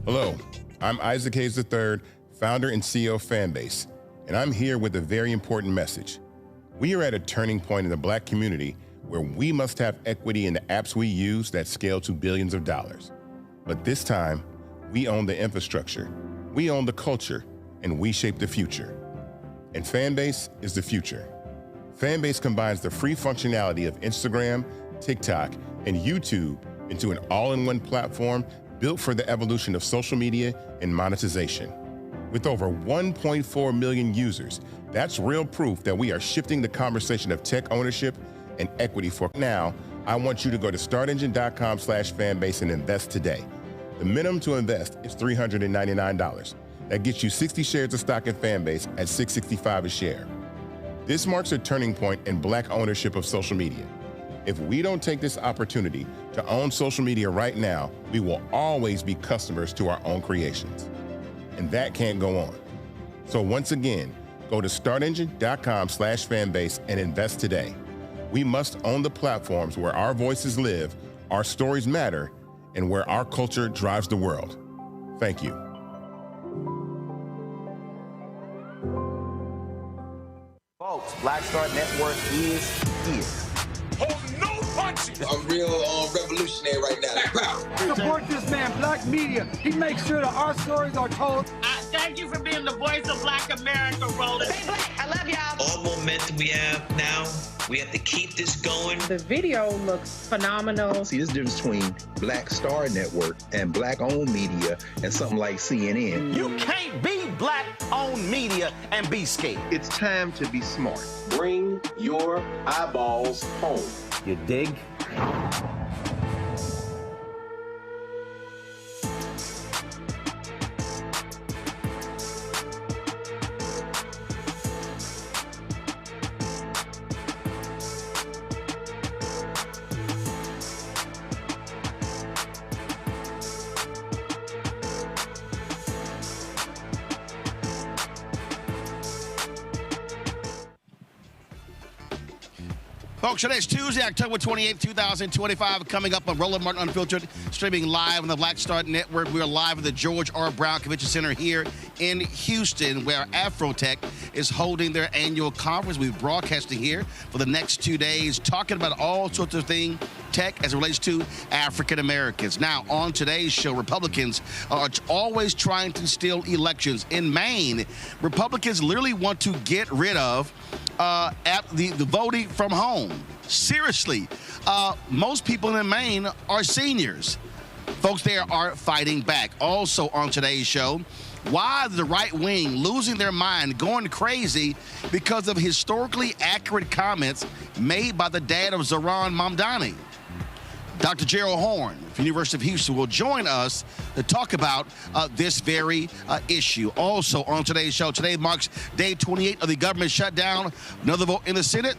Hello, I'm Isaac Hayes III, founder and CEO of Fanbase, and I'm here with a very important message. We are at a turning point in the Black community where we must have equity in the apps we use that scale to billions of dollars. But this time, we own the infrastructure, we own the culture, and we shape the future. And Fanbase is the future. Fanbase combines the free functionality of Instagram, TikTok, and YouTube into an all-in-one platform built for the evolution of social media and monetization. With over 1.4 million users, that's real proof that we are shifting the conversation of tech ownership and equity. For now, I want you to go to startengine.com/fanbase and invest today. The minimum to invest is $399. That gets you 60 shares of stock in Fanbase at $665 a share. This marks a turning point in Black ownership of social media. If we don't take this opportunity to own social media right now, we will always be customers to our own creations. And that can't go on. So once again, go to startengine.com/fanbase and invest today. We must own the platforms where our voices live, our stories matter, and where our culture drives the world. Thank you. Folks, Black Start Network is here. Hold no punches. I'm real revolutionary right now. Support this man, Black Media. He makes sure that our stories are told. Thank you for being the voice of Black America, Roland. Stay Black. I love y'all. All momentum we have now, we have to keep this going. The video looks phenomenal. See, this difference between Black Star Network and Black-owned media and something like CNN. You can't be Black-owned media and be scared. It's time to be smart. Bring your eyeballs home. You dig? Folks, today's Tuesday, October 28, 2025, coming up on Roland Martin Unfiltered, streaming live on the Black Star Network. We are live at the George R. Brown Convention Center here in Houston, where Afrotech is holding their annual conference. We're broadcasting here for the next 2 days, talking about all sorts of things, tech as it relates to African Americans. Now, on today's show, Republicans are always trying to steal elections. In Maine, Republicans literally want to get rid of the voting from home. Seriously, most people in Maine are seniors. Folks there are fighting back. Also on today's show, why the right wing losing their mind, going crazy because of historically accurate comments made by the dad of Zohran Mamdani. Dr. Gerald Horn from the University of Houston will join us to talk about this very issue. Also on today's show, today marks day 28 of the government shutdown. Another vote in the Senate.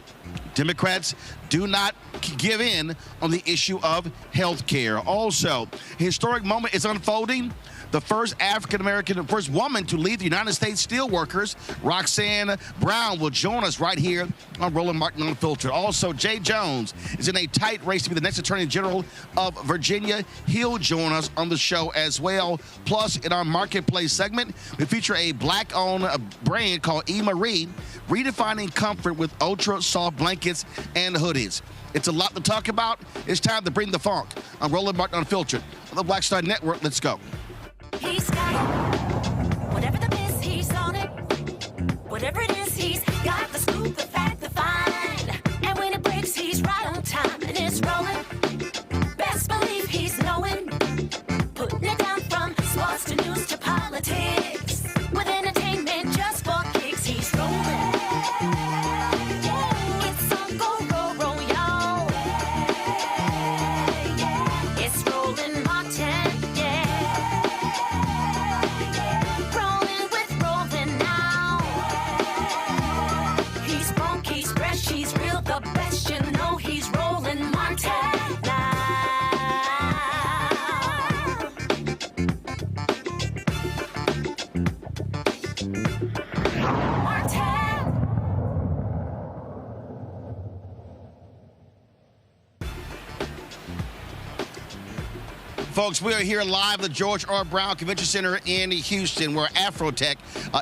Democrats do not give in on the issue of health care. Also, a historic moment is unfolding. the first African-American, first woman to lead the United States Steelworkers, Roxanne Brown, will join us right here on Roland Martin Unfiltered. Also, Jay Jones is in a tight race to be the next Attorney General of Virginia. He'll join us on the show as well. Plus, in our Marketplace segment, we feature a black-owned brand called E. Marie, redefining comfort with ultra-soft blankets and hoodies. It's a lot to talk about. It's time to bring the funk. I'm Roland Martin Unfiltered on the Black Star Network. Let's go. He's got it. Whatever the miss, he's on it. Whatever it is, he's got the scoop, the fact, the find. And when it breaks, he's right on time and it's rolling. Best believe he's knowing. Putting it down from sports to news to politics. With entertainment just for kicks, he's rolling. It's on go, roll, roll, y'all. It's Roland Martin, yeah. Rolling with Roland now. He's funky, he's fresh, he's real, the best, you know he's Roland Martin now. Folks, we are here live at the George R. Brown Convention Center in Houston, where Afrotech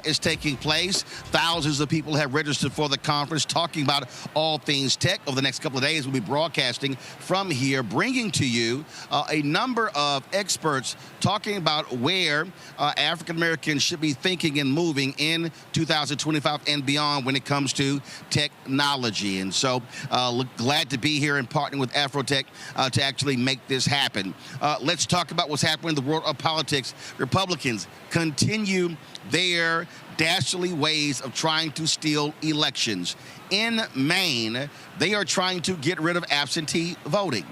is taking place. Thousands of people have registered for the conference, talking about all things tech. Over the next couple of days, we'll be broadcasting from here, bringing to you a number of experts talking about where African Americans should be thinking and moving in 2025 and beyond when it comes to technology. And so, glad to be here and partnering with Afrotech to actually make this happen. Let's talk about what's happening in the world of politics. Republicans continue their dastardly ways of trying to steal elections. In Maine, they are trying to get rid of absentee voting.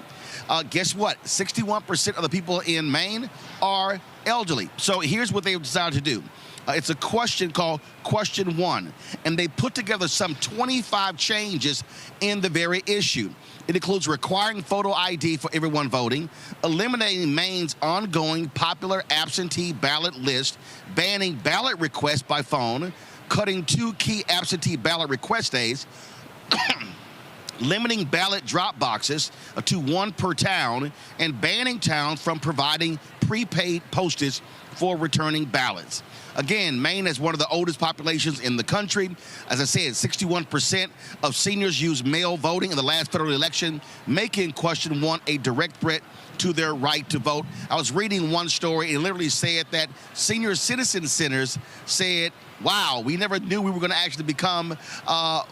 Guess what? 61% of the people in Maine are elderly. So here's what they've decided to do. It's a question called Question 1, and they put together some 25 changes in the very issue. It includes requiring photo ID for everyone voting, eliminating Maine's ongoing popular absentee ballot list, banning ballot requests by phone, cutting 2 key absentee ballot request days, limiting ballot drop boxes to 1 per town, and banning towns from providing prepaid postage for returning ballots. Again, Maine has one of the oldest populations in the country. As I said, 61% of seniors used mail voting in the last federal election, making Question 1 a direct threat to their right to vote. I was reading one story, and it literally said that senior citizen centers said, wow, we never knew we were going to actually become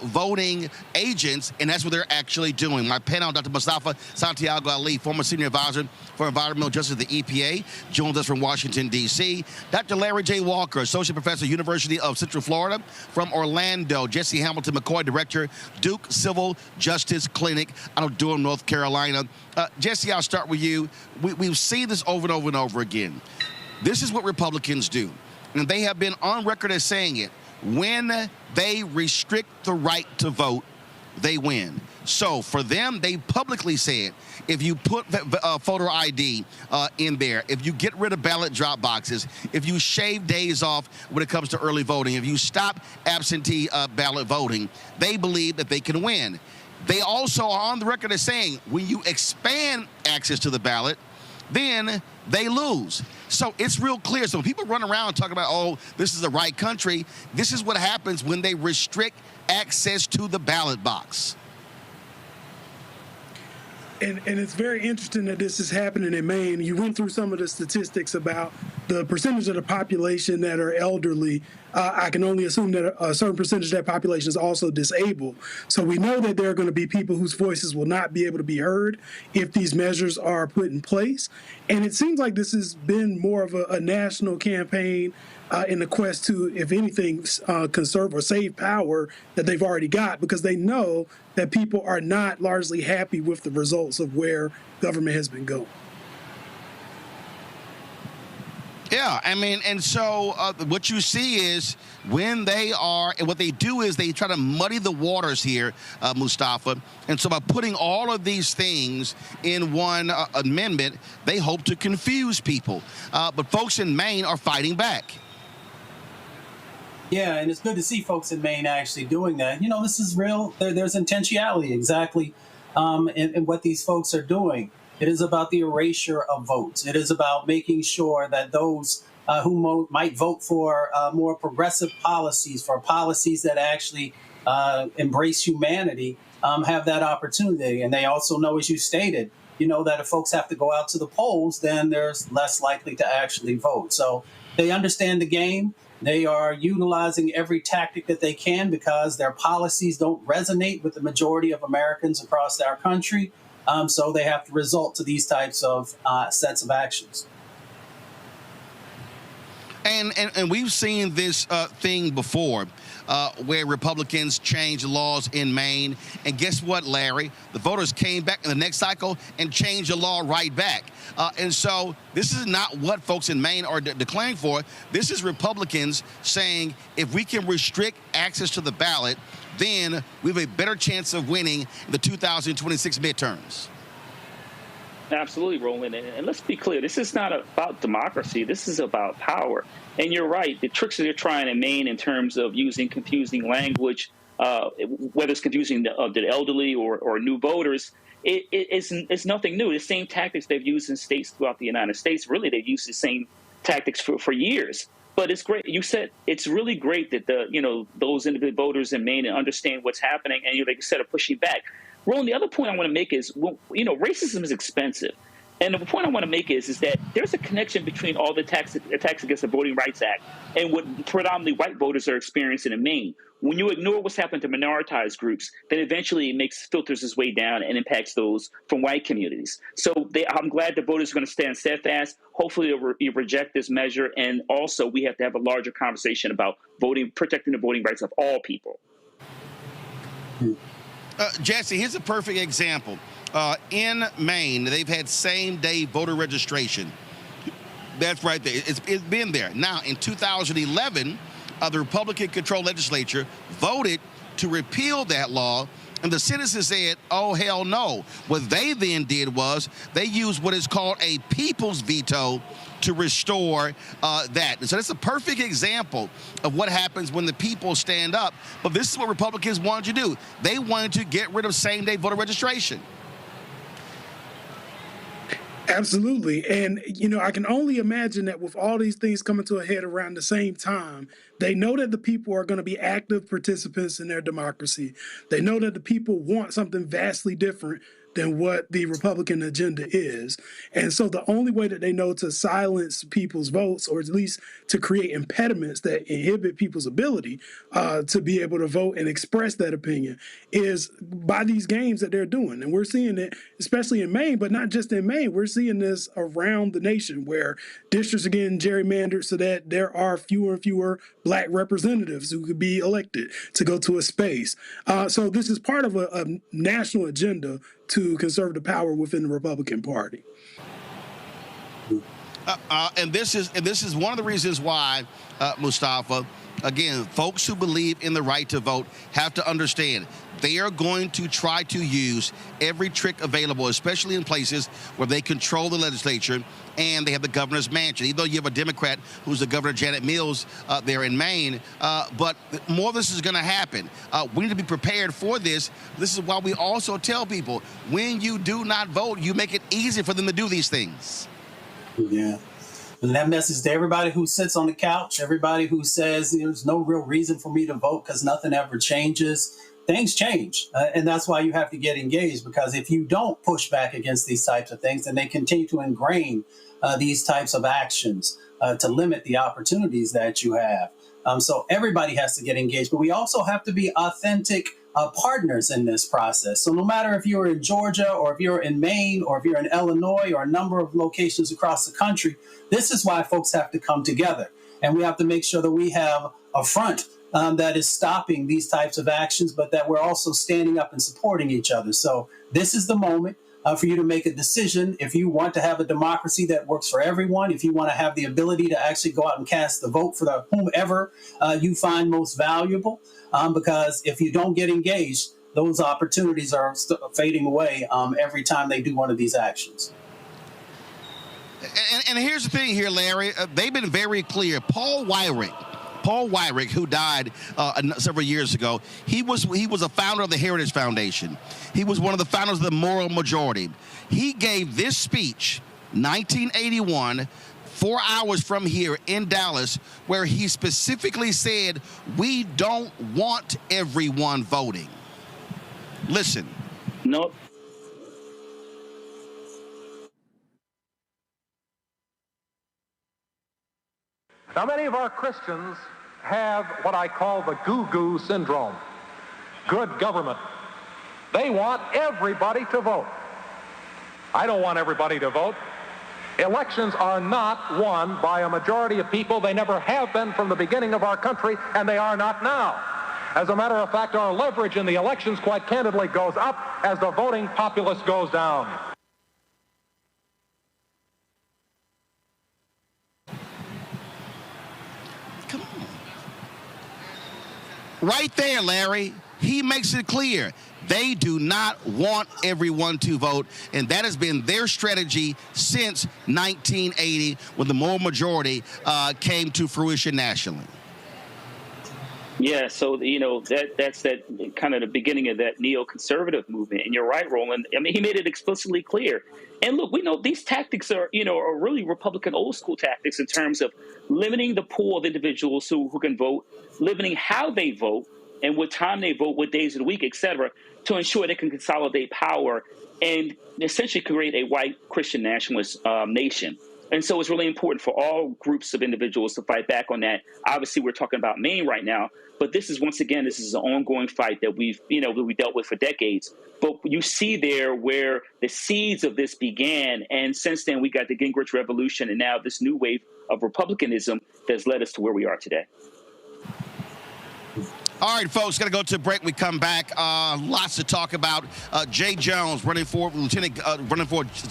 voting agents, and that's what they're actually doing. My panel, Dr. Mustafa Santiago Ali, former senior advisor for environmental justice at the EPA, joins us from Washington, D.C. Dr. Larry J. Walker, associate professor, University of Central Florida, from Orlando. Jesse Hamilton McCoy, director, Duke Civil Justice Clinic out of Durham, North Carolina. Jesse, I'll start with you. We've seen this over and over and over again. This is what Republicans do. And they have been on record as saying it. When they restrict the right to vote, they win. So for them, they publicly said, if you put photo ID in there, if you get rid of ballot drop boxes, if you shave days off when it comes to early voting, if you stop absentee ballot voting, they believe that they can win. They also are on the record as saying, when you expand access to the ballot, then they lose. So it's real clear. So when people run around talking about, oh, this is the right country, this is what happens when they restrict access to the ballot box. And it's very interesting that this is happening in Maine. You went through some of the statistics about the percentage of the population that are elderly. I can only assume that a certain percentage of that population is also disabled. So we know that there are going to be people whose voices will not be able to be heard if these measures are put in place. And it seems like this has been more of a national campaign in the quest to, if anything, conserve or save power that they've already got, because they know that people are not largely happy with the results of where government has been going. Yeah, I mean, and so what you see is when they are, and what they do is they try to muddy the waters here, Mustafa. And so by putting all of these things in one amendment, they hope to confuse people. But folks in Maine are fighting back. Yeah, and it's good to see folks in Maine actually doing that. You know, this is real. There's intentionality exactly in what these folks are doing. It is about the erasure of votes. It is about making sure that those who might vote for more progressive policies, for policies that actually embrace humanity, have that opportunity. And they also know, as you stated, you know, that if folks have to go out to the polls, then there's less likely to actually vote. So they understand the game. They are utilizing every tactic that they can because their policies don't resonate with the majority of Americans across our country. So they have to resort to these types of sets of actions. And we've seen this thing before where Republicans changed laws in Maine. And guess what, Larry? The voters came back in the next cycle and changed the law right back. And so this is not what folks in Maine are declaring for. This is Republicans saying if we can restrict access to the ballot, then we have a better chance of winning the 2026 midterms. Absolutely, Roland. And let's be clear, this is not about democracy. This is about power. And you're right, the tricks that they're trying in Maine in terms of using confusing language, whether it's confusing the elderly or new voters, it's nothing new. The same tactics they've used in states throughout the United States, really, they've used the same tactics for years. But it's great. You said it's really great that those individual voters in Maine understand what's happening, and like you said, are pushing back. Roland, the other point I want to make is, racism is expensive. And the point I want to make is that there's a connection between all the attacks against the Voting Rights Act and what predominantly white voters are experiencing in Maine. When you ignore what's happened to minoritized groups, then eventually it filters its way down and impacts those from white communities. So I'm glad the voters are going to stand steadfast. Hopefully they'll reject this measure. And also we have to have a larger conversation about protecting the voting rights of all people. Jesse, here's a perfect example. In Maine, they've had same-day voter registration. That's right there. It's been there. Now, in 2011, the Republican-controlled legislature voted to repeal that law, and the citizens said, oh, hell no. What they then did was they used what is called a people's veto to restore that. And so that's a perfect example of what happens when the people stand up. But this is what Republicans wanted to do. They wanted to get rid of same-day voter registration. Absolutely. And, I can only imagine that with all these things coming to a head around the same time, they know that the people are going to be active participants in their democracy. They know that the people want something vastly different than what the Republican agenda is. And so the only way that they know to silence people's votes, or at least to create impediments that inhibit people's ability to be able to vote and express that opinion, is by these games that they're doing. And we're seeing it, especially in Maine, but not just in Maine. We're seeing this around the nation where districts are getting gerrymandered so that there are fewer and fewer Black representatives who could be elected to go to a space. So this is part of a national agenda to conserve the power within the Republican Party. And this is one of the reasons why, Mustafa, again, folks who believe in the right to vote have to understand they are going to try to use every trick available, especially in places where they control the legislature and they have the governor's mansion. Even though you have a Democrat who's the Governor Janet Mills there in Maine, but more of this is going to happen. We need to be prepared for this. This is why we also tell people, when you do not vote, you make it easy for them to do these things. Yeah. And that message to everybody who sits on the couch, everybody who says there's no real reason for me to vote because nothing ever changes. Things change. And that's why you have to get engaged, because if you don't push back against these types of things, then they continue to ingrain these types of actions to limit the opportunities that you have. So everybody has to get engaged, but we also have to be authentic partners in this process. So no matter if you're in Georgia or if you're in Maine or if you're in Illinois or a number of locations across the country, this is why folks have to come together. And we have to make sure that we have a front that is stopping these types of actions, but that we're also standing up and supporting each other. So this is the moment. for you to make a decision. If you want to have a democracy that works for everyone, if you want to have the ability to actually go out and cast the vote for whomever you find most valuable, because if you don't get engaged, those opportunities are fading away every time they do one of these actions. And here's the thing here, Larry. They've been very clear. Paul Weyrich, who died several years ago, he was a founder of the Heritage Foundation. He was one of the founders of the Moral Majority. He gave this speech, 1981, 4 hours from here in Dallas, where he specifically said, we don't want everyone voting. Listen. No. Now, many of our Christians have what I call the goo-goo syndrome. Good government. They want everybody to vote. I don't want everybody to vote. Elections are not won by a majority of people. They never have been from the beginning of our country, and they are not now. As a matter of fact, our leverage in the elections, quite candidly, goes up as the voting populace goes down. Come on. Right there, Larry. He makes it clear. They do not want everyone to vote, and that has been their strategy since 1980 when the moral majority came to fruition nationally. Yeah, so, that's that kind of the beginning of that neoconservative movement. And you're right, Roland. I mean, he made it explicitly clear. And look, we know these tactics are really Republican old school tactics in terms of limiting the pool of individuals who can vote, limiting how they vote, and what time they vote, what days of the week, et cetera, to ensure they can consolidate power and essentially create a white Christian nationalist nation. And so it's really important for all groups of individuals to fight back on that. Obviously, we're talking about Maine right now, but this is, once again, this is an ongoing fight that we dealt with for decades. But you see there where the seeds of this began, and since then we got the Gingrich Revolution, and now this new wave of republicanism that's led us to where we are today. All right, folks, got to go to a break. We come back. Lots to talk about. Jay Jones, running for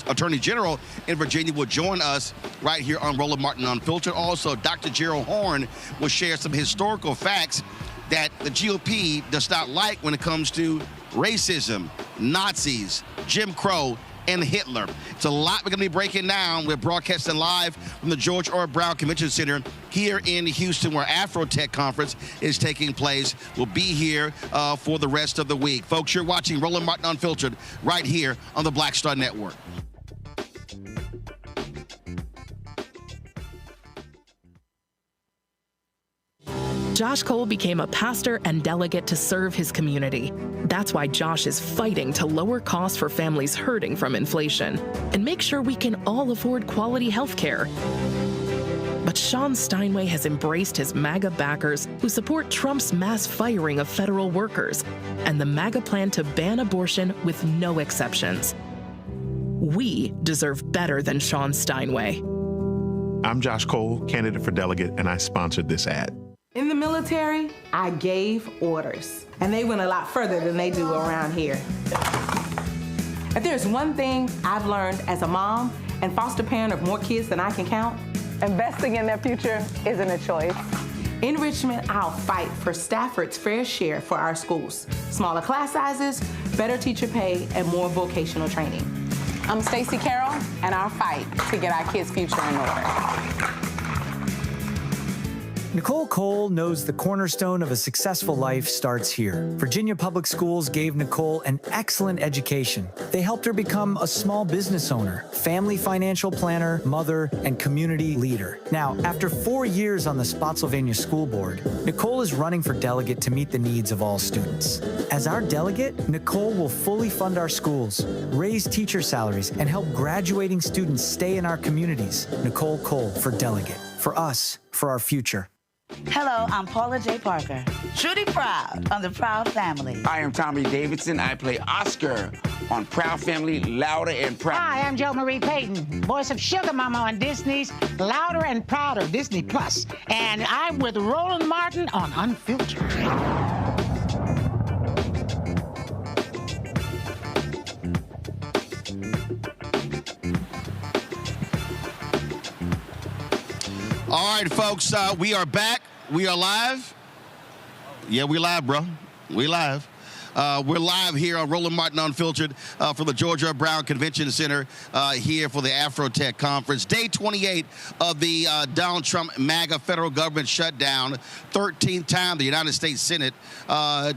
Attorney General in Virginia, will join us right here on Roland Martin Unfiltered. Also, Dr. Gerald Horne will share some historical facts that the GOP does not like when it comes to racism, Nazis, Jim Crow, and Hitler. It's a lot we're going to be breaking down. We're broadcasting live from the George R. Brown Convention Center here in Houston, where Afrotech Conference is taking place. We'll be here for the rest of the week. Folks, you're watching Roland Martin Unfiltered right here on the Black Star Network. Josh Cole became a pastor and delegate to serve his community. That's why Josh is fighting to lower costs for families hurting from inflation and make sure we can all afford quality health care. But Sean Steinway has embraced his MAGA backers who support Trump's mass firing of federal workers and the MAGA plan to ban abortion with no exceptions. We deserve better than Sean Steinway. I'm Josh Cole, candidate for delegate, and I sponsored this ad. In the military, I gave orders, and they went a lot further than they do around here. If there's one thing I've learned as a mom and foster parent of more kids than I can count, investing in their future isn't a choice. In Richmond, I'll fight for Stafford's fair share for our schools. Smaller class sizes, better teacher pay, and more vocational training. I'm Stacey Carroll, and I'll fight to get our kids' future in order. Nicole Cole knows the cornerstone of a successful life starts here. Virginia Public Schools gave Nicole an excellent education. They helped her become a small business owner, family financial planner, mother, and community leader. Now, after 4 years on the Spotsylvania School Board, Nicole is running for delegate to meet the needs of all students. As our delegate, Nicole will fully fund our schools, raise teacher salaries, and help graduating students stay in our communities. Nicole Cole for delegate. For us, for our future. Hello, I'm Paula J. Parker, truly proud on the Proud Family. I am Tommy Davidson. I play Oscar on Proud Family, Louder and Proud. Hi, I'm Jo Marie Payton, voice of Sugar Mama on Disney's Louder and Prouder, Disney Plus. And I'm with Roland Martin on Unfiltered. All right, folks, we are back. We are live. Yeah, we live, bro. We live. We're live here on Roland Martin Unfiltered from the George R. Brown Convention Center here for the Afrotech Conference. Day 28 of the Donald Trump MAGA federal government shutdown. 13th time the United States Senate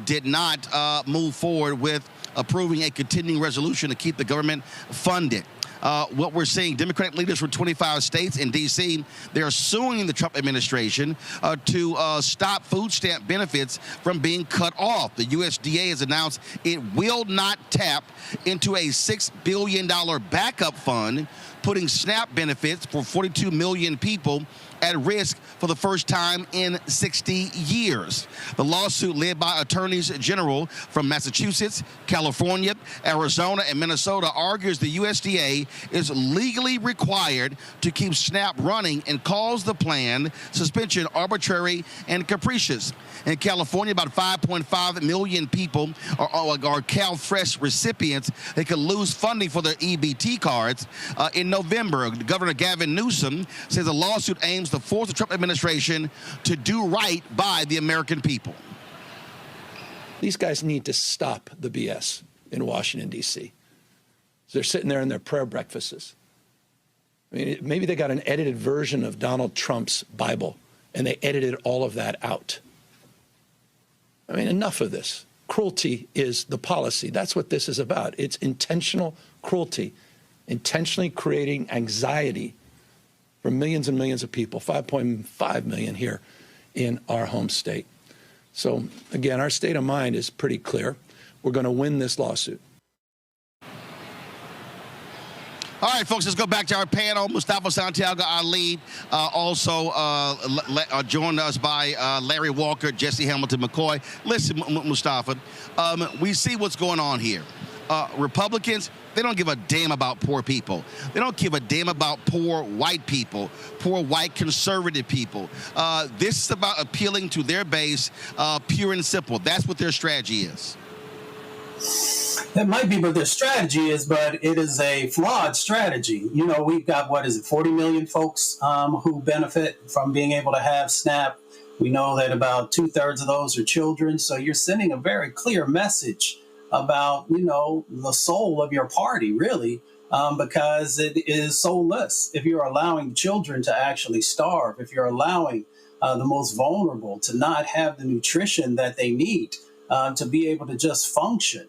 did not move forward with approving a continuing resolution to keep the government funded. What we're seeing, Democratic leaders from 25 states in D.C., they're suing the Trump administration to stop food stamp benefits from being cut off. The USDA has announced it will not tap into a $6 billion backup fund, putting SNAP benefits for 42 million people at risk for the first time in 60 years. The lawsuit, led by attorneys general from Massachusetts, California, Arizona, and Minnesota, argues the USDA is legally required to keep SNAP running and calls the plan suspension arbitrary and capricious. In California, about 5.5 million people are CalFresh recipients. They could lose funding for their EBT cards. In November, Governor Gavin Newsom says the lawsuit aims to force the Trump administration to do right by the American people. These guys need to stop the BS in Washington, D.C. They're sitting there in their prayer breakfasts. I mean, maybe they got an edited version of Donald Trump's Bible, and they edited all of that out. I mean, enough of this. Cruelty is the policy. That's what this is about. It's intentional cruelty, intentionally creating anxiety for millions and millions of people, 5.5 million here in our home state. So, again, our state of mind is pretty clear. We're going to win this lawsuit. All right, folks, let's go back to our panel. Mustafa Santiago Ali, also joined us by Larry Walker, Jesse Hamilton McCoy. Listen, Mustafa, we see what's going on here. Republicans, they don't give a damn about poor people. They don't give a damn about poor white people, poor white conservative people. This is about appealing to their base, pure and simple. That's what their strategy is. That might be what their strategy is, but it is a flawed strategy. You know, we've got, 40 million folks who benefit from being able to have SNAP. We know that about 2/3 of those are children. So you're sending a very clear message about, the soul of your party, really, because it is soulless. If you're allowing children to actually starve, if you're allowing the most vulnerable to not have the nutrition that they need to be able to just function.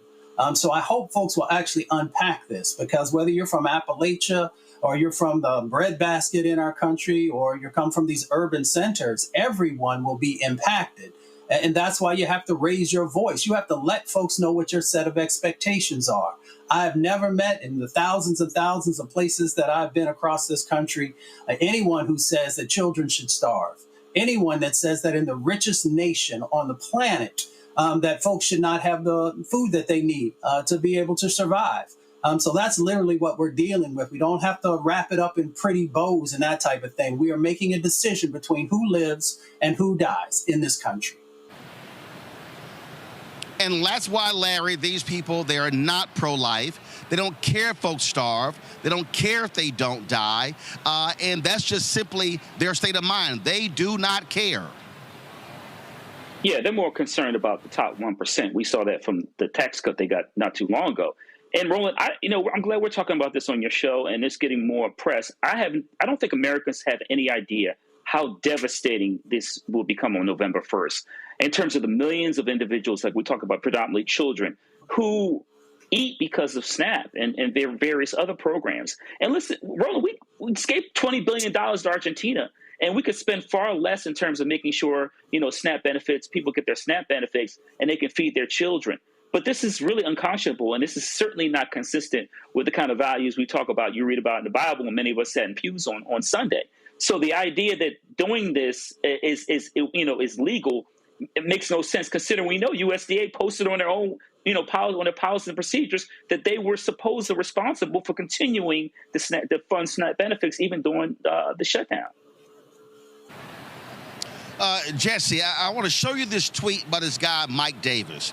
So I hope folks will actually unpack this, because whether you're from Appalachia or you're from the breadbasket in our country or you come from these urban centers, everyone will be impacted. And that's why you have to raise your voice. You have to let folks know what your set of expectations are. I've never met, in the thousands and thousands of places that I've been across this country, anyone who says that children should starve. Anyone that says that in the richest nation on the planet, that folks should not have the food that they need to be able to survive. So that's literally what we're dealing with. We don't have to wrap it up in pretty bows and that type of thing. We are making a decision between who lives and who dies in this country. And that's why, Larry, these people, they are not pro-life. They don't care if folks starve. They don't care if they don't die. And that's just simply their state of mind. They do not care. Yeah, they're more concerned about the top 1%. We saw that from the tax cut they got not too long ago. And Roland, I'm glad we're talking about this on your show, and it's getting more press. I don't think Americans have any idea how devastating this will become on November 1st in terms of the millions of individuals, like we talk about, predominantly children, who eat because of SNAP and their various other programs. And listen, Roland, we escaped $20 billion to Argentina. And we could spend far less in terms of making sure, SNAP benefits, people get their SNAP benefits and they can feed their children. But this is really unconscionable, and this is certainly not consistent with the kind of values we talk about, you read about in the Bible, and many of us sat in pews on Sunday. So the idea that doing this is legal, it makes no sense, considering we know USDA posted on their own, on their policies and procedures that they were supposed to responsible for continuing the fund SNAP benefits even during the shutdown. Jesse, I want to show you this tweet by this guy, Mike Davis.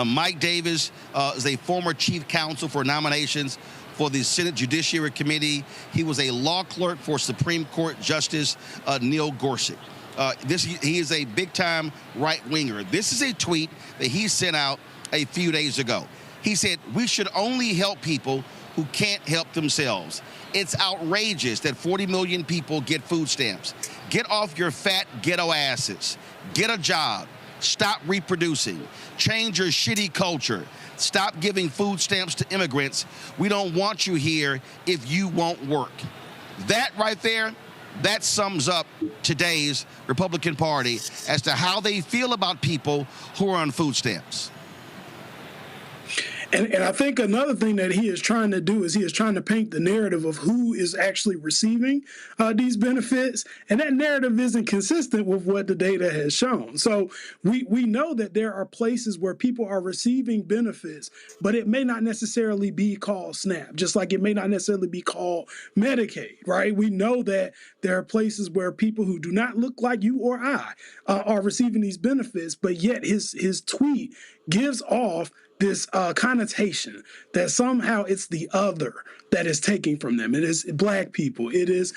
Mike Davis is a former chief counsel for nominations for the Senate Judiciary Committee. He was a law clerk for Supreme Court Justice Neil Gorsuch. He is a big-time right-winger. This is a tweet that he sent out a few days ago. He said, "We should only help people who can't help themselves. It's outrageous that 40 million people get food stamps. Get off your fat ghetto asses. Get a job. Stop reproducing. Change your shitty culture. Stop giving food stamps to immigrants. We don't want you here if you won't work." That right there, that sums up today's Republican Party as to how they feel about people who are on food stamps. And I think another thing that he is trying to do is he is trying to paint the narrative of who is actually receiving these benefits. And that narrative isn't consistent with what the data has shown. So we know that there are places where people are receiving benefits, but it may not necessarily be called SNAP, just like it may not necessarily be called Medicaid, right? We know that there are places where people who do not look like you or I are receiving these benefits, but yet his tweet gives off this connotation that somehow it's the other that is taking from them. It is Black people. It is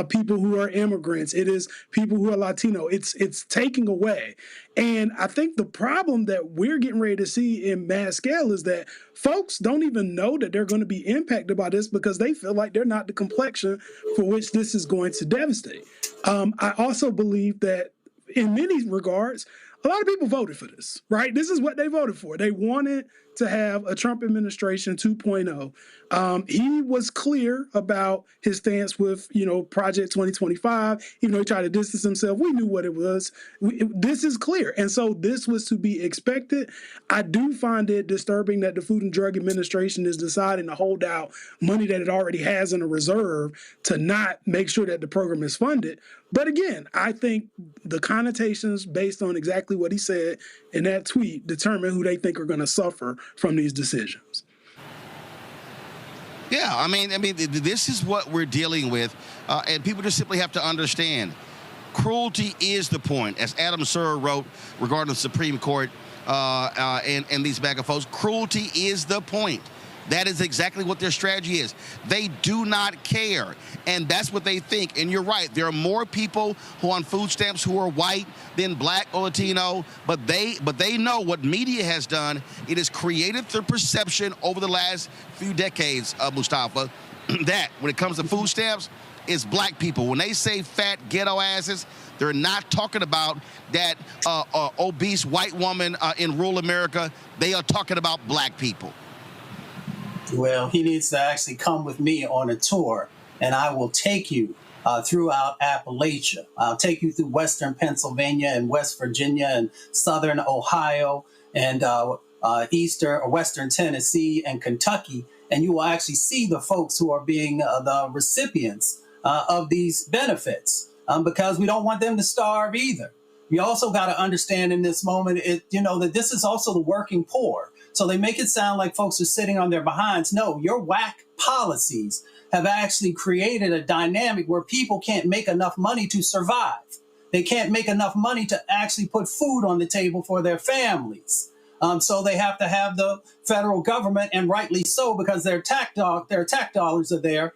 people who are immigrants. It is people who are Latino. It's taking away. And I think the problem that we're getting ready to see in mass scale is that folks don't even know that they're going to be impacted by this because they feel like they're not the complexion for which this is going to devastate. I also believe that in many regards, a lot of people voted for this, right? This is what they voted for. They wanted to have a Trump administration 2.0. He was clear about his stance with, Project 2025. Even though he tried to distance himself, we knew what it was. This is clear. And so this was to be expected. I do find it disturbing that the Food and Drug Administration is deciding to hold out money that it already has in a reserve to not make sure that the program is funded. But again, I think the connotations based on exactly what he said in that tweet determine who they think are going to suffer from these decisions. Yeah, I mean, this is what we're dealing with, and people just simply have to understand. Cruelty is the point, as Adam Sir wrote regarding the Supreme Court and these MAGA folks. Cruelty is the point. That is exactly what their strategy is. They do not care, and that's what they think. And you're right. There are more people who are on food stamps who are white than Black or Latino, but they know what media has done. It has created the perception over the last few decades, Mustafa, that when it comes to food stamps, it's Black people. When they say fat ghetto asses, they're not talking about that obese white woman in rural America. They are talking about Black people. Well, he needs to actually come with me on a tour, and I will take you throughout Appalachia. I'll take you through Western Pennsylvania and West Virginia and Southern Ohio and Eastern or Western Tennessee and Kentucky, and you will actually see the folks who are being the recipients of these benefits because we don't want them to starve either. We also got to understand in this moment, that this is also the working poor. So they make it sound like folks are sitting on their behinds. No, your whack policies have actually created a dynamic where people can't make enough money to survive. They can't make enough money to actually put food on the table for their families. So they have to have the federal government, and rightly so, because their tax dollars are there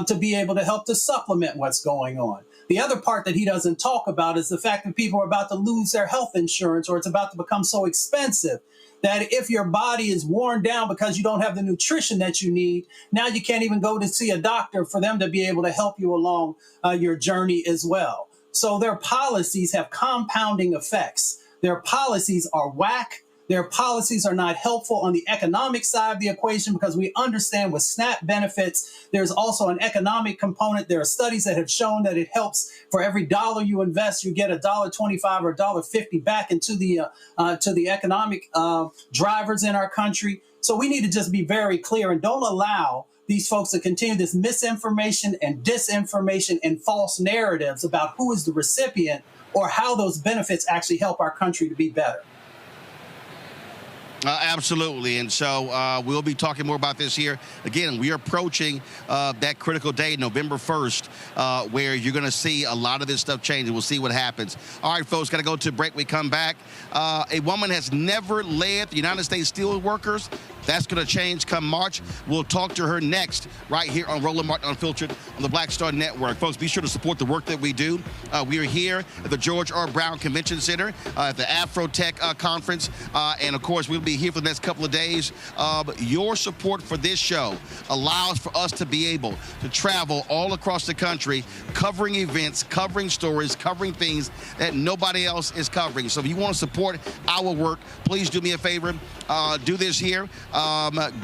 to be able to help to supplement what's going on. The other part that he doesn't talk about is the fact that people are about to lose their health insurance, or it's about to become so expensive that if your body is worn down because you don't have the nutrition that you need, now you can't even go to see a doctor for them to be able to help you along your journey as well. So their policies have compounding effects. Their policies are whack. Their policies are not helpful on the economic side of the equation because we understand with SNAP benefits, there's also an economic component. There are studies that have shown that it helps. For every dollar you invest, you get $1.25 or $1.50 back into the to the economic drivers in our country. So we need to just be very clear and don't allow these folks to continue this misinformation and disinformation and false narratives about who is the recipient or how those benefits actually help our country to be better. Absolutely. And so we'll be talking more about this here. Again, we are approaching that critical day, November 1st, where you're going to see a lot of this stuff change, and we'll see what happens. All right, folks, got to go to a break. We come back. A woman has never led the United States Steelworkers That's going to change come March. We'll talk to her next right here on Roland Martin Unfiltered on the Black Star Network. Folks, be sure to support the work that we do. We are here at the George R. Brown Convention Center at the Afrotech Conference. And, of course, we'll be here for the next couple of days. Your support for this show allows for us to be able to travel all across the country, covering events, covering stories, covering things that nobody else is covering. So if you want to support our work, please do me a favor. Do this here.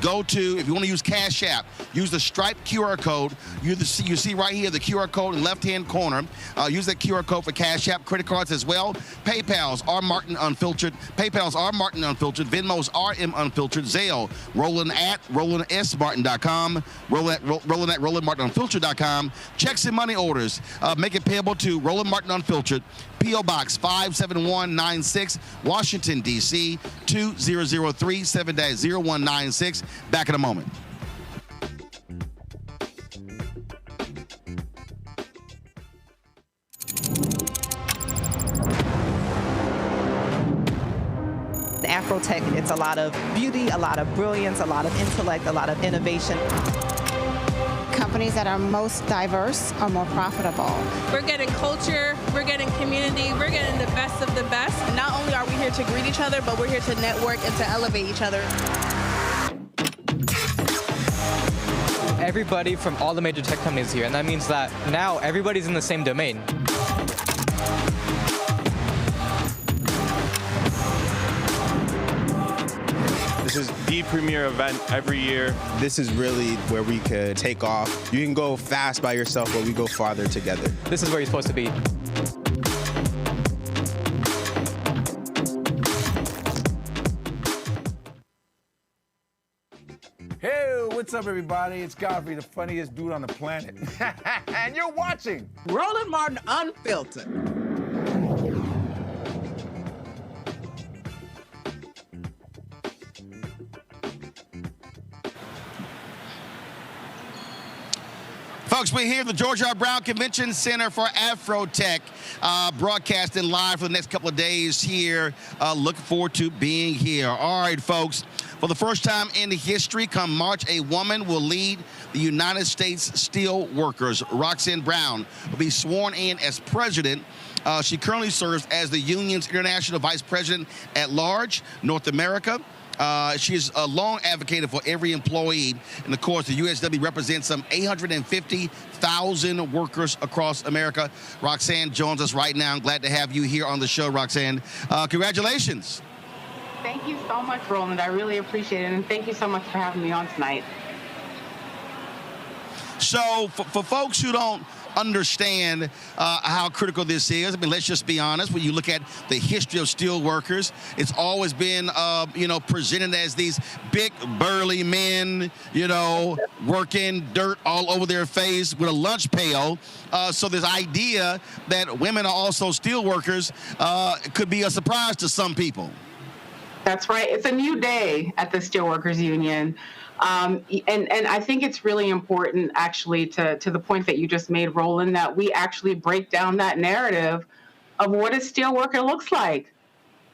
Go to, if you want to use Cash App, use the Stripe QR code. You see right here the QR code in the left-hand corner. Use that QR code for Cash App, credit cards as well. PayPal's R Martin Unfiltered. PayPal's R Martin Unfiltered. Venmo's RM Unfiltered. Zelle, Roland at RolandSMartin.com. Roland at RolandMartinUnfiltered.com. Checks and money orders. Make it payable to Roland Martin Unfiltered. P.O. Box 57196, Washington, D.C. 2003 7-0196. Back in a moment. Afrotech, it's a lot of beauty, a lot of brilliance, a lot of intellect, a lot of innovation. Companies that are most diverse are more profitable. We're getting culture, we're getting community, we're getting the best of the best. And not only are we here to greet each other, but we're here to network and to elevate each other. Everybody from all the major tech companies here, and that means that now everybody's in the same domain. This is the premier event every year. This is really where we could take off. You can go fast by yourself, but we go farther together. This is where you're supposed to be. Hey, what's up, everybody? It's Godfrey, the funniest dude on the planet. And you're watching Roland Martin Unfiltered. Folks, we're here at the George R. Brown Convention Center for Afrotech, broadcasting live for the next couple of days here. Looking forward to being here. All right, folks, for the first time in history, come March, a woman will lead the United States Steelworkers. Roxanne Brown will be sworn in as president. She currently serves as the union's international vice president at large, North America. She has long advocated for every employee. And, of course, the USW represents some 850,000 workers across America. Roxanne joins us right now. I'm glad to have you here on the show, Roxanne. Congratulations. Thank you so much, Roland. I really appreciate it. And thank you so much for having me on tonight. So for folks who don't understand how critical this is, I mean, let's just be honest. When you look at the history of steel workers, it's always been, presented as these big, burly men, working dirt all over their face with a lunch pail. So this idea that women are also steel workers could be a surprise to some people. That's right. It's a new day at the Steelworkers Union. And I think it's really important, actually, to the point that you just made, Roland, that we actually break down that narrative of what a steelworker looks like.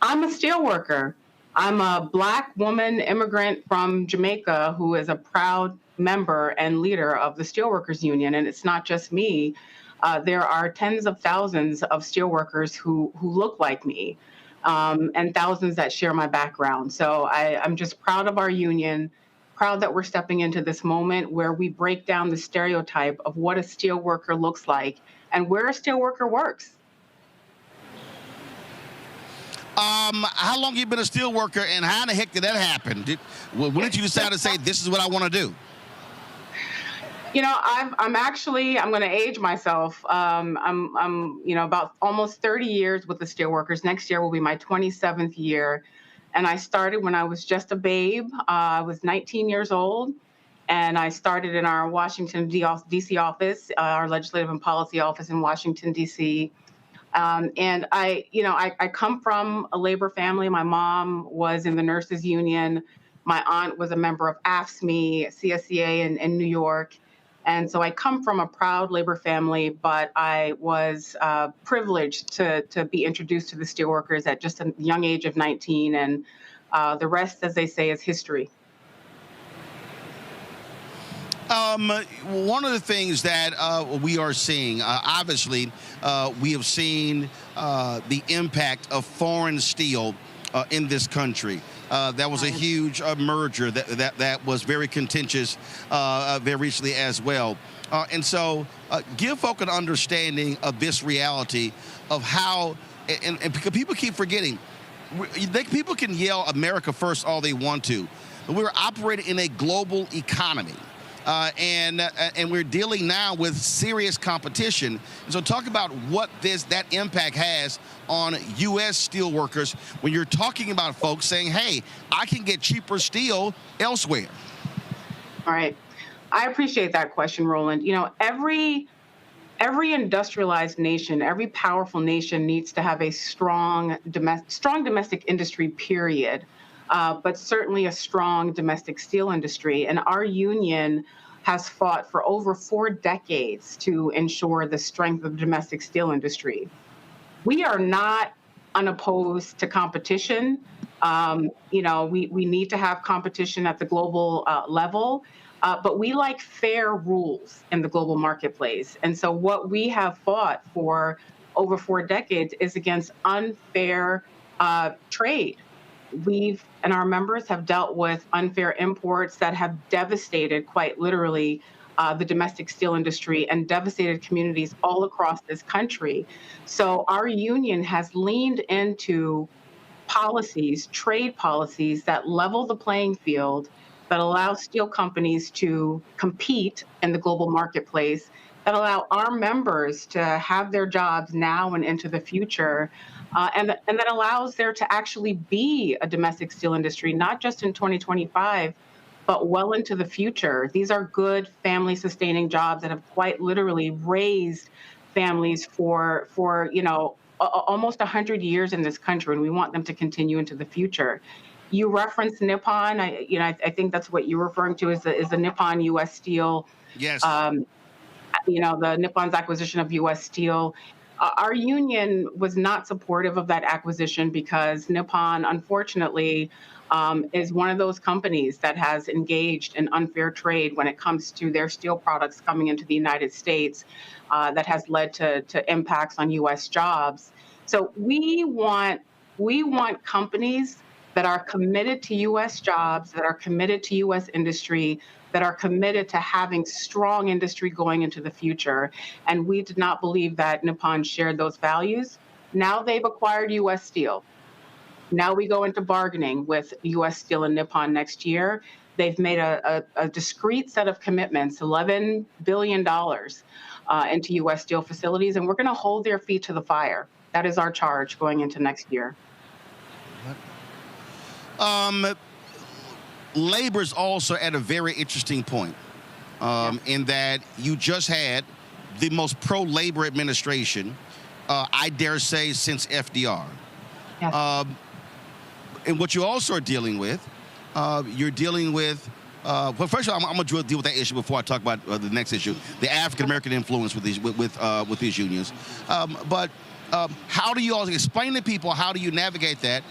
I'm a steelworker. I'm a Black woman immigrant from Jamaica who is a proud member and leader of the Steelworkers Union. And it's not just me. There are tens of thousands of steelworkers who look like me, and thousands that share my background. So I'm just proud of our union. Proud that we're stepping into this moment where we break down the stereotype of what a steelworker looks like and where a steelworker works. How long have you been a steelworker, and how the heck did that happen? When did you decide to say, this is what I want to do? I'm going to age myself. I'm about almost 30 years with the Steelworkers. Next year will be my 27th year. And I started when I was just a babe. I was 19 years old, and I started in our Washington, D.C. office, our legislative and policy office in Washington, D.C. And I come from a labor family. My mom was in the nurses union. My aunt was a member of AFSCME, CSCA in New York. And so I come from a proud labor family, but I was privileged to be introduced to the Steelworkers at just a young age of 19. And the rest, as they say, is history. One of the things that we are seeing, obviously, we have seen the impact of foreign steel in this country. That was a huge merger that was very contentious very recently as well. And so give folk an understanding of this reality of how, and because people keep forgetting, people can yell America first all they want to, but we're operating in a global economy. And we're dealing now with serious competition. And so talk about what that impact has on U.S. steelworkers when you're talking about folks saying, hey, I can get cheaper steel elsewhere. All right. I appreciate that question, Roland. You know, every industrialized nation, every powerful nation needs to have a strong domestic industry, period. But certainly a strong domestic steel industry. And our union has fought for over 4 decades to ensure the strength of the domestic steel industry. We are not unopposed to competition. You know, we need to have competition at the global level, but we like fair rules in the global marketplace. And so what we have fought for over 4 decades is against unfair trade. We've and our members have dealt with unfair imports that have devastated, quite literally, the domestic steel industry and devastated communities all across this country. So our union has leaned into policies, trade policies that level the playing field, that allow steel companies to compete in the global marketplace, that allow our members to have their jobs now and into the future. And that allows there to actually be a domestic steel industry, not just in 2025, but well into the future. These are good family-sustaining jobs that have quite literally raised families for you know, almost 100 years in this country, and we want them to continue into the future. You referenced Nippon. I think that's what you're referring to is the Nippon U.S. Steel. Yes. You know, the Nippon's acquisition of U.S. Steel. Our union was not supportive of that acquisition because Nippon, unfortunately, is one of those companies that has engaged in unfair trade when it comes to their steel products coming into the United States, that has led to impacts on U.S. jobs. So we want companies that are committed to U.S. jobs, that are committed to U.S. industry, that are committed to having strong industry going into the future. And we did not believe that Nippon shared those values. Now they've acquired U.S. Steel. Now we go into bargaining with U.S. Steel and Nippon next year. They've made a discrete set of commitments, $11 billion into U.S. Steel facilities, and we're going to hold their feet to the fire. That is our charge going into next year. Labor's also at a very interesting point in that you just had the most pro-labor administration, I dare say, since FDR. Yes. And what you also are dealing with, you're dealing with, well, first of all, I'm going to deal with that issue before I talk about the next issue, the African-American influence with these unions. But how do you all explain to people, how do you navigate that?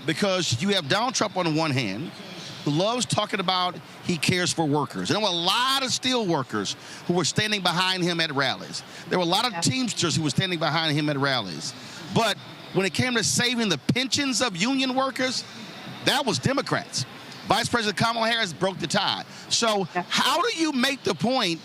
Because you have Donald Trump on the one hand, who loves talking about he cares for workers. There were a lot of steel workers who were standing behind him at rallies. There were a lot of Teamsters who were standing behind him at rallies. But when it came to saving the pensions of union workers, that was Democrats. Vice President Kamala Harris broke the tie. So how do you make the point,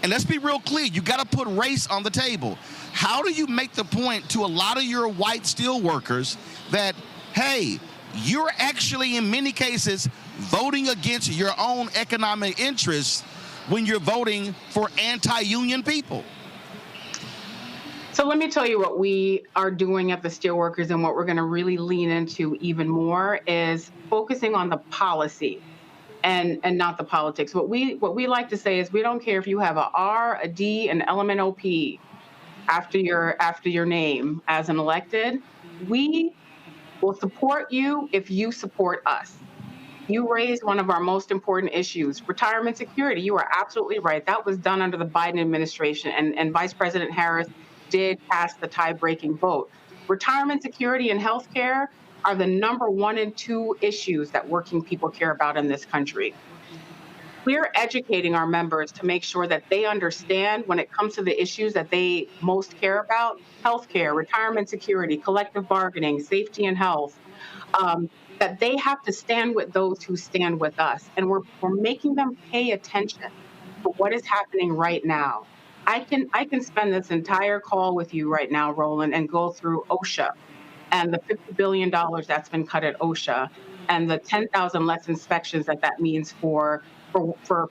and let's be real clear, you got to put race on the table. How do you make the point to a lot of your white steel workers that, hey, you're actually in many cases voting against your own economic interests when you're voting for anti-union people? So let me tell you what we are doing at the Steelworkers, and what we're going to really lean into even more is focusing on the policy and not the politics. What we like to say is we don't care if you have a R, a D, an L, and OP after your name as an elected. We will support you if you support us. You raised one of our most important issues, retirement security. You are absolutely right. That was done under the Biden administration, and Vice President Harris did pass the tie-breaking vote. Retirement security and health care are the number 1 and 2 issues that working people care about in this country. we're educating our members to make sure that they understand when it comes to the issues that they most care about: healthcare, retirement security, collective bargaining, safety and health, that they have to stand with those who stand with us. And we're making them pay attention to what is happening right now. I can spend this entire call with you right now, Roland, and go through OSHA and the $50 billion that's been cut at OSHA and the 10,000 less inspections that means for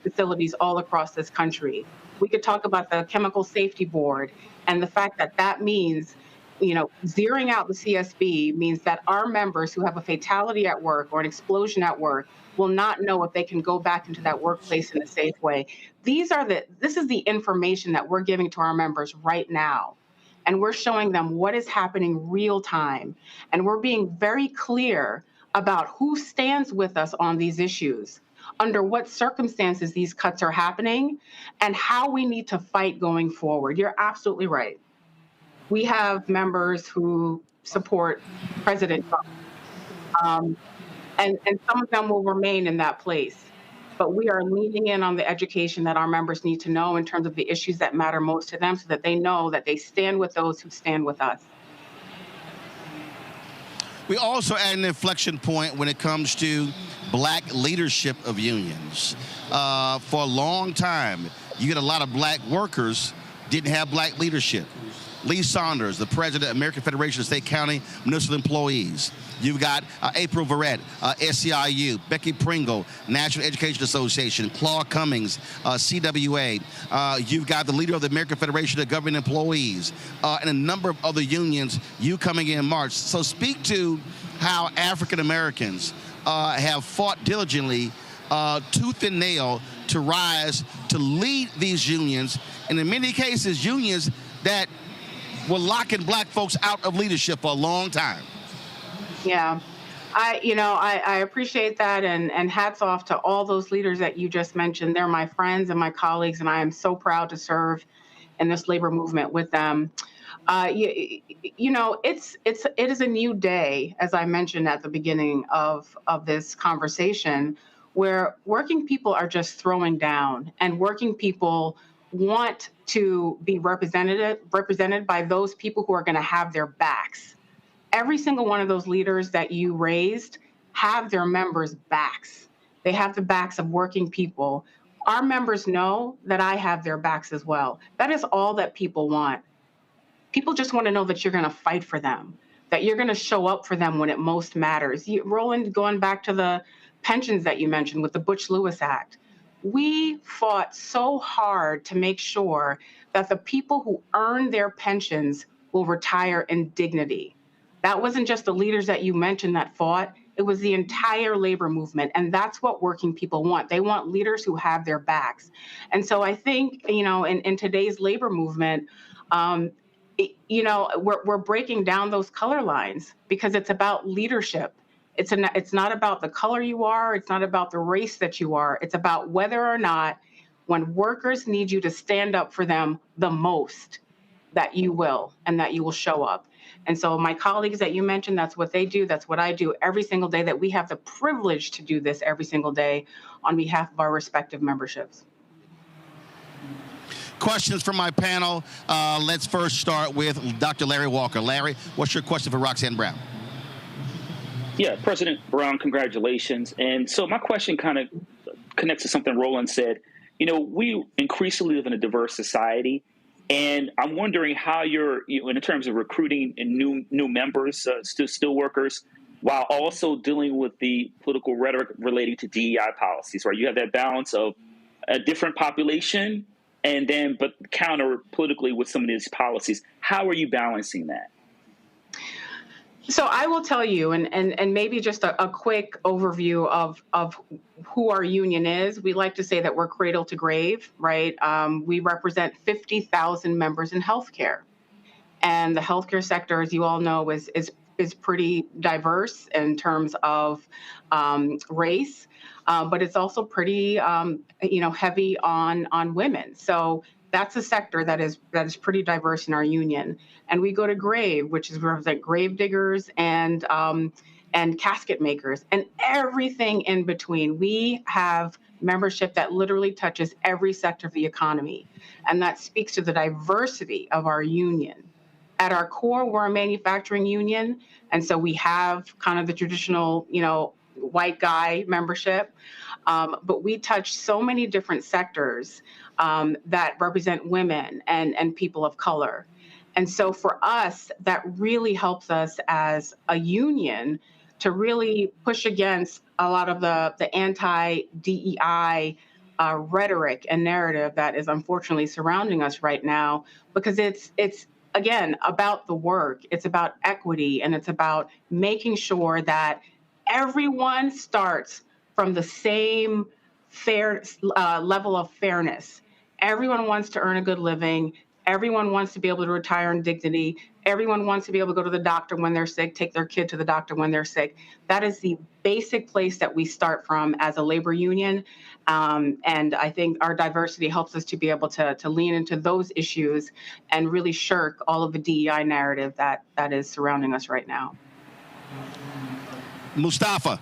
facilities all across this country. We could talk about the Chemical Safety Board and the fact that means, zeroing out the CSB means that our members who have a fatality at work or an explosion at work will not know if they can go back into that workplace in a safe way. This is the information that we're giving to our members right now. And we're showing them what is happening real time. And we're being very clear about who stands with us on these issues, under what circumstances these cuts are happening, and how we need to fight going forward. You're absolutely right. We have members who support President Trump, and some of them will remain in that place. But we are leaning in on the education that our members need to know in terms of the issues that matter most to them, so that they know that they stand with those who stand with us. We also add an inflection point when it comes to black leadership of unions. For a long time, you get a lot of black workers didn't have black leadership. Lee Saunders, the president of American Federation of State, County Municipal Employees. You've got April Verrett, SEIU, Becky Pringle, National Education Association, Claude Cummings, CWA. You've got the leader of the American Federation of Government Employees, and a number of other unions, you coming in March. So speak to how African Americans have fought diligently, tooth and nail, to rise, to lead these unions, and in many cases, unions that were locking black folks out of leadership for a long time. Yeah, I appreciate that, and hats off to all those leaders that you just mentioned. They're my friends and my colleagues, and I am so proud to serve in this labor movement with them. It is a new day, as I mentioned at the beginning of this conversation, where working people are just throwing down, and working people want to be represented by those people who are going to have their backs. Every single one of those leaders that you raised have their members' backs. They have the backs of working people. Our members know that I have their backs as well. That is all that people want. People just want to know that you're going to fight for them, that you're going to show up for them when it most matters. Roland, going back to the pensions that you mentioned with the Butch-Lewis Act, we fought so hard to make sure that the people who earn their pensions will retire in dignity. That wasn't just the leaders that you mentioned that fought. It was the entire labor movement. And that's what working people want. They want leaders who have their backs. And so I think, in today's labor movement, we're breaking down those color lines, because it's about leadership. It's not about the color you are. It's not about the race that you are. It's about whether or not, when workers need you to stand up for them the most, that you will, and that you will show up. And so my colleagues that you mentioned, that's what they do. That's what I do every single day, that we have the privilege to do this every single day on behalf of our respective memberships. Questions from my panel. Let's first start with Dr. Larry Walker. Larry, what's your question for Roxanne Brown? Yeah, President Brown, congratulations. And so my question kind of connects to something Roland said. We increasingly live in a diverse society, and I'm wondering how you're, in terms of recruiting new members, steelworkers, while also dealing with the political rhetoric relating to DEI policies, right? You have that balance of a different population, and then but counter politically with some of these policies. How are you balancing that? So I will tell you, and maybe just a quick overview of who our union is. We like to say that we're cradle to grave, right? We represent 50,000 members in healthcare. And the healthcare sector, as you all know, is pretty diverse in terms of race, but it's also pretty, heavy on women. So that's a sector that is pretty diverse in our union. And we go to grave, which is represent grave diggers and casket makers and everything in between. We have membership that literally touches every sector of the economy. And that speaks to the diversity of our union. At our core, we're a manufacturing union. And so we have kind of the traditional, white guy membership. But we touch so many different sectors that represent women and people of color. And so for us, that really helps us as a union to really push against a lot of the anti-DEI rhetoric and narrative that is unfortunately surrounding us right now, because it's again about the work, it's about equity, and it's about making sure that everyone starts from the same fair level of fairness. Everyone wants to earn a good living. Everyone wants to be able to retire in dignity. Everyone wants to be able to go to the doctor when they're sick, take their kid to the doctor when they're sick. That is the basic place that we start from as a labor union. And I think our diversity helps us to be able to lean into those issues and really shirk all of the DEI narrative that is surrounding us right now. Mustafa.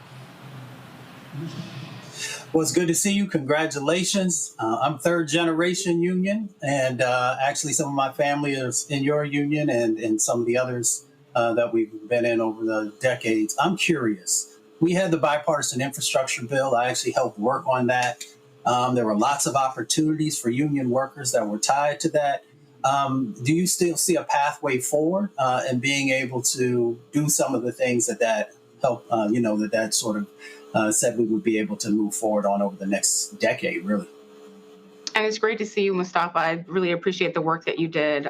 Well, it's good to see you. Congratulations. I'm third generation union, and actually some of my family is in your union and some of the others that we've been in over the decades. I'm curious. We had the bipartisan infrastructure bill. I actually helped work on that. There were lots of opportunities for union workers that were tied to that. Do you still see a pathway forward in being able to do some of the things that help, that sort of said we would be able to move forward on over the next decade, really? And it's great to see you, Mustafa. I really appreciate the work that you did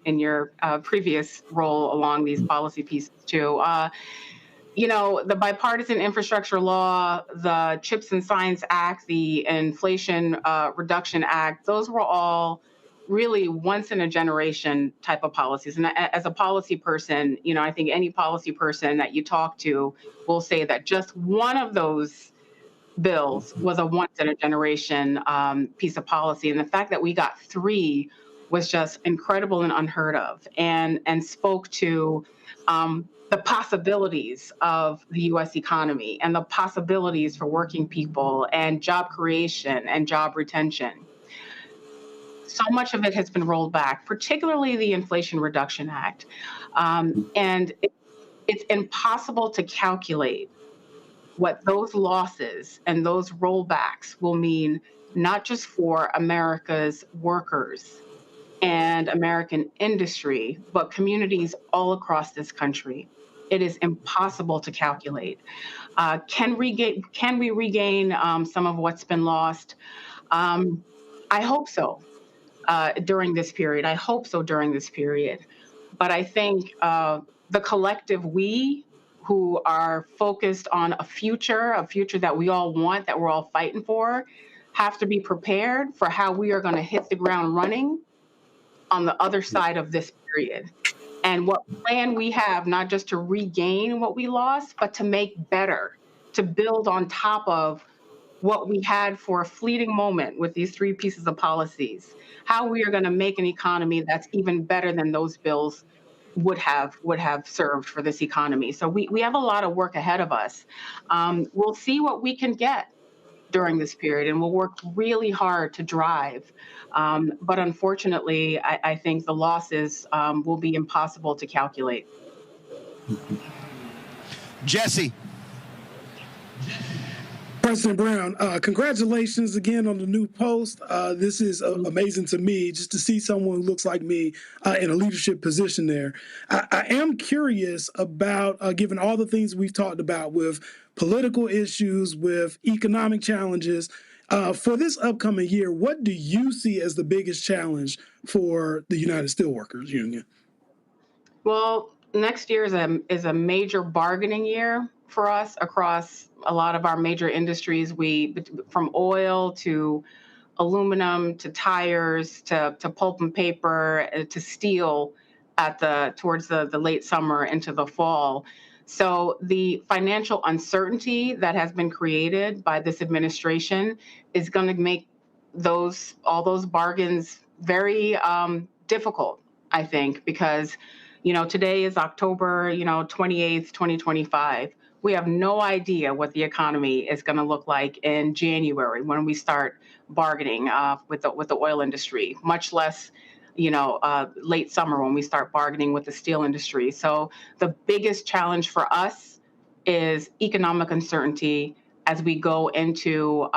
in your previous role along these policy pieces, too. The bipartisan infrastructure law, the CHIPS and Science Act, the Inflation Reduction Act, those were all really once in a generation type of policies. And as a policy person, I think any policy person that you talk to will say that just one of those bills was a once in a generation piece of policy. And the fact that we got three was just incredible and unheard of, and spoke to the possibilities of the U.S. economy and the possibilities for working people and job creation and job retention. So much of it has been rolled back, particularly the Inflation Reduction Act. And it's impossible to calculate what those losses and those rollbacks will mean, not just for America's workers and American industry, but communities all across this country. It is impossible to calculate. Can we regain some of what's been lost? I hope so. During this period. I hope so during this period. But I think the collective we who are focused on a future that we all want, that we're all fighting for, have to be prepared for how we are going to hit the ground running on the other side of this period. And what plan we have, not just to regain what we lost, but to make better, to build on top of what we had for a fleeting moment with these three pieces of policies, how we are going to make an economy that's even better than those bills would have served for this economy. So we have a lot of work ahead of us. We'll see what we can get during this period, and we'll work really hard to drive. But unfortunately, I think the losses will be impossible to calculate. Jesse. President Brown, congratulations again on the new post. This is amazing to me, just to see someone who looks like me in a leadership position there. I am curious about, given all the things we've talked about with political issues, with economic challenges, for this upcoming year, what do you see as the biggest challenge for the United Steelworkers Union? Well, next year is a major bargaining year for us across a lot of our major industries. From oil to aluminum to tires to pulp and paper to steel towards the late summer into the fall. So the financial uncertainty that has been created by this administration is going to make all those bargains very difficult, I think, because today is October 28th, 2025. We have no idea what the economy is going to look like in January when we start bargaining with the oil industry, much less, late summer when we start bargaining with the steel industry. So the biggest challenge for us is economic uncertainty as we go into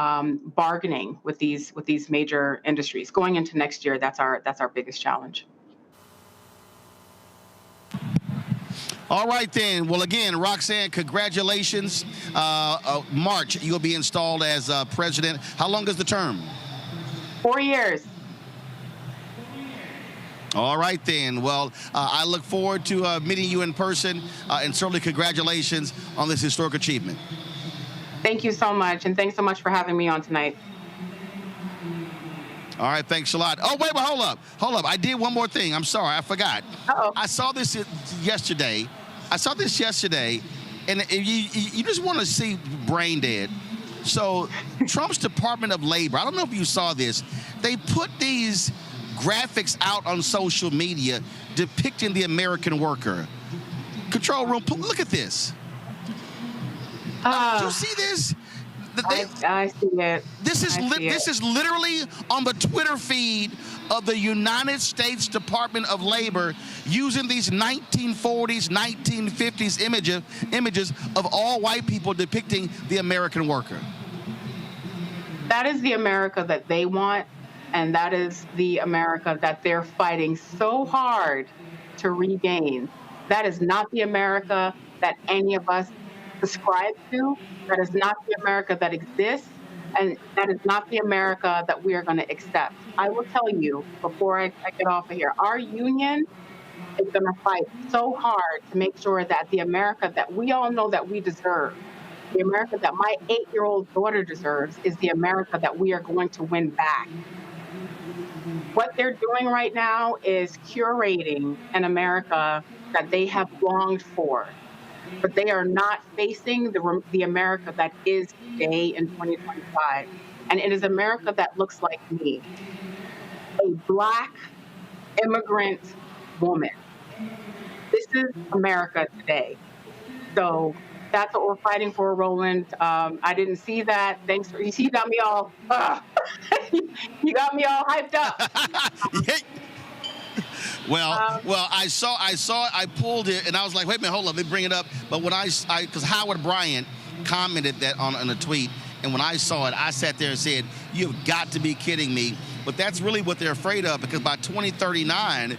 bargaining with these major industries. Going into next year, that's our biggest challenge. All right, then. Well, again, Roxanne, congratulations. March, you'll be installed as president. How long is the term? 4 years. All right, then. Well, I look forward to meeting you in person, and certainly congratulations on this historic achievement. Thank you so much, and thanks so much for having me on tonight. All right, thanks a lot. Oh, wait, hold up. I did one more thing. I'm sorry, I forgot. Uh-oh. I saw this yesterday. And you just want to see brain dead. So Trump's Department of Labor, I don't know if you saw this, they put these graphics out on social media depicting the American worker. Control room, look at this. Do you see this? I see it. This is literally on the Twitter feed of the United States Department of Labor using these 1940s, 1950s images of all white people depicting the American worker. That is the America that they want, and that is the America that they're fighting so hard to regain. That is not the America that any of us subscribe to. That is not the America that exists, and that is not the America that we are going to accept. I will tell you, before I get off of here, our union is going to fight so hard to make sure that the America that we all know that we deserve, the America that my 8-year-old daughter deserves, is the America that we are going to win back. What they're doing right now is curating an America that they have longed for, but they are not facing the America that is today in 2025. And it is America that looks like me, a Black immigrant woman. This is America today. So that's what we're fighting for, Roland. I didn't see that. Thanks for, you got me all, you got me all hyped up. Well, I saw it, I pulled it, and I was like, wait a minute, hold up, let me bring it up. But when because Howard Bryant commented that on a tweet, and when I saw it, I sat there and said, you've got to be kidding me. But that's really what they're afraid of, because by 2039,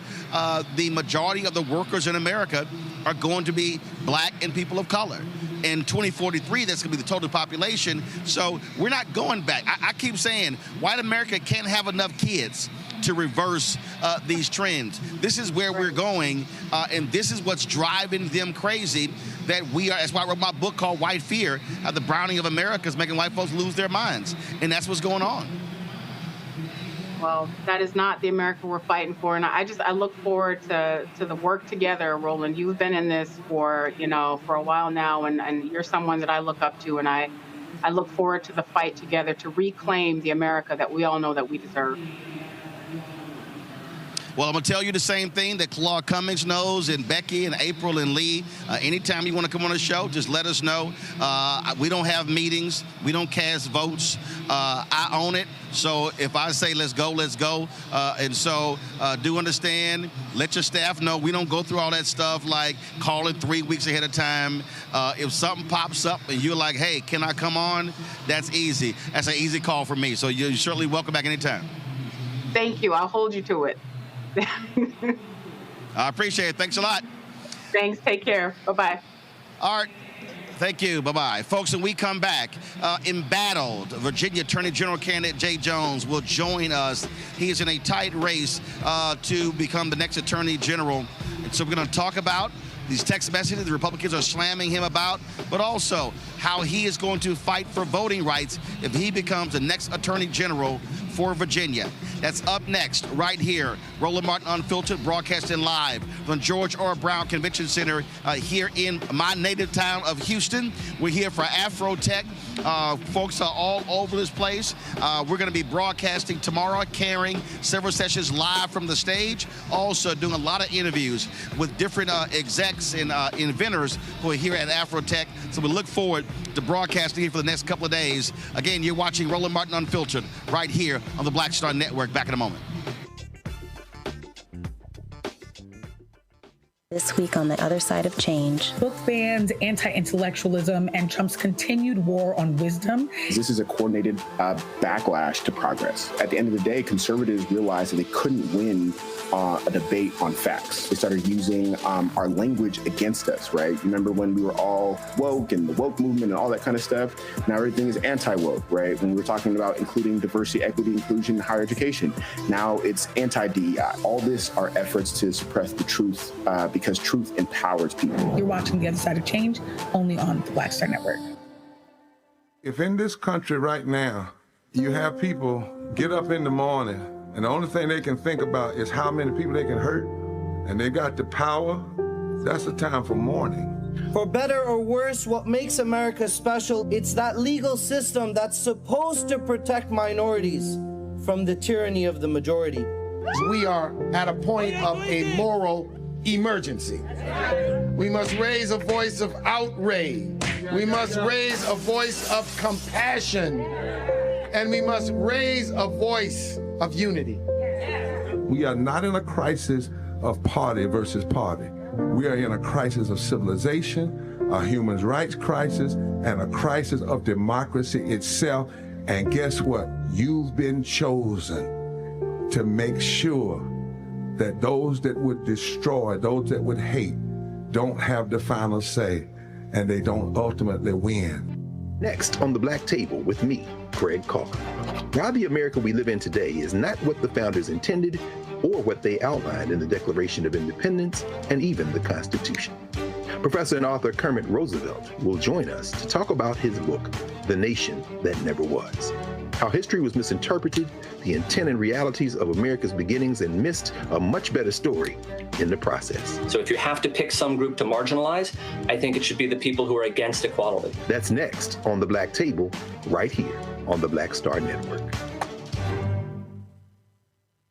the majority of the workers in America are going to be Black and people of color. In 2043, that's going to be the total population. So we're not going back. I keep saying white America can't have enough kids to reverse these trends. This is where we're going, and this is what's driving them crazy, that we are. That's why I wrote my book called White Fear, the browning of America is making white folks lose their minds, and that's what's going on. Well, that is not the America we're fighting for, and I look forward to the work together, Roland. You've been in this for a while now, and you're someone that I look up to, and I look forward to the fight together to reclaim the America that we all know that we deserve. Well, I'm going to tell you the same thing that Claude Cummings knows, and Becky and April and Lee. Anytime you want to come on the show, just let us know. We don't have meetings. We don't cast votes. I own it. So if I say let's go, let's go. And so do understand, let your staff know we don't go through all that stuff like calling 3 weeks ahead of time. If something pops up and you're like, hey, can I come on? That's easy. That's an easy call for me. So you're certainly welcome back anytime. Thank you. I'll hold you to it. I appreciate it. Thanks a lot. Thanks. Take care. Bye-bye. All right. Thank you. Bye-bye. Folks, when we come back, embattled Virginia Attorney General candidate Jay Jones will join us. He is in a tight race to become the next Attorney General. And so we're going to talk about these text messages the Republicans are slamming him about, but also how he is going to fight for voting rights if he becomes the next Attorney General for Virginia. That's up next, right here. Roland Martin Unfiltered, broadcasting live from George R. Brown Convention Center here in my native town of Houston. We're here for Afro Tech. Folks are all over this place. We're going to be broadcasting tomorrow, carrying several sessions live from the stage. Also doing a lot of interviews with different execs and inventors who are here at Afrotech. So we look forward to broadcasting here for the next couple of days. Again, you're watching Roland Martin Unfiltered right here on the Black Star Network. Back in a moment. This week on The Other Side of Change. Book bans, anti-intellectualism, and Trump's continued war on wisdom. This is a coordinated backlash to progress. At the end of the day, conservatives realized that they couldn't win a debate on facts. They started using our language against us, right? Remember when we were all woke and the woke movement and all that kind of stuff? Now everything is anti-woke, right? When we were talking about including diversity, equity, inclusion, higher education, now it's anti-DEI. All this are efforts to suppress the truth because truth empowers people. You're watching The Other Side of Change only on the Black Star Network. If in this country right now, you have people get up in the morning and the only thing they can think about is how many people they can hurt, and they got the power, that's the time for mourning. For better or worse, what makes America special, it's that legal system that's supposed to protect minorities from the tyranny of the majority. We are at a point of a moral emergency. We must raise a voice of outrage. We must raise a voice of compassion. And we must raise a voice of unity. We are not in a crisis of party versus party. We are in a crisis of civilization, a human rights crisis, and a crisis of democracy itself. And guess what? You've been chosen to make sure that those that would destroy, those that would hate, don't have the final say, and they don't ultimately win. Next on The Black Table with me, Greg Carr. Why the America we live in today is not what the founders intended or what they outlined in the Declaration of Independence and even the Constitution. Professor and author Kermit Roosevelt will join us to talk about his book, The Nation That Never Was. How history was misinterpreted, the intent and realities of America's beginnings, and missed a much better story in the process. So if you have to pick some group to marginalize, I think it should be the people who are against equality. That's next on The Black Table, right here on the Black Star Network.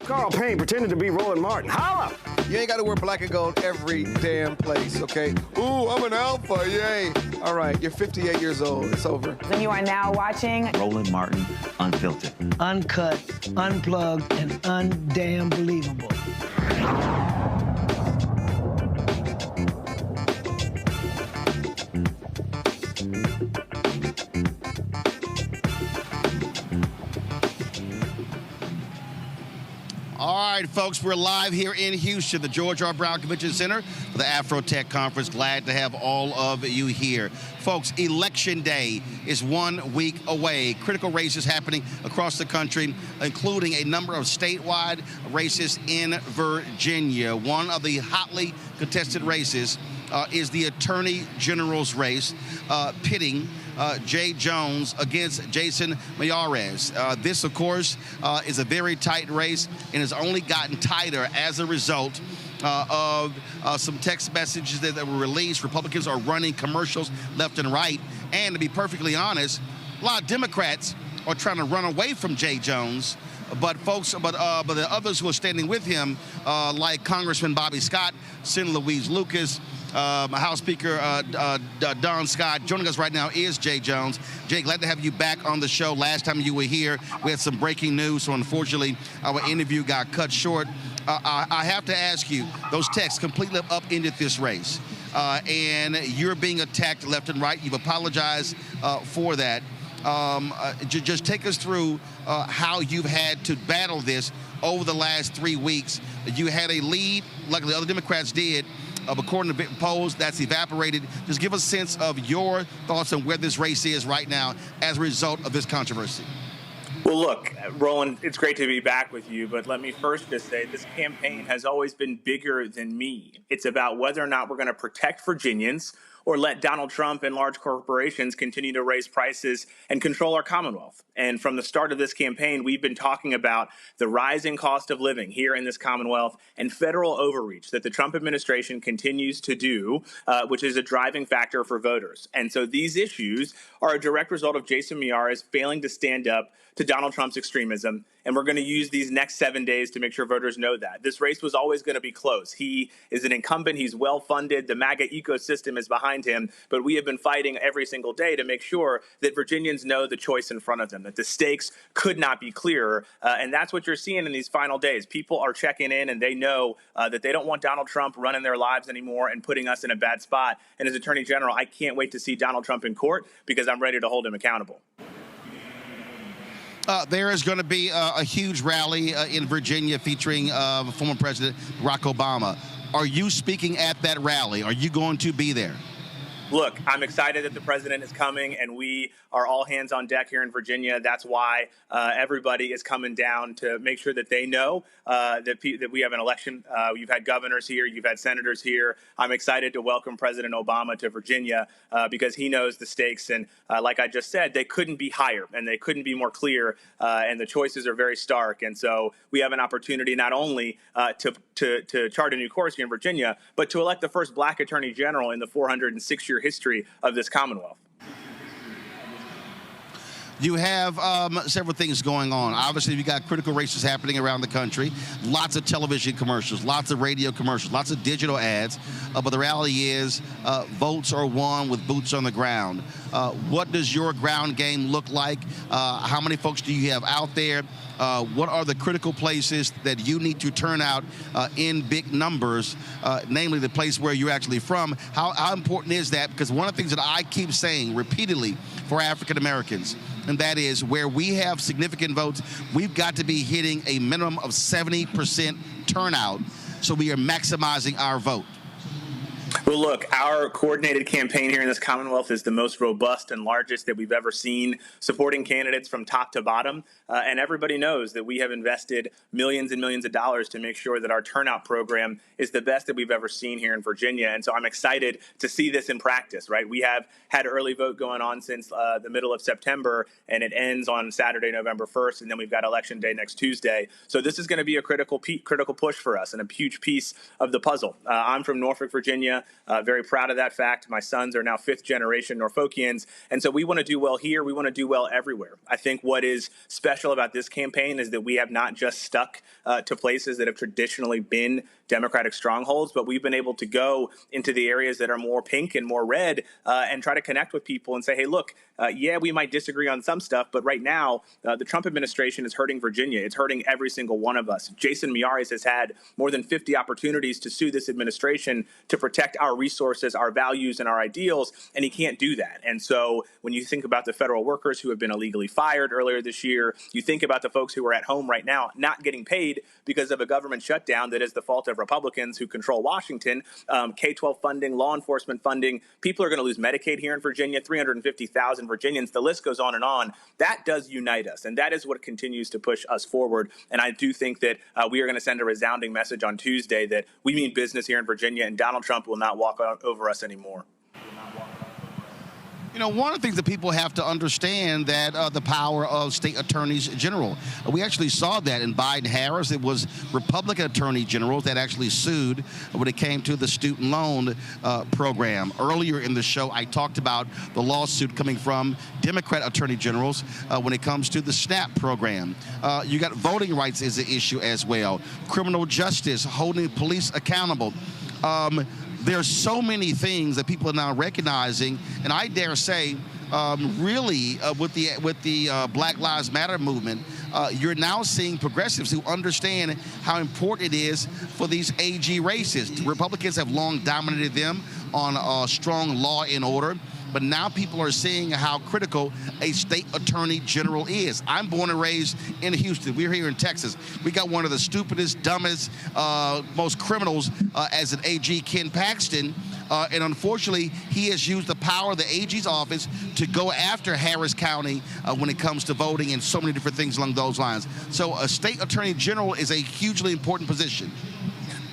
Carl Payne pretending to be Roland Martin. Holla! You ain't got to wear black and gold every damn place, okay? Ooh, I'm an alpha, yay. All right, you're 58 years old. It's over. And you are now watching Roland Martin Unfiltered. Uncut, unplugged, and undamn believable. All right, folks, we're live here in Houston, the George R. Brown Convention Center for the Afrotech Conference. Glad to have all of you here. Folks, Election Day is 1 week away. Critical races happening across the country, including a number of statewide races in Virginia. One of the hotly contested races is the Attorney General's race, pitting Jay Jones against Jason Miyares. This, of course, is a very tight race and has only gotten tighter as a result of some text messages that were released. Republicans are running commercials left and right. And to be perfectly honest, a lot of Democrats are trying to run away from Jay Jones. But the others who are standing with him, like Congressman Bobby Scott, Senator Louise Lucas, House Speaker Don Scott. Joining us right now is Jay Jones. Jay, glad to have you back on the show. Last time you were here, we had some breaking news, so unfortunately our interview got cut short. I have to ask you, those texts completely upended this race, and you're being attacked left and right. You've apologized for that. Just take us through how you've had to battle this over the last 3 weeks. You had a lead, like the other Democrats did, according to polls, that's evaporated. Just give us a sense of your thoughts on where this race is right now as a result of this controversy. Well, look, Roland, it's great to be back with you, but let me first just say this campaign has always been bigger than me. It's about whether or not we're going to protect Virginians, or let Donald Trump and large corporations continue to raise prices and control our Commonwealth. And from the start of this campaign, we've been talking about the rising cost of living here in this Commonwealth and federal overreach that the Trump administration continues to do, which is a driving factor for voters. And so these issues are a direct result of Jason Miyares failing to stand up to Donald Trump's extremism. And we're going to use these next 7 days to make sure voters know that. This race was always going to be close. He is an incumbent. He's well-funded. The MAGA ecosystem is behind him. But we have been fighting every single day to make sure that Virginians know the choice in front of them, that the stakes could not be clearer. And that's what you're seeing in these final days. People are checking in, and they know that they don't want Donald Trump running their lives anymore and putting us in a bad spot. And as Attorney General, I can't wait to see Donald Trump in court because I'm ready to hold him accountable. There is going to be a huge rally in Virginia featuring former President Barack Obama. Are you speaking at that rally? Are you going to be there? Look, I'm excited that the president is coming, and we are all hands on deck here in Virginia. That's why everybody is coming down to make sure that they know that we have an election. You've had governors here. You've had senators here. I'm excited to welcome President Obama to Virginia because he knows the stakes. And like I just said, they couldn't be higher and they couldn't be more clear. And the choices are very stark. And so we have an opportunity not only to chart a new course here in Virginia, but to elect the first black attorney general in the 406-year history of this Commonwealth. You have several things going on. Obviously, you got critical races happening around the country. Lots of television commercials, lots of radio commercials, lots of digital ads. But the reality is votes are won with boots on the ground. What does your ground game look like? How many folks do you have out there? What are the critical places that you need to turn out in big numbers, namely the place where you're actually from? How important is that? Because one of the things that I keep saying repeatedly for African Americans, and that is where we have significant votes, we've got to be hitting a minimum of 70% turnout so we are maximizing our vote. Well, look, our coordinated campaign here in this Commonwealth is the most robust and largest that we've ever seen, supporting candidates from top to bottom. And everybody knows that we have invested millions and millions of dollars to make sure that our turnout program is the best that we've ever seen here in Virginia. And so I'm excited to see this in practice, right? We have had early vote going on since the middle of September, and it ends on Saturday, November 1st. And then we've got Election Day next Tuesday. So this is going to be a critical push for us and a huge piece of the puzzle. I'm from Norfolk, Virginia. Very proud of that fact. My sons are now fifth-generation Norfolkians, and so we want to do well here. We want to do well everywhere. I think what is special about this campaign is that we have not just stuck to places that have traditionally been Democratic strongholds, but we've been able to go into the areas that are more pink and more red and try to connect with people and say, hey, look, yeah, we might disagree on some stuff, but right now the Trump administration is hurting Virginia. It's hurting every single one of us. Jason Miyares has had more than 50 opportunities to sue this administration to protect our resources, our values, and our ideals, and he can't do that. And so when you think about the federal workers who have been illegally fired earlier this year, you think about the folks who are at home right now not getting paid because of a government shutdown that is the fault of Republicans who control Washington, K-12 funding, law enforcement funding. People are going to lose Medicaid here in Virginia, 350,000 Virginians. The list goes on and on. That does unite us, and that is what continues to push us forward. And I do think that we are going to send a resounding message on Tuesday that we mean business here in Virginia, and Donald Trump will not walk over us anymore. You know, one of the things that people have to understand that the power of state attorneys general. We actually saw that in Biden-Harris. It was Republican attorney generals that actually sued when it came to the student loan program. Earlier in the show, I talked about the lawsuit coming from Democrat attorney generals when it comes to the SNAP program. You got voting rights is an issue as well. Criminal justice, holding police accountable. There's so many things that people are now recognizing, and I dare say, really, with the Black Lives Matter movement, you're now seeing progressives who understand how important it is for these AG races. Republicans have long dominated them on strong law and order. But now people are seeing how critical a state attorney general is. I'm born and raised in Houston. We're here in Texas. We got one of the stupidest, dumbest, most criminals as an AG, Ken Paxton. And unfortunately, he has used the power of the AG's office to go after Harris County when it comes to voting and so many different things along those lines. So a state attorney general is a hugely important position.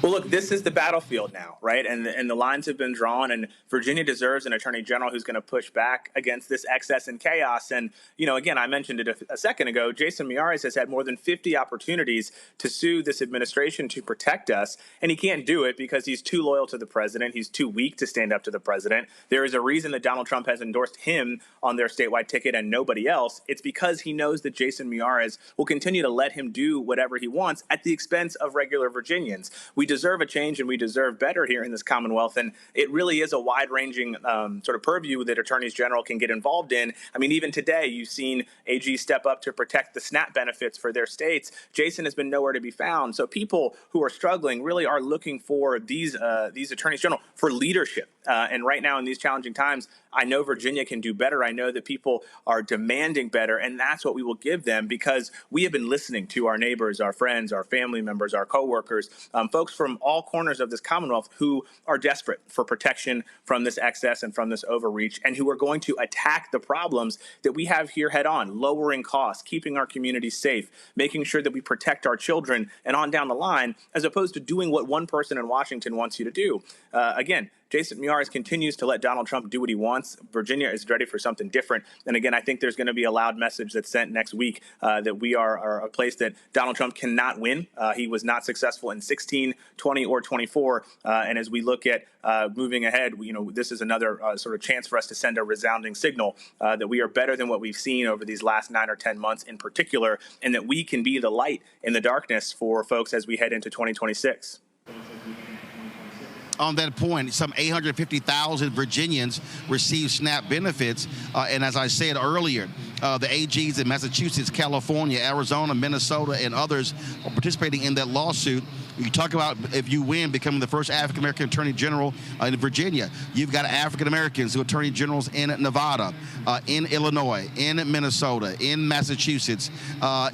Well, look, this is the battlefield now, right? And the lines have been drawn, and Virginia deserves an attorney general who's going to push back against this excess and chaos. And, again, I mentioned it a second ago, Jason Miyares has had more than 50 opportunities to sue this administration to protect us, and he can't do it because he's too loyal to the president. He's too weak to stand up to the president. There is a reason that Donald Trump has endorsed him on their statewide ticket and nobody else. It's because he knows that Jason Miyares will continue to let him do whatever he wants at the expense of regular Virginians. We deserve a change and we deserve better here in this Commonwealth. And it really is a wide-ranging sort of purview that attorneys general can get involved in. I mean, even today, you've seen AG step up to protect the SNAP benefits for their states. Jason has been nowhere to be found. So people who are struggling really are looking for these attorneys general for leadership. And right now in these challenging times, I know Virginia can do better. I know that people are demanding better, and that's what we will give them because we have been listening to our neighbors, our friends, our family members, our coworkers, folks from all corners of this Commonwealth who are desperate for protection from this excess and from this overreach, and who are going to attack the problems that we have here head on, lowering costs, keeping our communities safe, making sure that we protect our children, and on down the line, as opposed to doing what one person in Washington wants you to do. Again, Jason Miyares continues to let Donald Trump do what he wants. Virginia is ready for something different. And again, I think there's going to be a loud message that's sent next week that we are a place that Donald Trump cannot win. He was not successful in 16, 20, or 24. And as we look at moving ahead, this is another sort of chance for us to send a resounding signal that we are better than what we've seen over these last 9 or 10 months in particular, and that we can be the light in the darkness for folks as we head into 2026. On that point, some 850,000 Virginians receive SNAP benefits. And as I said earlier, the AGs in Massachusetts, California, Arizona, Minnesota, and others are participating in that lawsuit. You talk about if you win, becoming the first African-American attorney general in Virginia. You've got African-Americans who are attorney generals in Nevada, in Illinois, in Minnesota, in Massachusetts,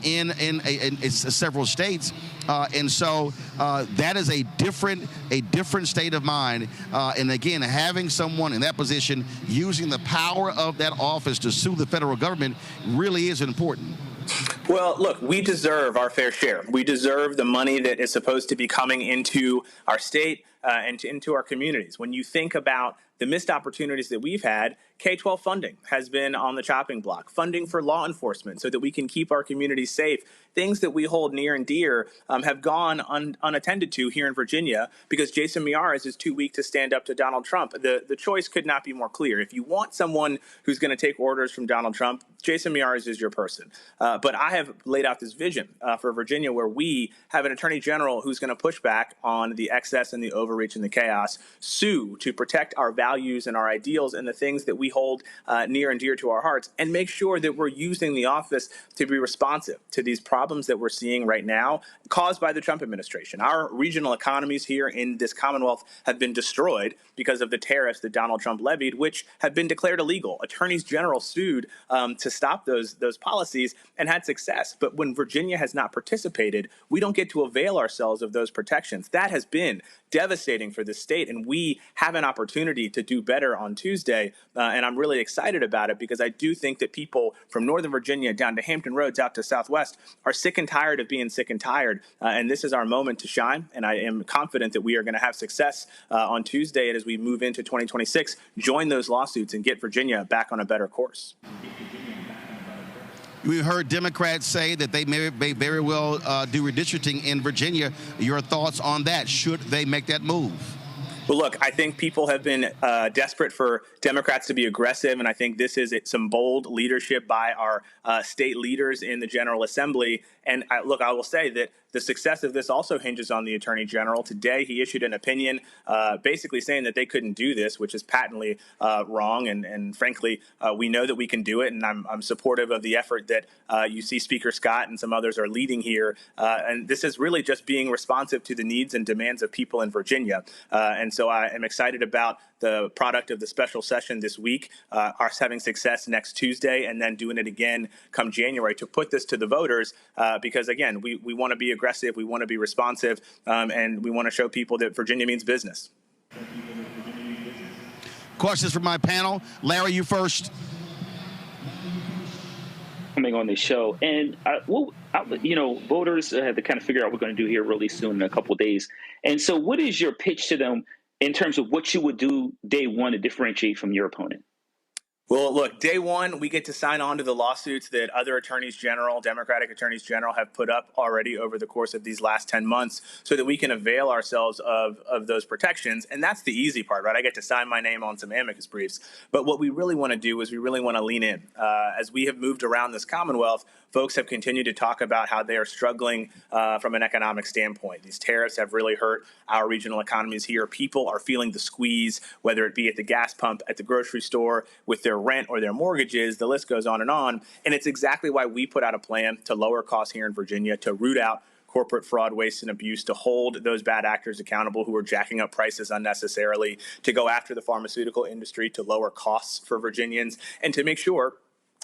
in several states. And so that is a different state of mind. And again, having someone in that position using the power of that office to sue the federal government really is important. Well, look, we deserve our fair share. We deserve the money that is supposed to be coming into our state and into our communities. When you think about the missed opportunities that we've had, K-12 funding has been on the chopping block. Funding for law enforcement so that we can keep our communities safe. Things that we hold near and dear have gone unattended to here in Virginia because Jason Miyares is too weak to stand up to Donald Trump. The choice could not be more clear. If you want someone who's going to take orders from Donald Trump, Jason Miyares is your person. But I have laid out this vision for Virginia where we have an attorney general who's going to push back on the excess and the overreach and the chaos, sue to protect our values and our ideals and the things that we hold near and dear to our hearts, and make sure that we're using the office to be responsive to these problems that we're seeing right now caused by the Trump administration. Our regional economies here in this Commonwealth have been destroyed because of the tariffs that Donald Trump levied, which have been declared illegal. Attorneys general sued to stop those policies and had success. But when Virginia has not participated, we don't get to avail ourselves of those protections. That has been devastating for the state, and we have an opportunity to do better on Tuesday, and I'm really excited about it because I do think that people from Northern Virginia down to Hampton Roads out to Southwest are sick and tired of being sick and tired, and this is our moment to shine, and I am confident that we are going to have success on Tuesday, and as we move into 2026, join those lawsuits and get Virginia back on a better course. We've heard Democrats say that they may very well do redistricting in Virginia. Your thoughts on that? Should they make that move? Well, look, I think people have been desperate for Democrats to be aggressive, and I think this is some bold leadership by our state leaders in the General Assembly. And I will say that the success of this also hinges on the Attorney General. Today, he issued an opinion basically saying that they couldn't do this, which is patently wrong. And frankly, we know that we can do it. And I'm supportive of the effort that you see Speaker Scott and some others are leading here. And this is really just being responsive to the needs and demands of people in Virginia. And so I am excited about the product of the special session this week, us having success next Tuesday, and then doing it again come January to put this to the voters. Because, again, we want to be aggressive, we want to be responsive, and we want to show people that Virginia means business. Questions from my panel. Larry, you first. coming on the show. And voters have to kind of figure out what we're going to do here really soon in a couple of days. And so what is your pitch to them in terms of what you would do day one to differentiate from your opponent? Well, look, day one, we get to sign on to the lawsuits that other attorneys general, Democratic attorneys general, have put up already over the course of these last 10 months so that we can avail ourselves of those protections. And that's the easy part, right? I get to sign my name on some amicus briefs. But what we really want to do is we really want to lean in. As we have moved around this Commonwealth, folks have continued to talk about how they are struggling from an economic standpoint. These tariffs have really hurt our regional economies here. People are feeling the squeeze, whether it be at the gas pump, at the grocery store, with their rent or their mortgages. The list goes on. And it's exactly why we put out a plan to lower costs here in Virginia, to root out corporate fraud, waste, and abuse, to hold those bad actors accountable who are jacking up prices unnecessarily, to go after the pharmaceutical industry, to lower costs for Virginians, and to make sure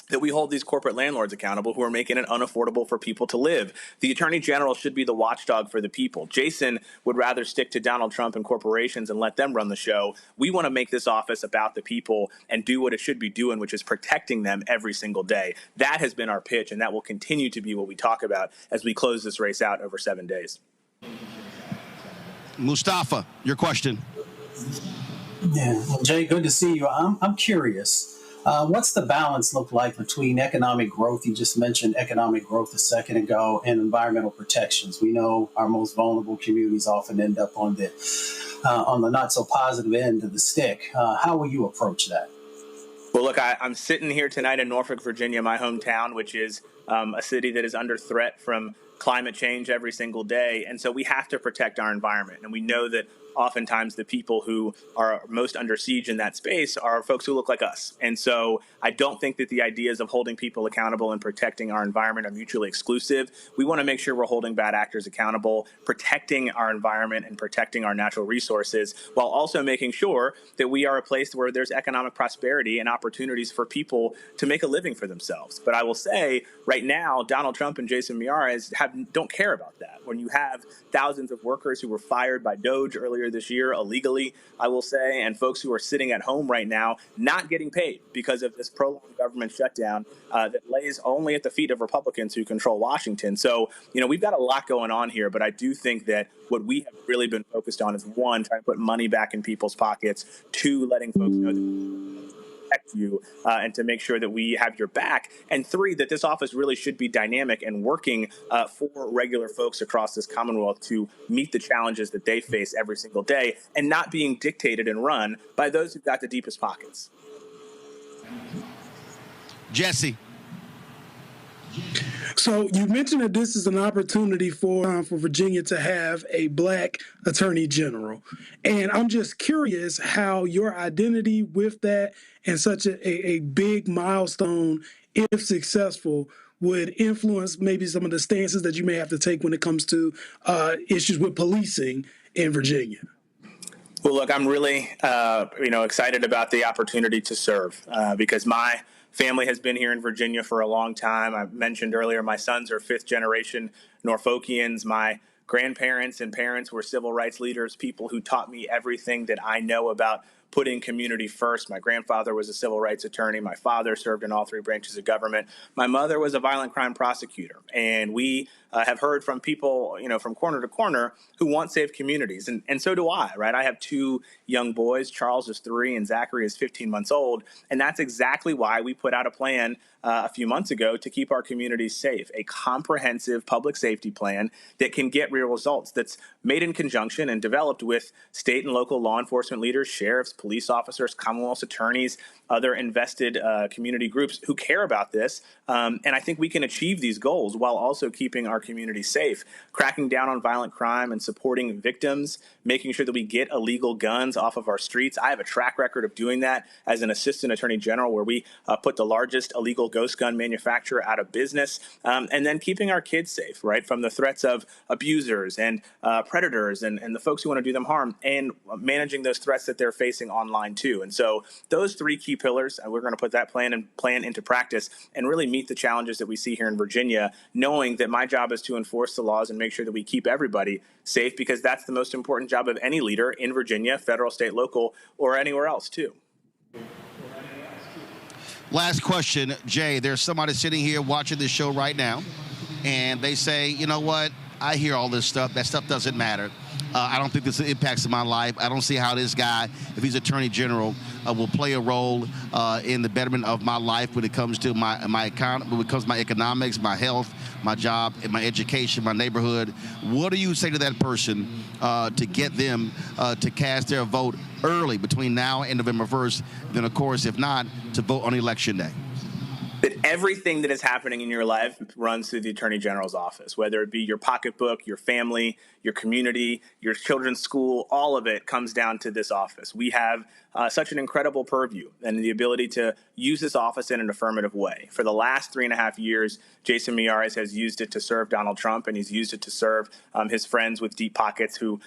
that we hold these corporate landlords accountable who are making it unaffordable for people to live. The Attorney General should be the watchdog for the people. Jason would rather stick to Donald Trump and corporations and let them run the show. We want to make this office about the people and do what it should be doing, which is protecting them every single day. That has been our pitch, and that will continue to be what we talk about as we close this race out over 7 days. Mustafa, your question. Yeah, well, Jay, good to see you. I'm curious. What's the balance look like between economic growth? You just mentioned economic growth a second ago, and environmental protections. We know our most vulnerable communities often end up on the not so positive end of the stick. How will you approach that? Well, look, I'm sitting here tonight in Norfolk, Virginia, my hometown, which is a city that is under threat from climate change every single day. And so we have to protect our environment. And we know that oftentimes the people who are most under siege in that space are folks who look like us. And so I don't think that the ideas of holding people accountable and protecting our environment are mutually exclusive. We want to make sure we're holding bad actors accountable, protecting our environment and protecting our natural resources, while also making sure that we are a place where there's economic prosperity and opportunities for people to make a living for themselves. But I will say right now, Donald Trump and Jason Miyares don't care about that. When you have thousands of workers who were fired by DOJ earlier this year illegally, I will say, and folks who are sitting at home right now not getting paid because of this prolonged government shutdown that lays only at the feet of Republicans who control Washington. So, we've got a lot going on here, but I do think that what we have really been focused on is, one, trying to put money back in people's pockets, two, letting folks know that you and to make sure that we have your back, and three, that this office really should be dynamic and working for regular folks across this Commonwealth to meet the challenges that they face every single day and not being dictated and run by those who've got the deepest pockets. Jesse. So you mentioned that this is an opportunity for Virginia to have a Black attorney general. And I'm just curious how your identity with that and such a big milestone, if successful, would influence maybe some of the stances that you may have to take when it comes to issues with policing in Virginia. Well, look, I'm really, excited about the opportunity to serve because my family has been here in Virginia for a long time. I mentioned earlier, my sons are fifth generation Norfolkians. My grandparents and parents were civil rights leaders, people who taught me everything that I know about putting community first. My grandfather was a civil rights attorney. My father served in all three branches of government. My mother was a violent crime prosecutor. And we have heard from people, from corner to corner who want safe communities. And so do I, right? I have two young boys. Charles is 3 and Zachary is 15 months old. And that's exactly why we put out a plan a few months ago to keep our communities safe, a comprehensive public safety plan that can get real results, that's made in conjunction and developed with state and local law enforcement leaders, sheriffs, police officers, Commonwealth attorneys, other invested community groups who care about this. And I think we can achieve these goals while also keeping our community safe, cracking down on violent crime and supporting victims, making sure that we get illegal guns off of our streets. I have a track record of doing that as an assistant attorney general, where we put the largest illegal ghost gun manufacturer out of business, and then keeping our kids safe, right, from the threats of abusers and predators and the folks who want to do them harm, and managing those threats that they're facing online too. And so those three key pillars, we're going to put that plan into practice and really meet the challenges that we see here in Virginia, knowing that my job is to enforce the laws and make sure that we keep everybody safe, because that's the most important job of any leader in Virginia, federal, state, local, or anywhere else too. Last question, Jay. There's somebody sitting here watching this show right now, and they say, you know what? I hear all this stuff. That stuff doesn't matter. I don't think this impacts my life. I don't see how this guy, if he's Attorney General, will play a role in the betterment of my life when it comes to my economy, when it comes to my economics, my health, my job, and my education, my neighborhood. What do you say to that person to get them to cast their vote early between now and November 1st? Then, of course, if not, to vote on Election Day. That everything that is happening in your life runs through the Attorney General's office, whether it be your pocketbook, your family, your community, your children's school, all of it comes down to this office. We have such an incredible purview and the ability to use this office in an affirmative way. For the last 3.5 years, Jason Miyares has used it to serve Donald Trump, and he's used it to serve his friends with deep pockets who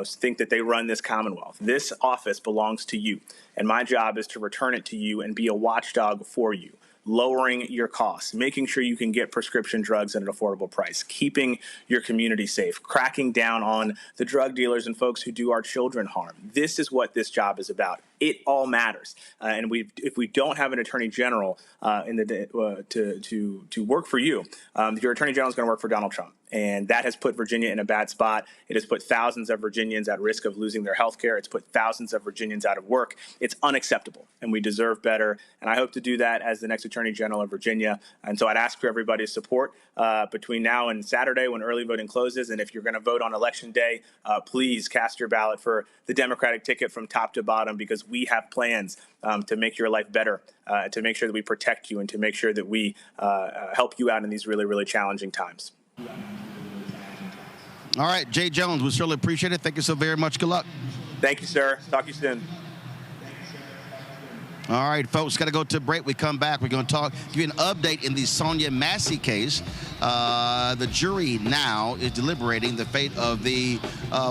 think that they run this Commonwealth. This office belongs to you, and my job is to return it to you and be a watchdog for you. Lowering your costs, making sure you can get prescription drugs at an affordable price, keeping your community safe, cracking down on the drug dealers and folks who do our children harm. This is what this job is about. It all matters. And if we don't have an attorney general to work for you, your attorney general is going to work for Donald Trump. And that has put Virginia in a bad spot. It has put thousands of Virginians at risk of losing their health care. It's put thousands of Virginians out of work. It's unacceptable, and we deserve better. And I hope to do that as the next Attorney General of Virginia. And so I'd ask for everybody's support between now and Saturday when early voting closes. And if you're going to vote on Election Day, please cast your ballot for the Democratic ticket from top to bottom, because we have plans to make your life better, to make sure that we protect you, and to make sure that we help you out in these really, really challenging times. All right, Jay Jones, we certainly appreciate it. Thank you so very much. Good luck. Thank you, sir. Talk to you soon. All right, folks, got to go to a break. We come back. We're going to give you an update in the Sonia Massey case. The jury now is deliberating the fate of the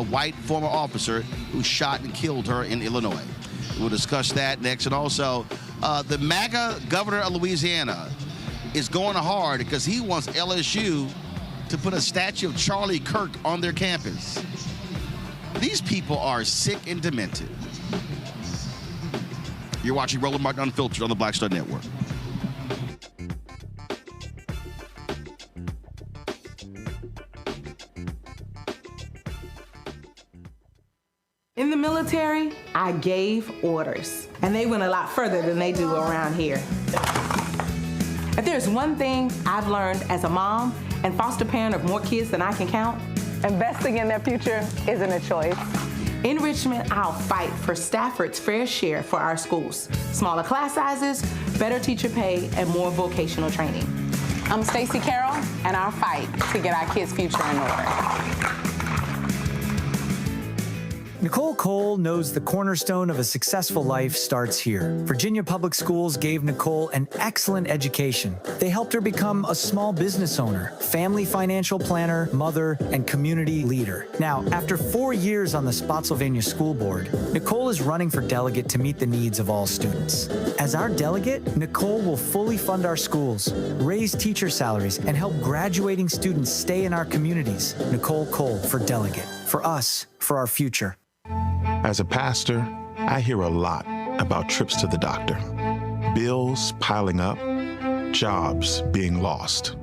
white former officer who shot and killed her in Illinois. We'll discuss that next. And also, the MAGA governor of Louisiana is going hard because he wants LSU to put a statue of Charlie Kirk on their campus. These people are sick and demented. You're watching Roland Martin Unfiltered on the Black Star Network. In the military, I gave orders, and they went a lot further than they do around here. If there's one thing I've learned as a mom and foster parent of more kids than I can count, investing in their future isn't a choice. In Richmond, I'll fight for Stafford's fair share for our schools. Smaller class sizes, better teacher pay, and more vocational training. I'm Stacey Carroll, and I'll fight to get our kids' future in order. Nicole Cole knows the cornerstone of a successful life starts here. Virginia Public Schools gave Nicole an excellent education. They helped her become a small business owner, family financial planner, mother, and community leader. Now, after 4 years on the Spotsylvania School Board, Nicole is running for delegate to meet the needs of all students. As our delegate, Nicole will fully fund our schools, raise teacher salaries, and help graduating students stay in our communities. Nicole Cole for delegate. For us, for our future. As a pastor, I hear a lot about trips to the doctor, bills piling up, jobs being lost.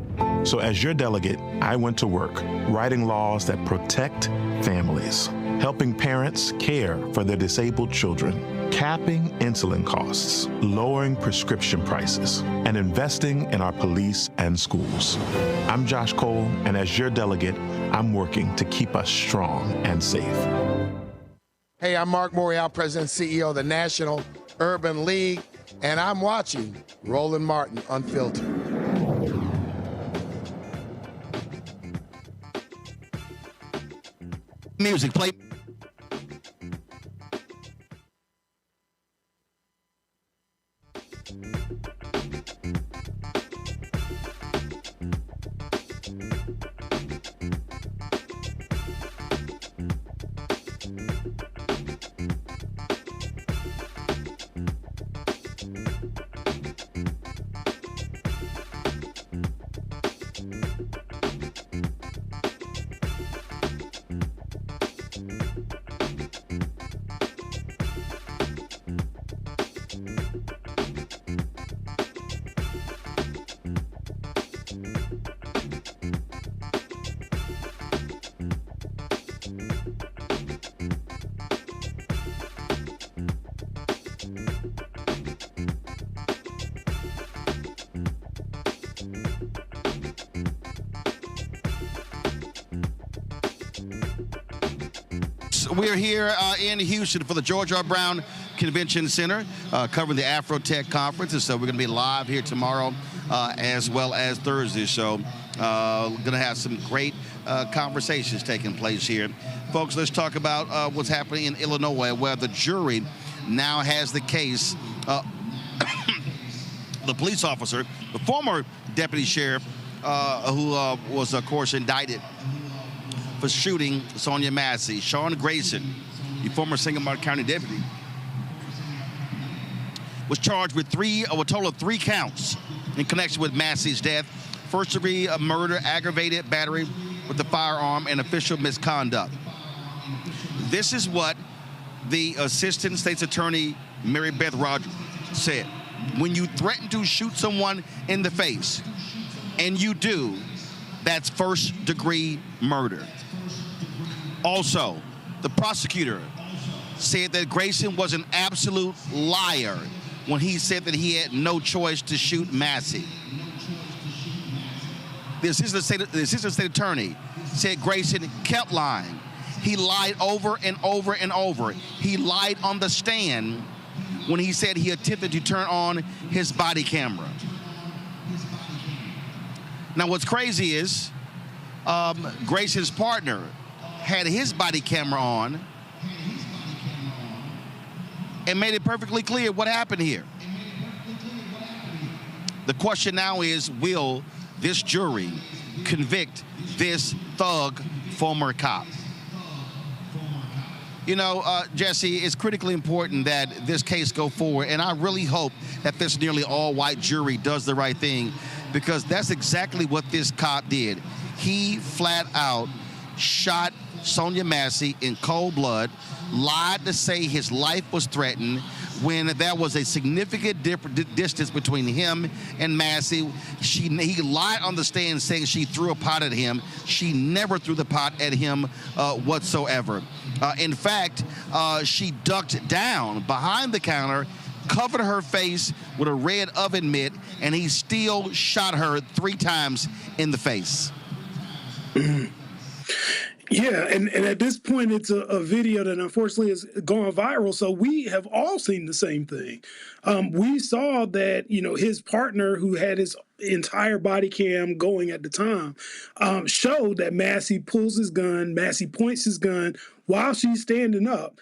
So as your delegate, I went to work writing laws that protect families, helping parents care for their disabled children, capping insulin costs, lowering prescription prices, and investing in our police and schools. I'm Josh Cole, and as your delegate, I'm working to keep us strong and safe. Hey, I'm Mark Morial, President and CEO of the National Urban League, and I'm watching Roland Martin Unfiltered. Music, play. folks, we're here in Houston for the George R. Brown Convention Center, covering the Afrotech Conference. And so we're going to be live here tomorrow as well as Thursday. So going to have some great conversations taking place here. Folks, let's talk about what's happening in Illinois, where the jury now has the case. The police officer, the former deputy sheriff, who was, of course, indicted for shooting Sonia Massey, Sean Grayson, the former Sangamon County deputy, was charged with a total of 3 counts in connection with Massey's death: first-degree murder, aggravated battery with a firearm, and official misconduct. This is what the Assistant State's Attorney Mary Beth Rogers said. When you threaten to shoot someone in the face, and you do, that's first-degree murder. Also, the prosecutor said that Grayson was an absolute liar when he said that he had no choice to shoot Massey. The assistant state attorney said Grayson kept lying. He lied over and over and over. He lied on the stand when he said he attempted to turn on his body camera. Now, what's crazy is Grayson's partner had his body camera on and made it perfectly clear what happened here. The question now is, will this jury convict this thug former cop? You know, Jesse, it's critically important that this case go forward, and I really hope that this nearly all-white jury does the right thing, because that's exactly what this cop did. He flat out shot Sonia Massey in cold blood, lied to say his life was threatened when there was a significant distance between him and Massey. He lied on the stand saying she threw a pot at him. She never threw the pot at him whatsoever. In fact, she ducked down behind the counter, covered her face with a red oven mitt, and he still shot her 3 times in the face. Yeah, and at this point, it's a video that unfortunately has gone viral. So we have all seen the same thing. We saw that, his partner, who had his entire body cam going at the time, showed that Massey pulls his gun. Massey points his gun while she's standing up,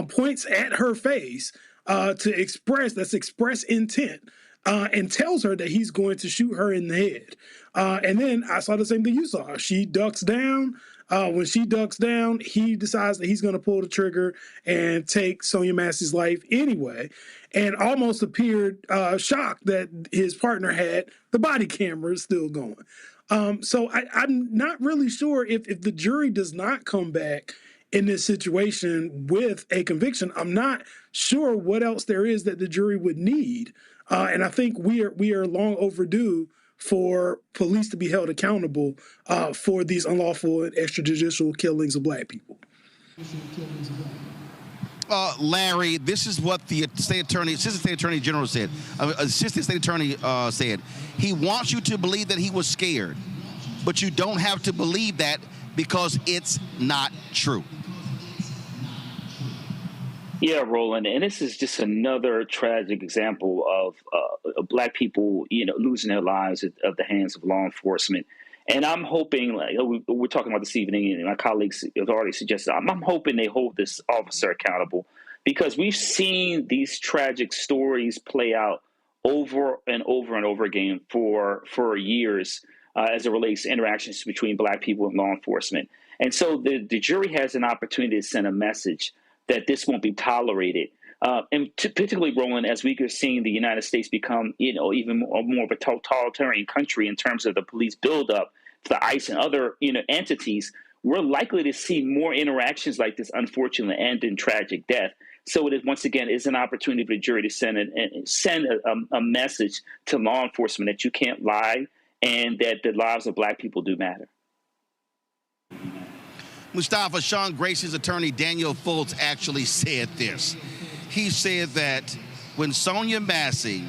points at her face to express intent, and tells her that he's going to shoot her in the head. And then I saw the same thing you saw. She ducks down. When she ducks down, he decides that he's going to pull the trigger and take Sonia Massey's life anyway, and almost appeared shocked that his partner had the body camera still going. So I'm not really sure if the jury does not come back in this situation with a conviction. I'm not sure what else there is that the jury would need. And I think we are long overdue for police to be held accountable for these unlawful and extrajudicial killings of Black people. Larry, this is what the Assistant State Attorney General said. Assistant State Attorney said he wants you to believe that he was scared, but you don't have to believe that because it's not true. Yeah, Roland, and this is just another tragic example of Black people, losing their lives at the hands of law enforcement. And I'm hoping, like we're talking about this evening, and my colleagues have already suggested, I'm hoping they hold this officer accountable, because we've seen these tragic stories play out over and over and over again for years as it relates to interactions between Black people and law enforcement. And so the jury has an opportunity to send a message that this won't be tolerated. And particularly, Roland, as we are seeing the United States become, even more of a totalitarian country in terms of the police buildup to the ICE and other, entities, we're likely to see more interactions like this, unfortunately, end in tragic death. So it is, once again, is an opportunity for the jury to send a message to law enforcement that you can't lie and that the lives of Black people do matter. Mustafa, Sean Grayson's attorney, Daniel Fultz, actually said this. He said that when Sonia Massey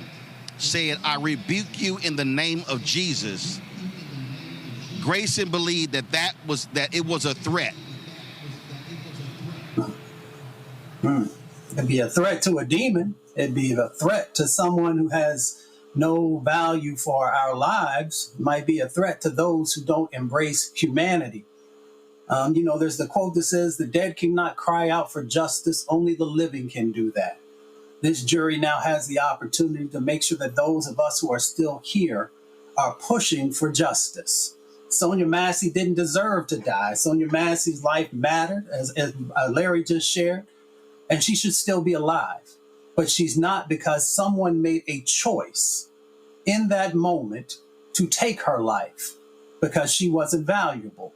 said, "I rebuke you in the name of Jesus," Grayson believed that it was a threat. It'd be a threat to a demon. It'd be a threat to someone who has no value for our lives. It might be a threat to those who don't embrace humanity. There's the quote that says, the dead cannot cry out for justice, only the living can do that. This jury now has the opportunity to make sure that those of us who are still here are pushing for justice. Sonia Massey didn't deserve to die. Sonia Massey's life mattered, as Larry just shared, and she should still be alive. But she's not, because someone made a choice in that moment to take her life because she wasn't valuable.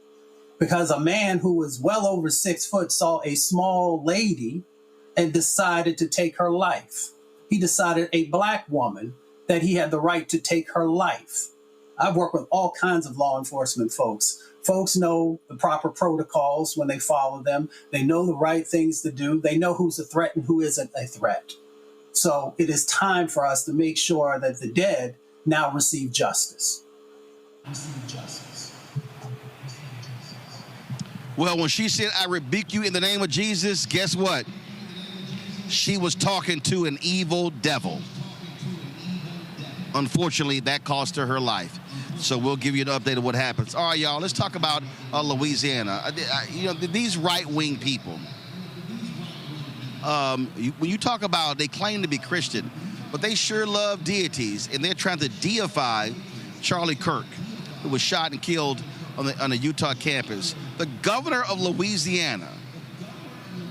Because a man who was well over 6 foot saw a small lady and decided to take her life. He decided a Black woman that he had the right to take her life. I've worked with all kinds of law enforcement folks. Folks know the proper protocols when they follow them. They know the right things to do. They know who's a threat and who isn't a threat. So it is time for us to make sure that the dead now receive justice. Well, when she said, I rebuke you in the name of Jesus, guess what? She was talking to an evil devil. Unfortunately, that cost her life. So we'll give you an update of what happens. All right, y'all, let's talk about Louisiana. These right-wing people, when you talk about, they claim to be Christian, but they sure love deities, and they're trying to deify Charlie Kirk, who was shot and killed on a Utah campus. The governor of Louisiana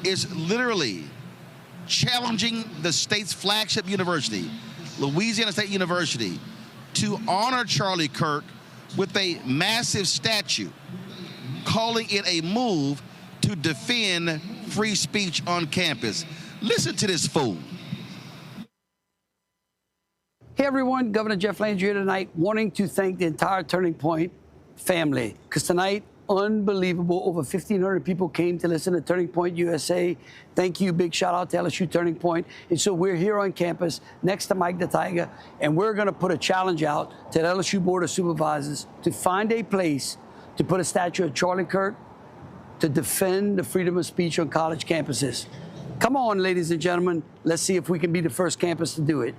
is literally challenging the state's flagship university, Louisiana State University, to honor Charlie Kirk with a massive statue, calling it a move to defend free speech on campus. Listen to this fool. Hey everyone, Governor Jeff Landry here tonight, wanting to thank the entire Turning Point family, because tonight, unbelievable, over 1,500 people came to listen to Turning Point USA. Thank you, big shout out to LSU Turning Point. And so we're here on campus next to Mike the Tiger, and we're gonna put a challenge out to the LSU Board of Supervisors to find a place to put a statue of Charlie Kirk to defend the freedom of speech on college campuses. Come on, ladies and gentlemen, let's see if we can be the first campus to do it.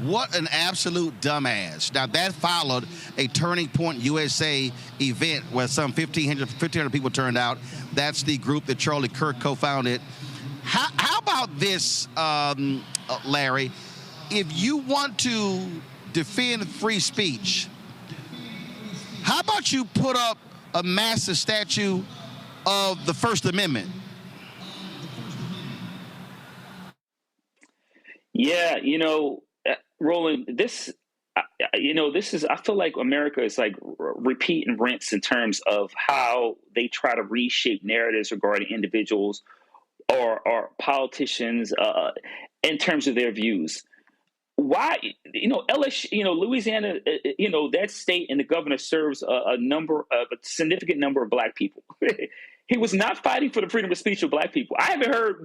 What an absolute dumbass. Now, that followed a Turning Point USA event where some 1,500 people turned out. That's the group that Charlie Kirk co-founded. How about this, Larry? If you want to defend free speech, how about you put up a massive statue of the First Amendment? Yeah, Roland, this is, I feel like America is like repeat and rinse in terms of how they try to reshape narratives regarding individuals or politicians in terms of their views. Why, LSU, Louisiana, that state and the governor serves a significant number of Black people. He was not fighting for the freedom of speech of Black people. I haven't heard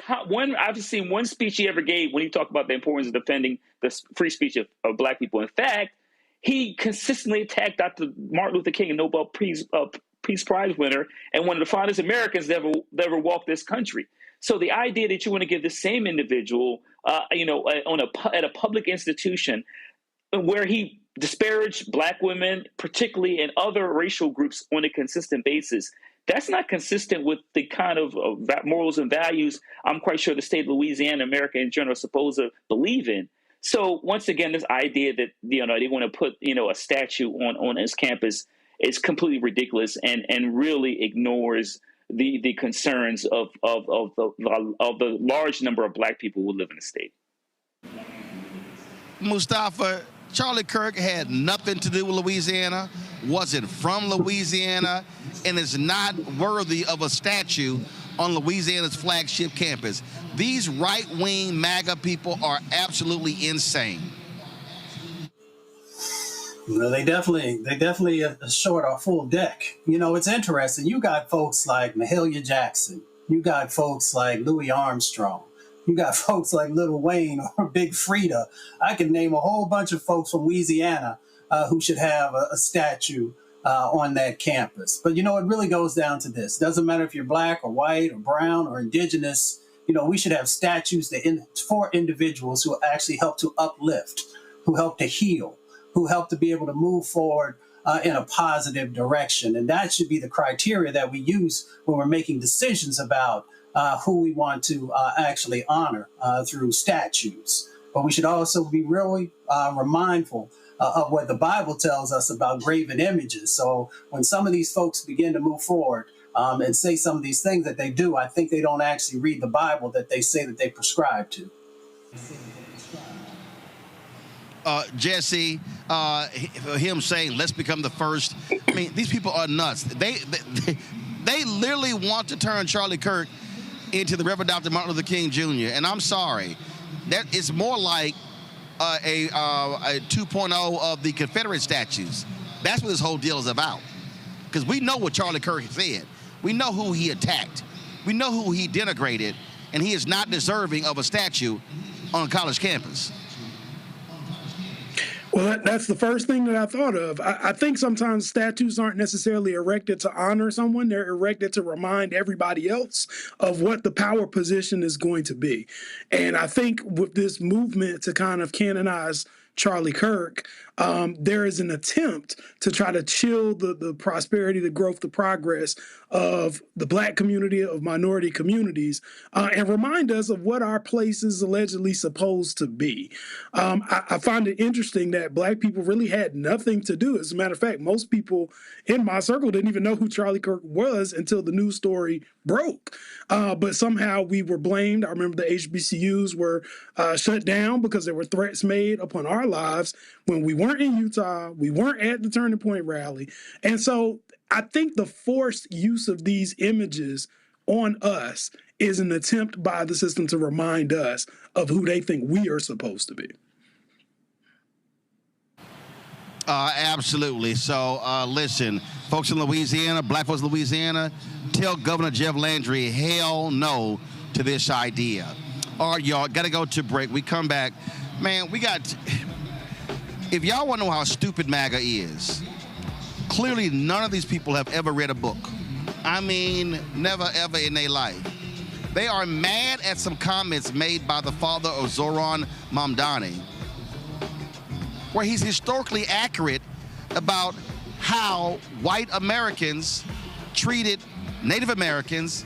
I've seen one speech he ever gave when he talked about the importance of defending the free speech of Black people. In fact, he consistently attacked Dr. Martin Luther King, a Nobel Peace Prize winner, and one of the finest Americans that ever walked this country. So the idea that you want to give the same individual, at a public institution where he disparaged Black women, particularly, and other racial groups on a consistent basis, that's not consistent with the kind of morals and values I'm quite sure the state of Louisiana, America in general, is supposed to believe in. So once again, this idea that they want to put a statue on his campus is completely ridiculous and really ignores the concerns of the large number of Black people who live in the state. Mustafa, Charlie Kirk had nothing to do with Louisiana, wasn't from Louisiana, and is not worthy of a statue on Louisiana's flagship campus. These right-wing MAGA people are absolutely insane. Well, they definitely short a full deck. It's interesting. You got folks like Mahalia Jackson. You got folks like Louis Armstrong. You got folks like Lil Wayne or Big Frida. I can name a whole bunch of folks from Louisiana who should have a statue on that campus. But, you know, it really goes down to this. Doesn't matter if you're black or white or brown or indigenous, you know, we should have statues for individuals who actually help to uplift, who help to heal, who help to be able to move forward in a positive direction. And that should be the criteria that we use when we're making decisions about who we want to actually honor through statues. But we should also be really mindful of what the Bible tells us about graven images. So when some of these folks begin to move forward and say some of these things that they do, I think they don't actually read the Bible that they say that they prescribe to. Jesse, him saying, let's become the first. I mean, these people are nuts. They literally want to turn Charlie Kirk into the Reverend Dr. Martin Luther King Jr. And I'm sorry, that it's more like a 2.0 of the Confederate statues. That's what this whole deal is about. Because we know what Charlie Kirk said. We know who he attacked. We know who he denigrated. And he is not deserving of a statue on a college campus. Well, that's the first thing that I thought of. I think sometimes statues aren't necessarily erected to honor someone. They're erected to remind everybody else of what the power position is going to be. And I think with this movement to kind of canonize Charlie Kirk, there is an attempt to try to chill the prosperity, the growth, the progress of the Black community, of minority communities, and remind us of what our place is allegedly supposed to be. I find it interesting that Black people really had nothing to do. As a matter of fact, most people in my circle didn't even know who Charlie Kirk was until the news story broke. But somehow we were blamed. I remember the HBCUs were shut down because there were threats made upon our lives when we weren't in Utah, we weren't at the Turning Point rally. And so I think the forced use of these images on us is an attempt by the system to remind us of who they think we are supposed to be. Absolutely. So, listen, folks in Louisiana, Black folks in Louisiana, tell Governor Jeff Landry hell no to this idea. All right, y'all, got to go to break. We come back. Man, we got... If y'all want to know how stupid MAGA is, clearly none of these people have ever read a book. I mean, never, ever in their life. They are mad at some comments made by the father of Zoran Mamdani, where he's historically accurate about how white Americans treated Native Americans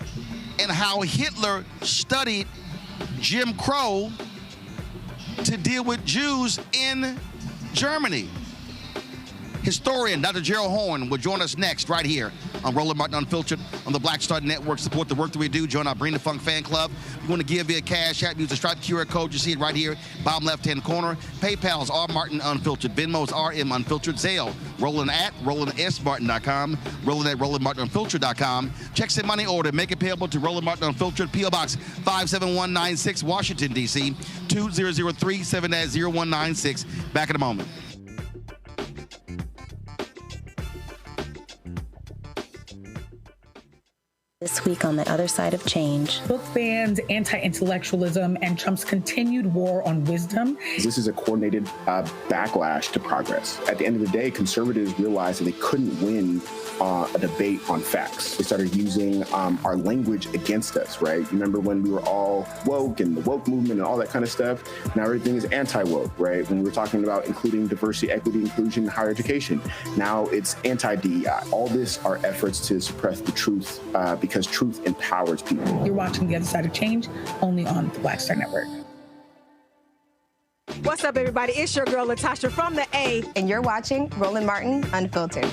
and how Hitler studied Jim Crow to deal with Jews in Germany. Historian Dr. Gerald Horn will join us next right here on Roland Martin Unfiltered on the Black Star Network. Support the work that we do. Join our Bring the Funk fan club. If you want to give via Cash App, use the Stripe QR code. You see it right here, bottom left-hand corner. PayPal's R Martin Unfiltered. Venmo's RM Unfiltered. Zelle, Roland at RolandSMartin.com. Roland at RolandMartinUnfiltered.com. Checks and money order. Make it payable to Roland Martin Unfiltered. P.O. Box 57196, Washington, D.C. 2003-7-0196. Back in a moment. This week on the other side of change. Book bans, anti-intellectualism, and Trump's continued war on wisdom. This is a coordinated backlash to progress. At the end of the day, conservatives realized that they couldn't win a debate on facts. They started using our language against us, right? Remember when we were all woke and the woke movement and all that kind of stuff? Now everything is anti-woke, right? When we were talking about including diversity, equity, inclusion, higher education, now it's anti-DEI. All this are efforts to suppress the truth because truth empowers people. You're watching The Other Side of Change, only on the Black Star Network. What's up, everybody? It's your girl, Latasha from the A. And you're watching Roland Martin Unfiltered.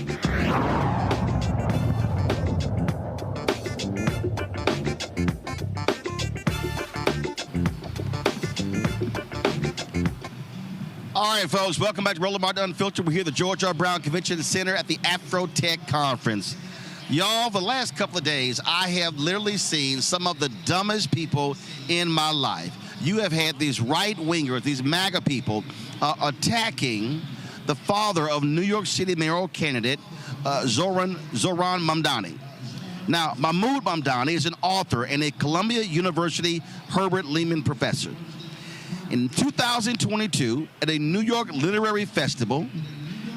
All right, folks, welcome back to Roland Martin Unfiltered. We're here at the George R. Brown Convention Center at the Afro Tech Conference. Y'all, for the last couple of days, I have literally seen some of the dumbest people in my life. You have had these right-wingers, these MAGA people, attacking the father of New York City mayoral candidate, Zoran Mamdani. Now, Mahmoud Mamdani is an author and a Columbia University Herbert Lehman professor. In 2022, at a New York literary festival,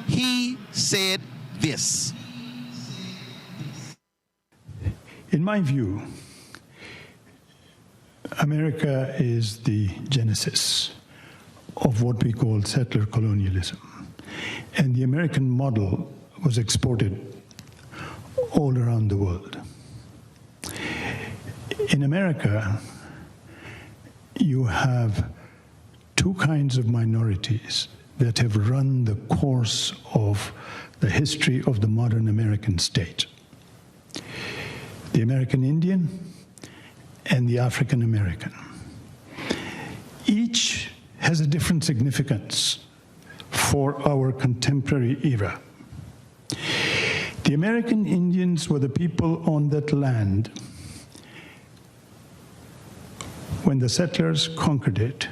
he said this. In my view, America is the genesis of what we call settler colonialism. And the American model was exported all around the world. In America, you have two kinds of minorities that have run the course of the history of the modern American state: the American Indian and the African American. Each has a different significance for our contemporary era. The American Indians were the people on that land when the settlers conquered it.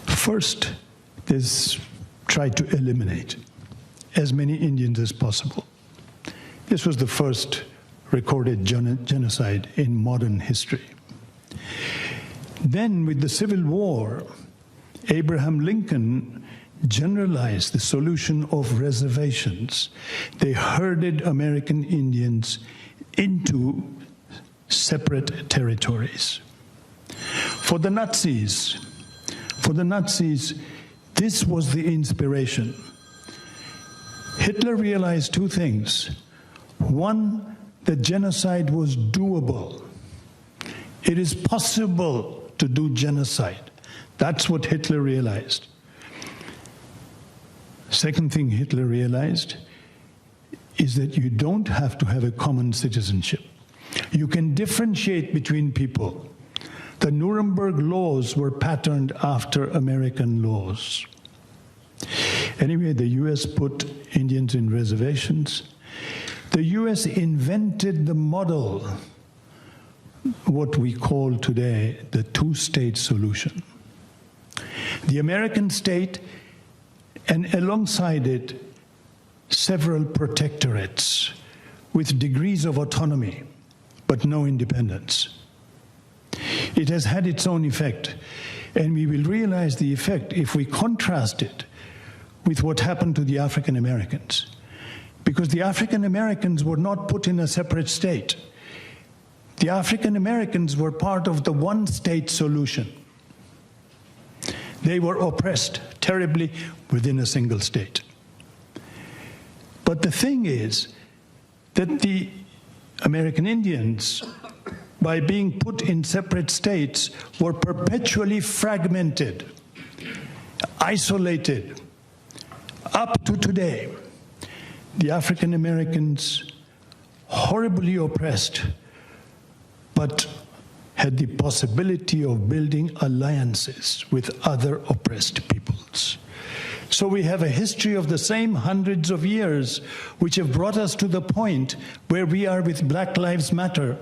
First, they tried to eliminate as many Indians as possible. This was the first recorded genocide in modern history. Then, with the Civil War, Abraham Lincoln generalized the solution of reservations. They herded American Indians into separate territories. For the Nazis, this was the inspiration. Hitler realized two things. One, that genocide was doable. It is possible to do genocide. That's what Hitler realized. Second thing Hitler realized is that you don't have to have a common citizenship. You can differentiate between people. The Nuremberg laws were patterned after American laws. Anyway, the US put Indians in reservations. The US invented the model, what we call today the two-state solution. The American state, and alongside it, several protectorates with degrees of autonomy, but no independence. It has had its own effect, and we will realize the effect if we contrast it with what happened to the African Americans. Because the African Americans were not put in a separate state. The African Americans were part of the one-state solution. They were oppressed terribly within a single state. But the thing is that the American Indians, by being put in separate states, were perpetually fragmented, isolated. Up to today, the African Americans, horribly oppressed, but had the possibility of building alliances with other oppressed peoples. So we have a history of the same hundreds of years which have brought us to the point where we are with Black Lives Matter,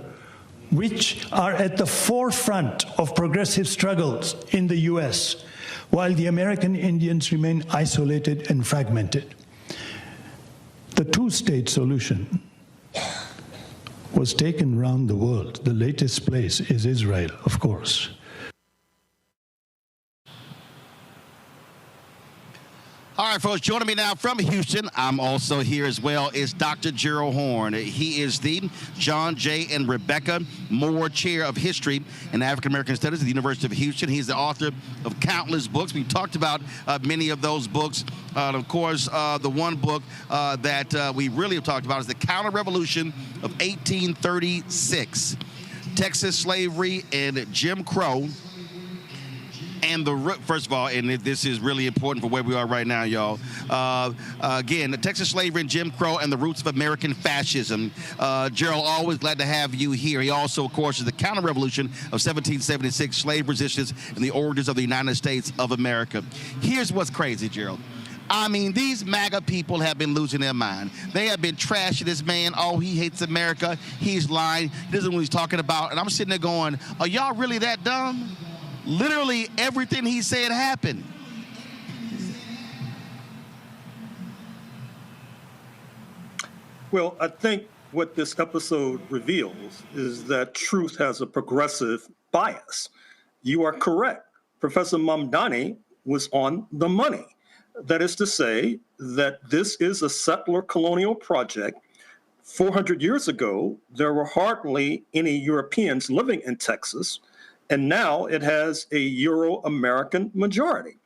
which are at the forefront of progressive struggles in the US, while the American Indians remain isolated and fragmented. The two-state solution was taken around the world. The latest place is Israel, of course. All right, folks, joining me now from Houston, I'm also here as well, is Dr. Gerald Horne. He is the John J. and Rebecca Moore Chair of History and African American Studies at the University of Houston. He's the author of countless books. We talked about many of those books. Of course, the one book that we really have talked about is The Counter-Revolution of 1836, Texas Slavery and Jim Crow. And first of all, and this is really important for where we are right now, y'all. Again, the Texas slavery and Jim Crow and the roots of American fascism. Gerald, always glad to have you here. He also, of course, is the counter-revolution of 1776, slave resistance, and the origins of the United States of America. Here's what's crazy, Gerald. I mean, these MAGA people have been losing their mind. They have been trashing this man. Oh, he hates America. He's lying. He doesn't know what he's talking about. And I'm sitting there going, are y'all really that dumb? Literally everything he said happened. Well, I think what this episode reveals is that truth has a progressive bias. You are correct. Professor Mamdani was on the money. That is to say that this is a settler colonial project. 400 years ago, there were hardly any Europeans living in Texas, and now it has a Euro-American majority.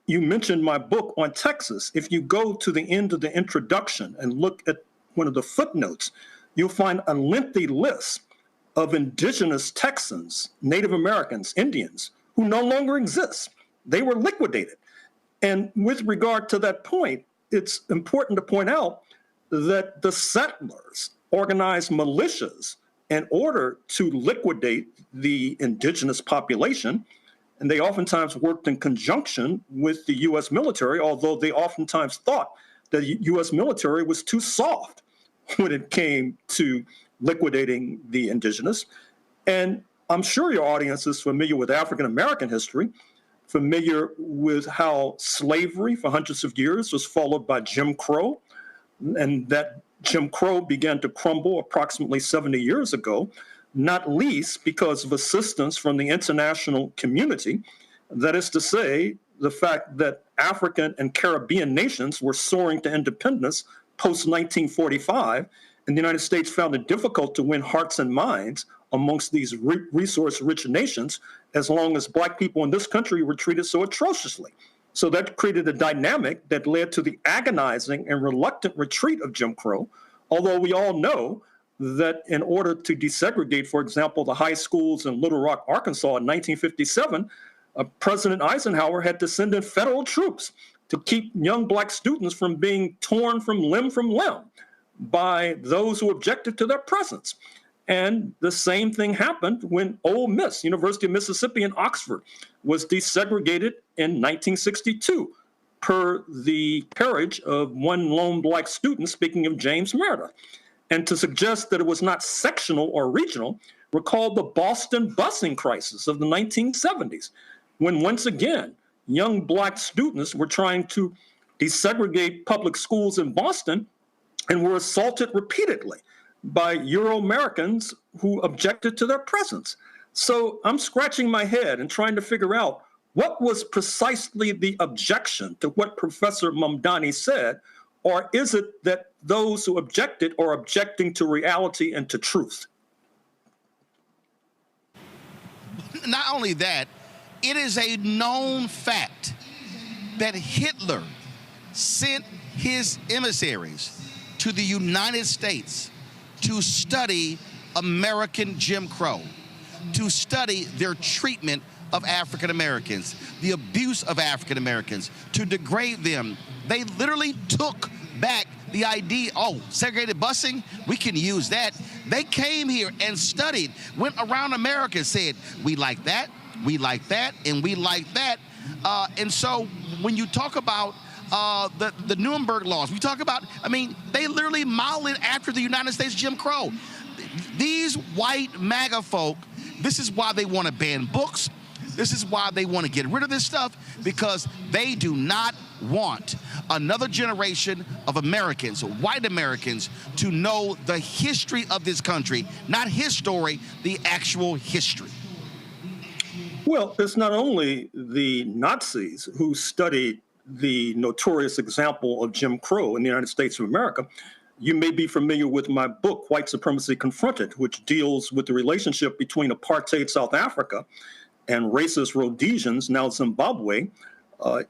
You mentioned my book on Texas. If you go to the end of the introduction and look at one of the footnotes, you'll find a lengthy list of indigenous Texans, Native Americans, Indians, who no longer exist. They were liquidated. And with regard to that point, it's important to point out that the settlers organized militias in order to liquidate the indigenous population, and they oftentimes worked in conjunction with the U.S. military, although they oftentimes thought that the U.S. military was too soft when it came to liquidating the indigenous. And I'm sure your audience is familiar with African American history, familiar with how slavery for hundreds of years was followed by Jim Crow, and that Jim Crow began to crumble approximately 70 years ago, not least because of assistance from the international community. That is to say, the fact that African and Caribbean nations were soaring to independence post-1945, and the United States found it difficult to win hearts and minds amongst these resource-rich nations as long as Black people in this country were treated so atrociously. So that created a dynamic that led to the agonizing and reluctant retreat of Jim Crow, although we all know that in order to desegregate, for example, the high schools in Little Rock, Arkansas in 1957, President Eisenhower had to send in federal troops to keep young Black students from being torn from limb by those who objected to their presence. And the same thing happened when Ole Miss, University of Mississippi in Oxford, was desegregated in 1962 per the peerage of one lone Black student, speaking of James Meredith. And to suggest that it was not sectional or regional, recall the Boston busing crisis of the 1970s, when once again, young Black students were trying to desegregate public schools in Boston and were assaulted repeatedly by Euro-Americans who objected to their presence. So I'm scratching my head and trying to figure out what was precisely the objection to what Professor Mamdani said, or is it that those who objected are objecting to reality and to truth? Not only that, it is a known fact that Hitler sent his emissaries to the United States to study American Jim Crow, to study their treatment of African Americans, the abuse of African Americans, to degrade them. They literally took back the idea, segregated busing, we can use that. They came here and studied, went around America and said, we like that, and we like that. And so when you talk about the Nuremberg laws, we talk about, they literally modeled after the United States Jim Crow. These white MAGA folk, this is why they want to ban books. This is why they want to get rid of this stuff, because they do not want another generation of Americans, white Americans, to know the history of this country, not his story, the actual history. Well, it's not only the Nazis who studied the notorious example of Jim Crow in the United States of America. You may be familiar with my book, White Supremacy Confronted, which deals with the relationship between apartheid South Africa and racist Rhodesians, now Zimbabwe,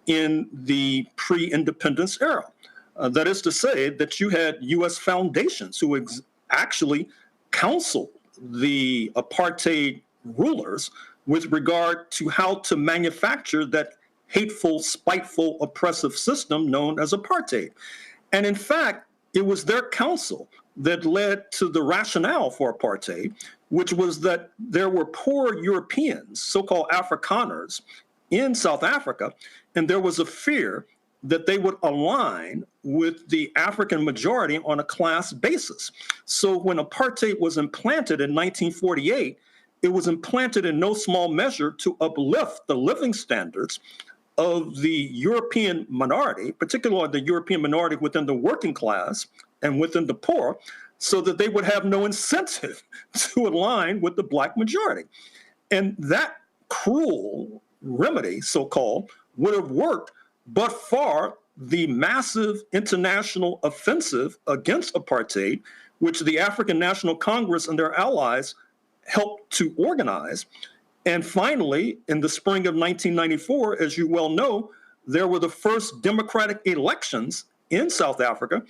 in the pre-independence era. That is to say that you had U.S. foundations who actually counseled the apartheid rulers with regard to how to manufacture that hateful, spiteful, oppressive system known as apartheid. And in fact, it was their counsel that led to the rationale for apartheid, which was that there were poor Europeans, so-called Afrikaners, in South Africa, and there was a fear that they would align with the African majority on a class basis. So when apartheid was implanted in 1948, it was implanted in no small measure to uplift the living standards of the European minority, particularly the European minority within the working class and within the poor, so that they would have no incentive to align with the Black majority. And that cruel remedy, so-called, would have worked but for the massive international offensive against apartheid, which the African National Congress and their allies helped to organize. And finally, in the spring of 1994, as you well know, there were the first democratic elections in South Africa,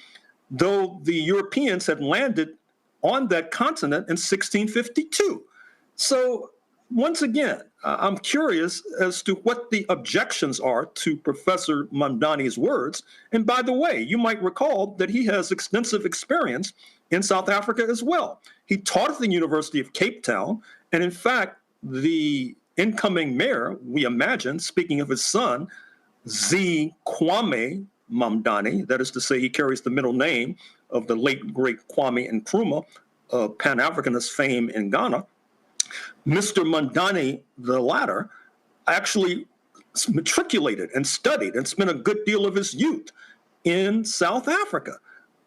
though the Europeans had landed on that continent in 1652. So once again, I'm curious as to what the objections are to Professor Mamdani's words. And by the way, you might recall that he has extensive experience in South Africa as well. He taught at the University of Cape Town, and in fact, the incoming mayor, we imagine, speaking of his son, Z. Kwame Mamdani, that is to say he carries the middle name of the late, great Kwame Nkrumah of Pan-Africanist fame in Ghana. Mr. Mamdani, the latter, actually matriculated and studied and spent a good deal of his youth in South Africa,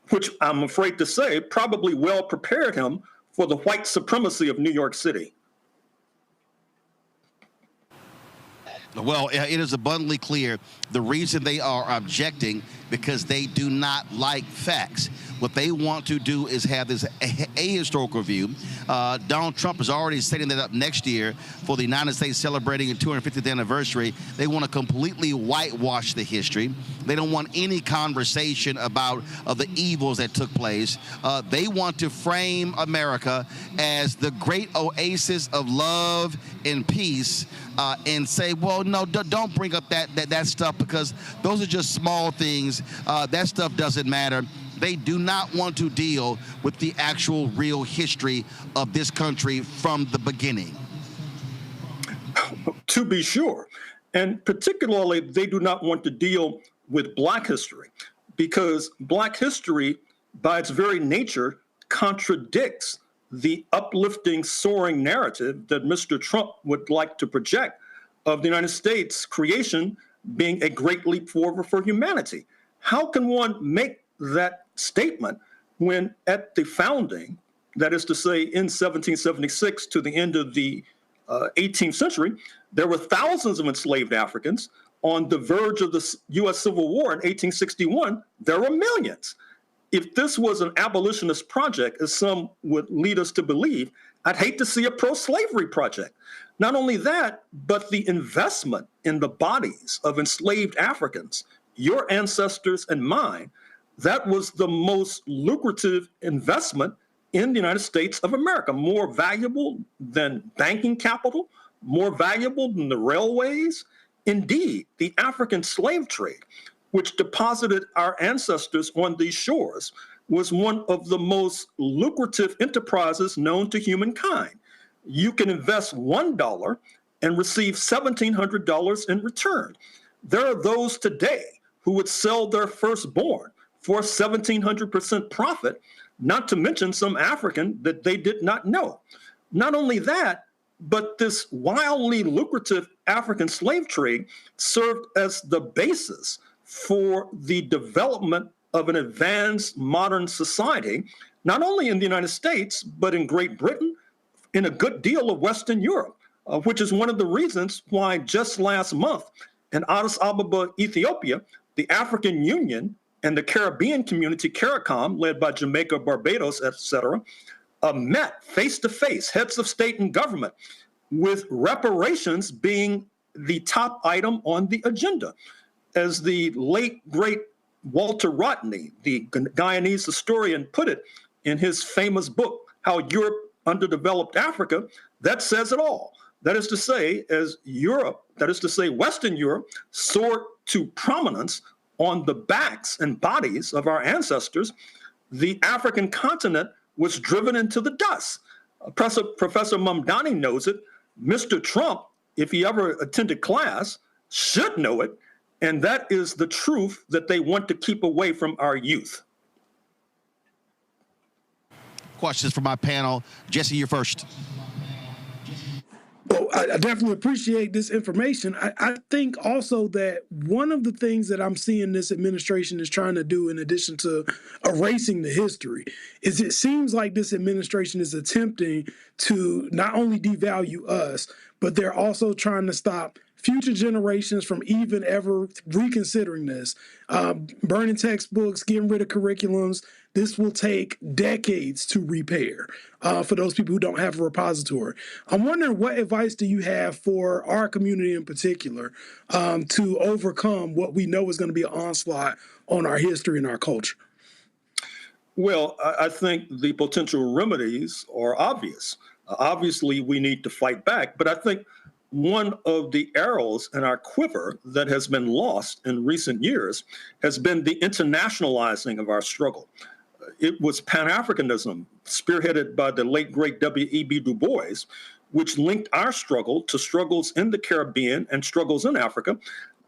which I'm afraid to say probably well prepared him for the white supremacy of New York City. Well, it is abundantly clear the reason they are objecting because they do not like facts. What they want to do is have this ahistorical view. Donald Trump is already setting that up next year for the United States celebrating its 250th anniversary. They want to completely whitewash the history. They don't want any conversation about the evils that took place. They want to frame America as the great oasis of love and peace and say, well, no, don't bring up that stuff because those are just small things. That stuff doesn't matter. They do not want to deal with the actual real history of this country from the beginning. To be sure. And particularly, they do not want to deal with Black history because Black history, by its very nature, contradicts the uplifting, soaring narrative that Mr. Trump would like to project of the United States creation being a great leap forward for humanity. How can one make that statement when at the founding, that is to say in 1776 to the end of the 18th century, there were thousands of enslaved Africans. On the verge of the U.S. Civil War in 1861, there were millions. If this was an abolitionist project, as some would lead us to believe, I'd hate to see a pro-slavery project. Not only that, but the investment in the bodies of enslaved Africans, your ancestors and mine, that was the most lucrative investment in the United States of America, more valuable than banking capital, more valuable than the railways. Indeed, the African slave trade, which deposited our ancestors on these shores, was one of the most lucrative enterprises known to humankind. You can invest $1 and receive $1,700 in return. There are those today who would sell their firstborn for 1,700% profit, not to mention some African that they did not know. Not only that, but this wildly lucrative African slave trade served as the basis for the development of an advanced modern society, not only in the United States, but in Great Britain, in a good deal of Western Europe, which is one of the reasons why just last month in Addis Ababa, Ethiopia, the African Union and the Caribbean community, CARICOM, led by Jamaica, Barbados, etc., met face-to-face, heads of state and government, with reparations being the top item on the agenda. As the late, great Walter Rodney, the Guyanese historian, put it in his famous book, How Europe Underdeveloped Africa, that says it all. That is to say, as Europe, that is to say, Western Europe, soared to prominence on the backs and bodies of our ancestors, the African continent was driven into the dust. Professor Mamdani knows it. Mr. Trump, if he ever attended class, should know it. And that is the truth that they want to keep away from our youth. Questions from my panel. Jesse, you're first. Well, I definitely appreciate this information. I think also that one of the things that I'm seeing this administration is trying to do, in addition to erasing the history, is it seems like this administration is attempting to not only devalue us, but they're also trying to stop future generations from even ever reconsidering this. Burning textbooks, getting rid of curriculums. This will take decades to repair for those people who don't have a repository. I'm wondering, what advice do you have for our community in particular to overcome what we know is going to be an onslaught on our history and our culture? Well, I think the potential remedies are obvious. Obviously, we need to fight back, but I think one of the arrows in our quiver that has been lost in recent years has been the internationalizing of our struggle. It was Pan-Africanism, spearheaded by the late, great W.E.B. Du Bois, which linked our struggle to struggles in the Caribbean and struggles in Africa.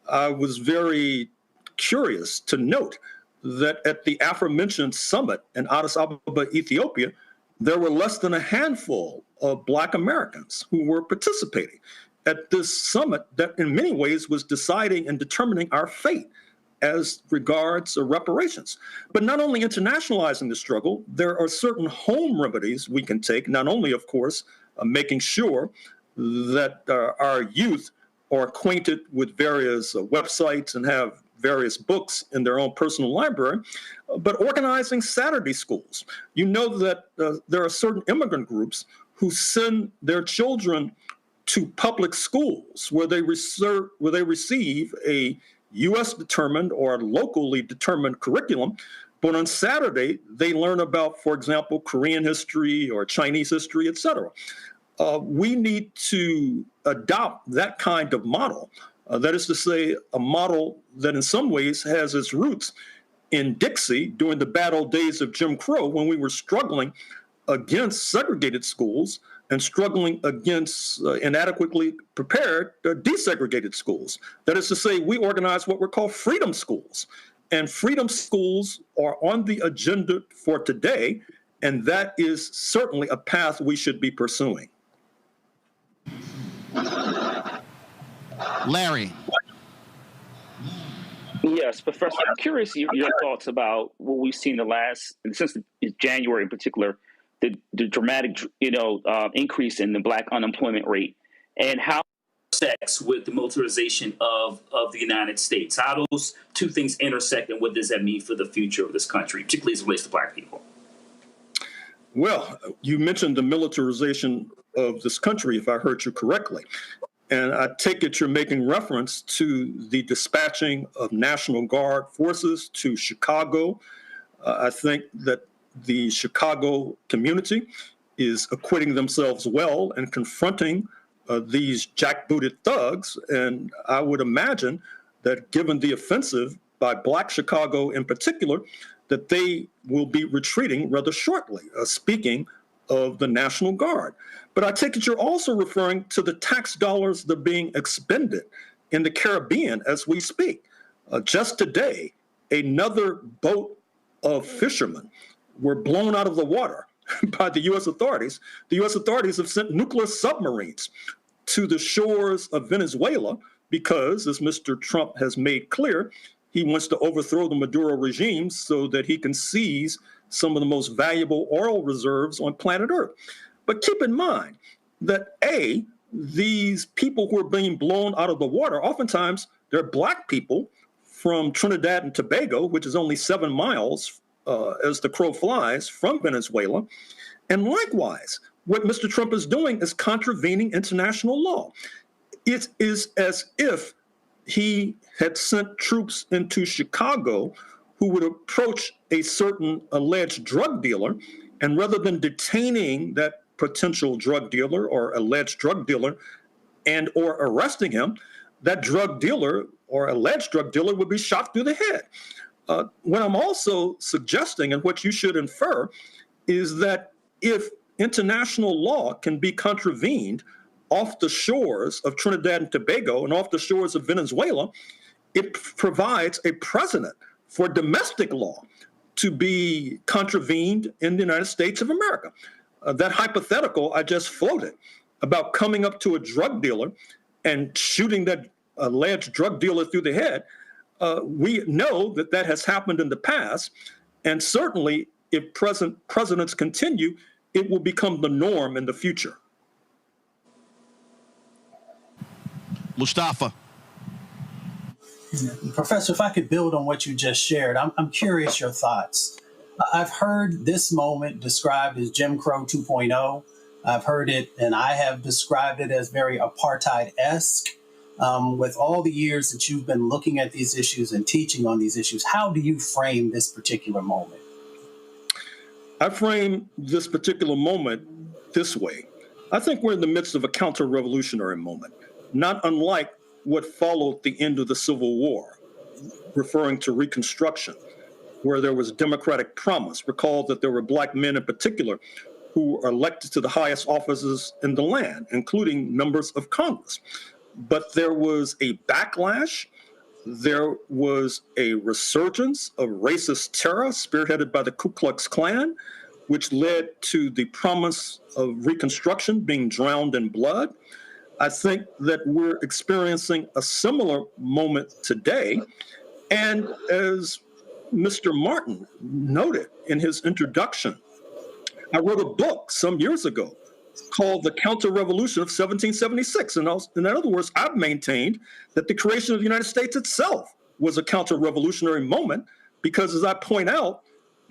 I was very curious to note that at the aforementioned summit in Addis Ababa, Ethiopia, there were less than a handful of Black Americans who were participating at this summit that in many ways was deciding and determining our fate as regards reparations. But not only internationalizing the struggle, there are certain home remedies we can take, not only, of course, making sure that our youth are acquainted with various websites and have various books in their own personal library, but organizing Saturday schools. You know that there are certain immigrant groups who send their children to public schools where they receive a U.S.-determined or locally determined curriculum, but on Saturday they learn about, for example, Korean history or Chinese history, et cetera. We need to adopt that kind of model. That is to say, a model that in some ways has its roots in Dixie during the bad old days of Jim Crow, when we were struggling against segregated schools and struggling against inadequately prepared desegregated schools. That is to say, we organized what were called freedom schools. And freedom schools are on the agenda for today, and that is certainly a path we should be pursuing. Larry. Yes, Professor, I'm curious your thoughts about what we've seen since January in particular, the dramatic, increase in the Black unemployment rate, and how it intersects with the militarization of the United States. How those two things intersect, and what does that mean for the future of this country, particularly as it relates to Black people? Well, you mentioned the militarization of this country, if I heard you correctly. And I take it you're making reference to the dispatching of National Guard forces to Chicago. I think that the Chicago community is acquitting themselves well and confronting these jackbooted thugs. And I would imagine that given the offensive by Black Chicago in particular, that they will be retreating rather shortly, speaking of the National Guard. But I take it you're also referring to the tax dollars that are being expended in the Caribbean as we speak. Just today, another boat of fishermen were blown out of the water by the U.S. authorities. The U.S. authorities have sent nuclear submarines to the shores of Venezuela because, as Mr. Trump has made clear, he wants to overthrow the Maduro regime so that he can seize some of the most valuable oil reserves on planet Earth. But keep in mind that, A, these people who are being blown out of the water, oftentimes they're Black people from Trinidad and Tobago, which is only 7 miles as the crow flies from Venezuela. And likewise, what Mr. Trump is doing is contravening international law. It is as if he had sent troops into Chicago who would approach a certain alleged drug dealer, and rather than detaining that potential drug dealer or alleged drug dealer and or arresting him, that drug dealer or alleged drug dealer would be shot through the head. What I'm also suggesting, and what you should infer, is that if international law can be contravened off the shores of Trinidad and Tobago and off the shores of Venezuela, it provides a precedent for domestic law to be contravened in the United States of America. That hypothetical I just floated about coming up to a drug dealer and shooting that alleged drug dealer through the head, we know that that has happened in the past, and certainly if present presidents continue, it will become the norm in the future. Mustafa. Professor, if I could build on what you just shared, I'm curious your thoughts. I've heard this moment described as Jim Crow 2.0. I've heard it, and I have described it as very apartheid-esque. With all the years that you've been looking at these issues and teaching on these issues, how do you frame this particular moment? I frame this particular moment this way. I think we're in the midst of a counter-revolutionary moment, not unlike what followed the end of the Civil War, referring to Reconstruction, where there was democratic promise. Recall that there were Black men in particular who are elected to the highest offices in the land, including members of Congress. But there was a backlash. There was a resurgence of racist terror spearheaded by the Ku Klux Klan, which led to the promise of Reconstruction being drowned in blood. I think that we're experiencing a similar moment today. And as Mr. Martin noted in his introduction, I wrote a book some years ago called The Counter-Revolution of 1776. And in other words, I've maintained that the creation of the United States itself was a counter-revolutionary moment because, as I point out,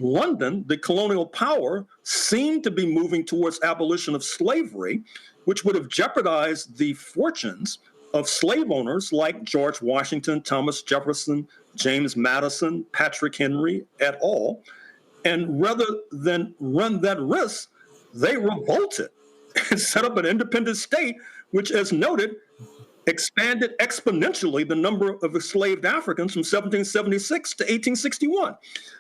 London, the colonial power, seemed to be moving towards abolition of slavery, which would have jeopardized the fortunes of slave owners like George Washington, Thomas Jefferson, James Madison, Patrick Henry, et al. And rather than run that risk, they revolted and set up an independent state, which, as noted, expanded exponentially the number of enslaved Africans from 1776 to 1861.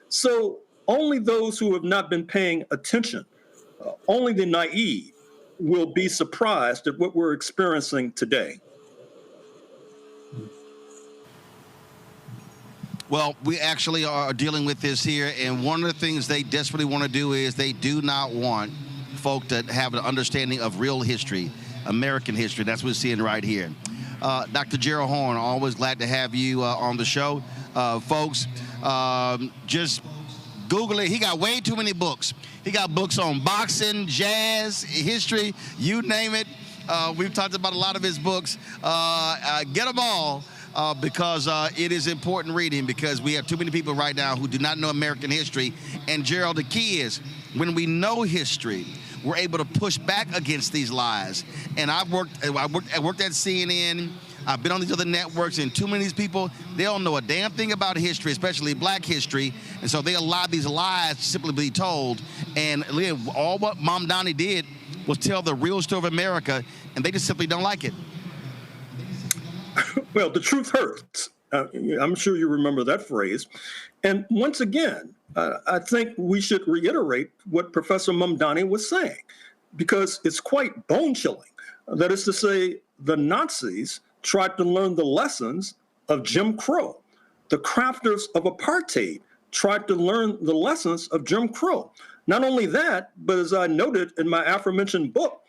So only those who have not been paying attention, only the naive, will be surprised at what we're experiencing today. Well, we actually are dealing with this here, and one of the things they desperately want to do is they do not want folk to have an understanding of real history, American history. That's what we're seeing right here. Dr. Gerald Horne, always glad to have you on the show. Folks, just Google it. He got way too many books. He got books on boxing, jazz, history, you name it. We've talked about a lot of his books. Get them all. Because it is important reading, because we have too many people right now who do not know American history. And Gerald, the key is when we know history, we're able to push back against these lies. And I worked at CNN. I've been on these other networks, and too many of these people, they don't know a damn thing about history, especially Black history. And so they allow these lies to simply be told. And all what Mom Donnie did was tell the real story of America, and they just simply don't like it. Well, the truth hurts. I'm sure you remember that phrase. And once again, I think we should reiterate what Professor Mamdani was saying, because it's quite bone-chilling. That is to say, the Nazis tried to learn the lessons of Jim Crow. The crafters of apartheid tried to learn the lessons of Jim Crow. Not only that, but as I noted in my aforementioned book,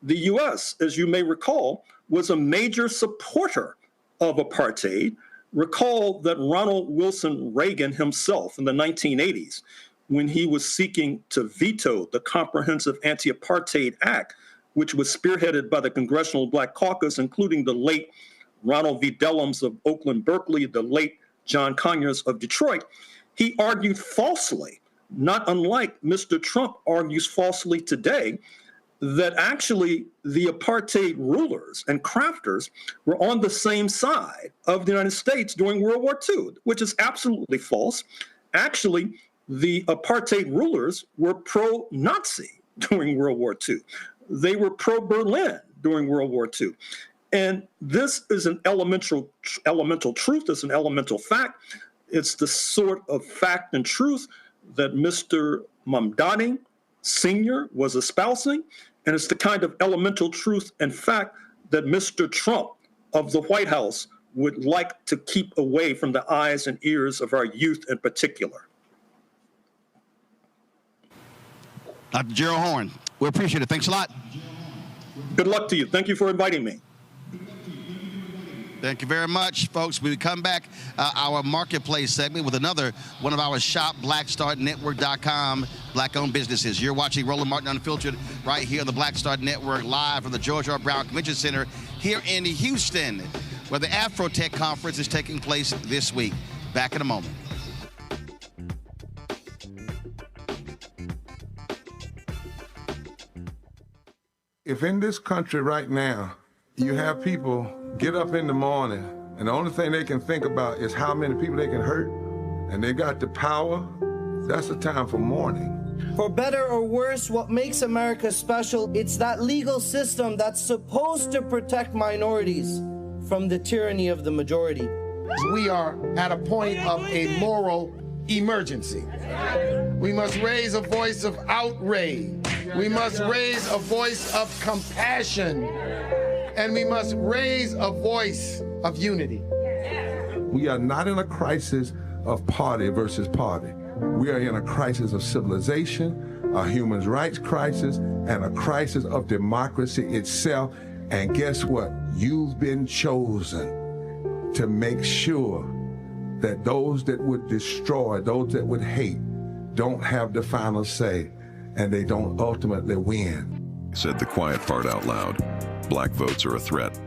the U.S., as you may recall, was a major supporter of apartheid. Recall that Ronald Wilson Reagan himself in the 1980s, when he was seeking to veto the Comprehensive Anti-Apartheid Act, which was spearheaded by the Congressional Black Caucus, including the late Ronald V. Dellums of Oakland, Berkeley, the late John Conyers of Detroit, he argued falsely, not unlike Mr. Trump argues falsely today, that actually the apartheid rulers and crafters were on the same side of the United States during World War II, which is absolutely false. Actually, the apartheid rulers were pro-Nazi during World War II. They were pro-Berlin during World War II. And this is an elemental truth. It's an elemental fact. It's the sort of fact and truth that Mr. Mamdani Sr. was espousing, and it's the kind of elemental truth and fact that Mr. Trump of the White House would like to keep away from the eyes and ears of our youth in particular. Dr. Gerald Horne, we appreciate it. Thanks a lot. Good luck to you. Thank you for inviting me. Thank you very much, folks. We come back our marketplace segment with another one of our shop, blackstartnetwork.com, Black-owned businesses. You're watching Roland Martin Unfiltered right here on the Black Start Network, live from the George R. Brown Convention Center here in Houston. where the Afrotech Conference is taking place this week. Back in a moment. If in this country right now, you have people get up in the morning and the only thing they can think about is how many people they can hurt, and they got the power, that's the time for mourning. For better or worse, what makes America special, it's that legal system that's supposed to protect minorities from the tyranny of the majority. We are at a point of a moral emergency. We must raise a voice of outrage. We must raise a voice of compassion. And we must raise a voice of unity. We are not in a crisis of party versus party. We are in a crisis of civilization, a human rights crisis, and a crisis of democracy itself. And guess what? You've been chosen to make sure that those that would destroy, those that would hate, don't have the final say, and they don't ultimately win. Said the quiet part out loud. Black votes are a threat,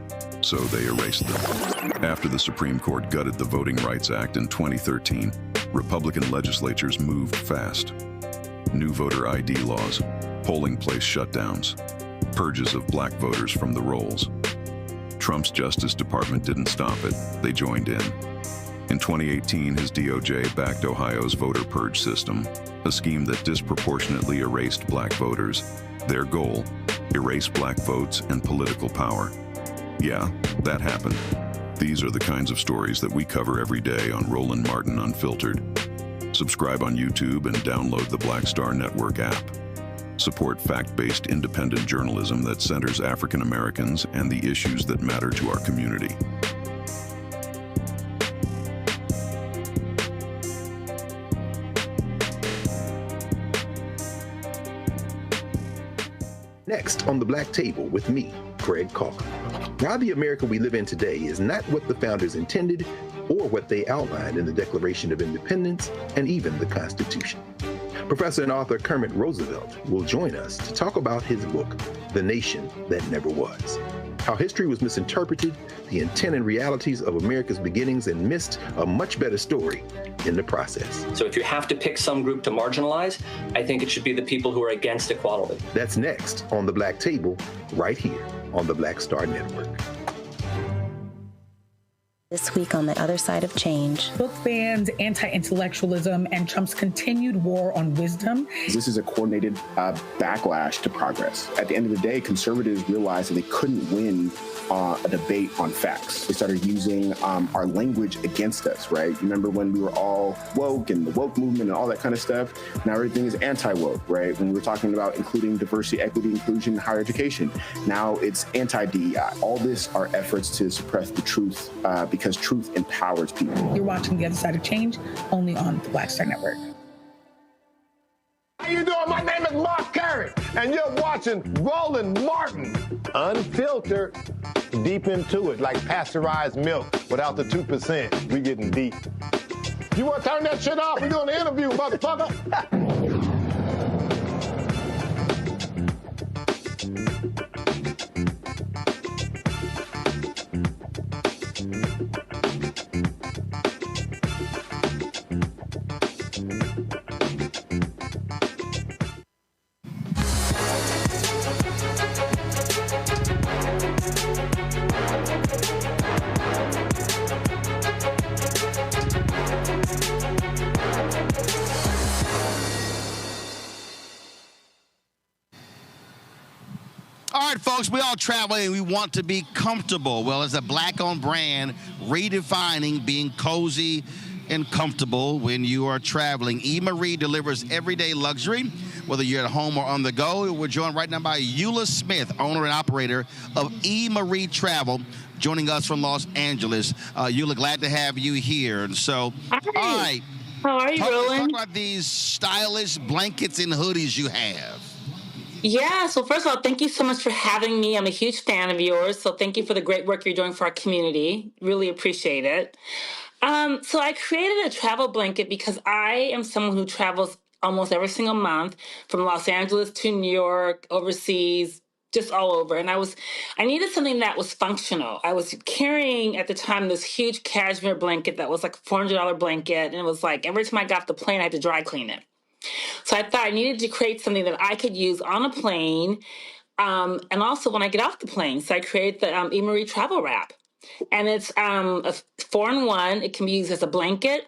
so they erased them. After the Supreme Court gutted the Voting Rights Act in 2013, Republican legislatures moved fast. New voter ID laws, polling place shutdowns, purges of black voters from the rolls. Trump's Justice Department didn't stop it, they joined in. In 2018, his DOJ backed Ohio's voter purge system, a scheme that disproportionately erased black voters. Their goal, erase black votes and political power. Yeah, that happened. These are the kinds of stories that we cover every day on Roland Martin Unfiltered. Subscribe on YouTube and download the Black Star Network app. Support fact-based independent journalism that centers African Americans and the issues that matter to our community. Next on The Black Table with me, Craig Calkin. Why the America we live in today is not what the founders intended or what they outlined in the Declaration of Independence and even the Constitution. Professor and author Kermit Roosevelt will join us to talk about his book, The Nation That Never Was. How history was misinterpreted, the intent and realities of America's beginnings, and missed a much better story in the process. So if you have to pick some group to marginalize, I think it should be the people who are against equality. That's next on The Black Table, right here on the Black Star Network. This week on the other side of change. Book bans, anti-intellectualism, and Trump's continued war on wisdom. This is a coordinated backlash to progress. At the end of the day, conservatives realized that they couldn't win a debate on facts. They started using our language against us, right? Remember when we were all woke and the woke movement and all that kind of stuff? Now everything is anti-woke, right? When we were talking about including diversity, equity, inclusion, and higher education, now it's anti-DEI. All this are efforts to suppress the truth because truth empowers people. You're watching The Other Side of Change only on the Black Star Network. How you doing? My name is Mark Curry, and you're watching Roland Martin Unfiltered. Deep into it, like pasteurized milk without the 2%. We getting deep. You want to turn that shit off? We're doing an interview, motherfucker. All right, folks, we all travel and we want to be comfortable. Well, as a black-owned brand, redefining being cozy and comfortable when you are traveling. E-Marie delivers everyday luxury, whether you're at home or on the go. We're joined right now by Eula Smith, owner and operator of E-Marie Travel, joining us from Los Angeles. Eula, glad to have you here. And so, Hi. all right. How are you, Roland? Talk about these stylish blankets and hoodies you have. Yeah, so first of all, thank you so much for having me. I'm a huge fan of yours, so thank you for the great work you're doing for our community. Really appreciate it. So I created a travel blanket because I am someone who travels almost every single month from Los Angeles to New York, overseas, just all over. And I needed something that was functional. I was carrying at the time this huge cashmere blanket that was like a $400 blanket. And it was like every time I got off the plane, I had to dry clean it. So I thought I needed to create something that I could use on a plane and also when I get off the plane. So I created the E. Travel Wrap. And it's a 4-in-1. It can be used as a blanket,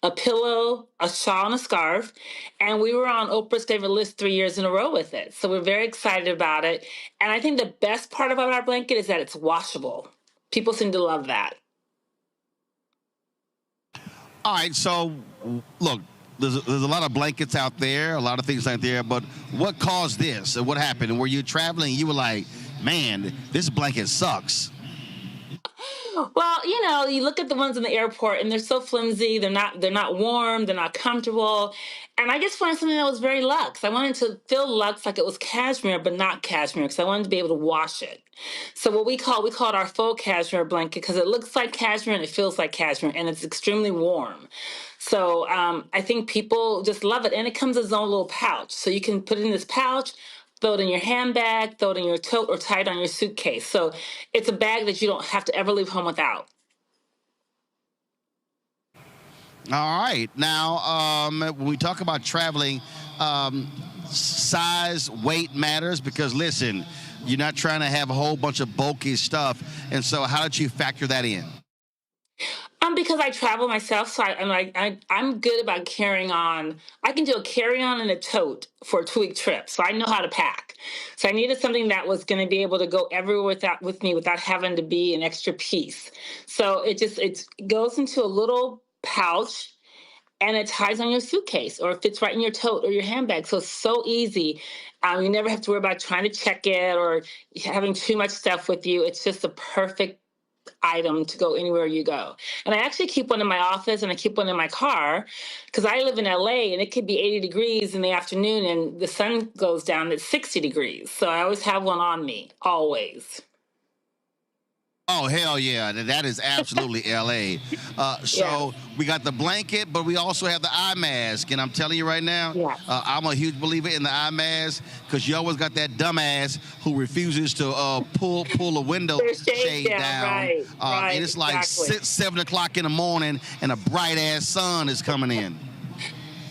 a pillow, a shawl, and a scarf. And we were on Oprah's favorite list 3 years in a row with it. So we're very excited about it. And I think the best part about our blanket is that it's washable. People seem to love that. All right, so look, there's a lot of blankets out there, a lot of things out there, but what caused this? And what happened? And were you traveling and you were like, man, this blanket sucks? Well, you look at the ones in the airport and they're so flimsy. They're not warm. They're not comfortable. And I just wanted something that was very luxe. I wanted to feel luxe like it was cashmere, but not cashmere because I wanted to be able to wash it. So what we call it our faux cashmere blanket because it looks like cashmere and it feels like cashmere and it's extremely warm. So I think people just love it. And it comes in its own little pouch. So you can put it in this pouch, throw it in your handbag, throw it in your tote, or tie it on your suitcase. So it's a bag that you don't have to ever leave home without. All right. Now, when we talk about traveling, size, weight matters because, listen, you're not trying to have a whole bunch of bulky stuff. And so how did you factor that in? Because I travel myself, so I'm good about carrying on. I can do a carry-on and a tote for a 2-week trip, so I know how to pack. So I needed something that was going to be able to go everywhere with me without having to be an extra piece. So it goes into a little pouch, and it ties on your suitcase, or it fits right in your tote or your handbag. So it's so easy. You never have to worry about trying to check it or having too much stuff with you. It's just a perfect item to go anywhere you go. And I actually keep one in my office and I keep one in my car because I live in LA and it could be 80 degrees in the afternoon and the sun goes down at 60 degrees. So I always have one on me, always. Oh, hell yeah. That is absolutely LA. So we got the blanket, but we also have the eye mask. And I'm telling you right now, I'm a huge believer in the eye mask because you always got that dumbass who refuses to pull a window shade down. Right, and it's like 7 o'clock in the morning and a bright ass sun is coming in.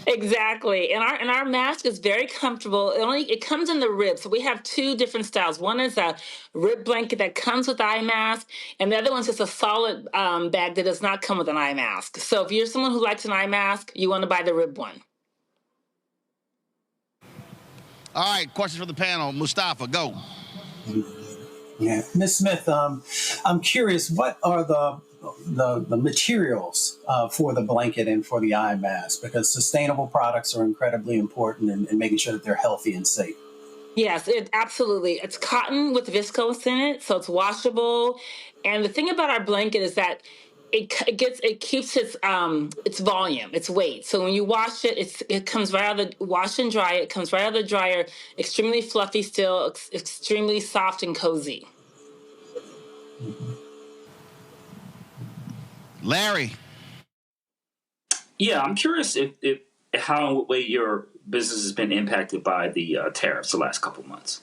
Exactly. And our mask is very comfortable. It comes in the rib. So we have 2 different styles. One is a rib blanket that comes with the eye mask, and the other one's just a solid bag that does not come with an eye mask. So if you're someone who likes an eye mask, you want to buy the rib one. All right, questions for the panel. Mustafa, go. Yeah, Ms. Smith, I'm curious, what are the materials for the blanket and for the eye mask? Because sustainable products are incredibly important in making sure that they're healthy and safe. Yes, absolutely. It's cotton with viscose in it, so it's washable. And the thing about our blanket is that it keeps its volume, its weight. So when you wash it, it comes right out of the wash and dry. It comes right out of the dryer, extremely fluffy still, extremely soft and cozy. Larry. Yeah, I'm curious if how way your business has been impacted by the tariffs the last couple of months.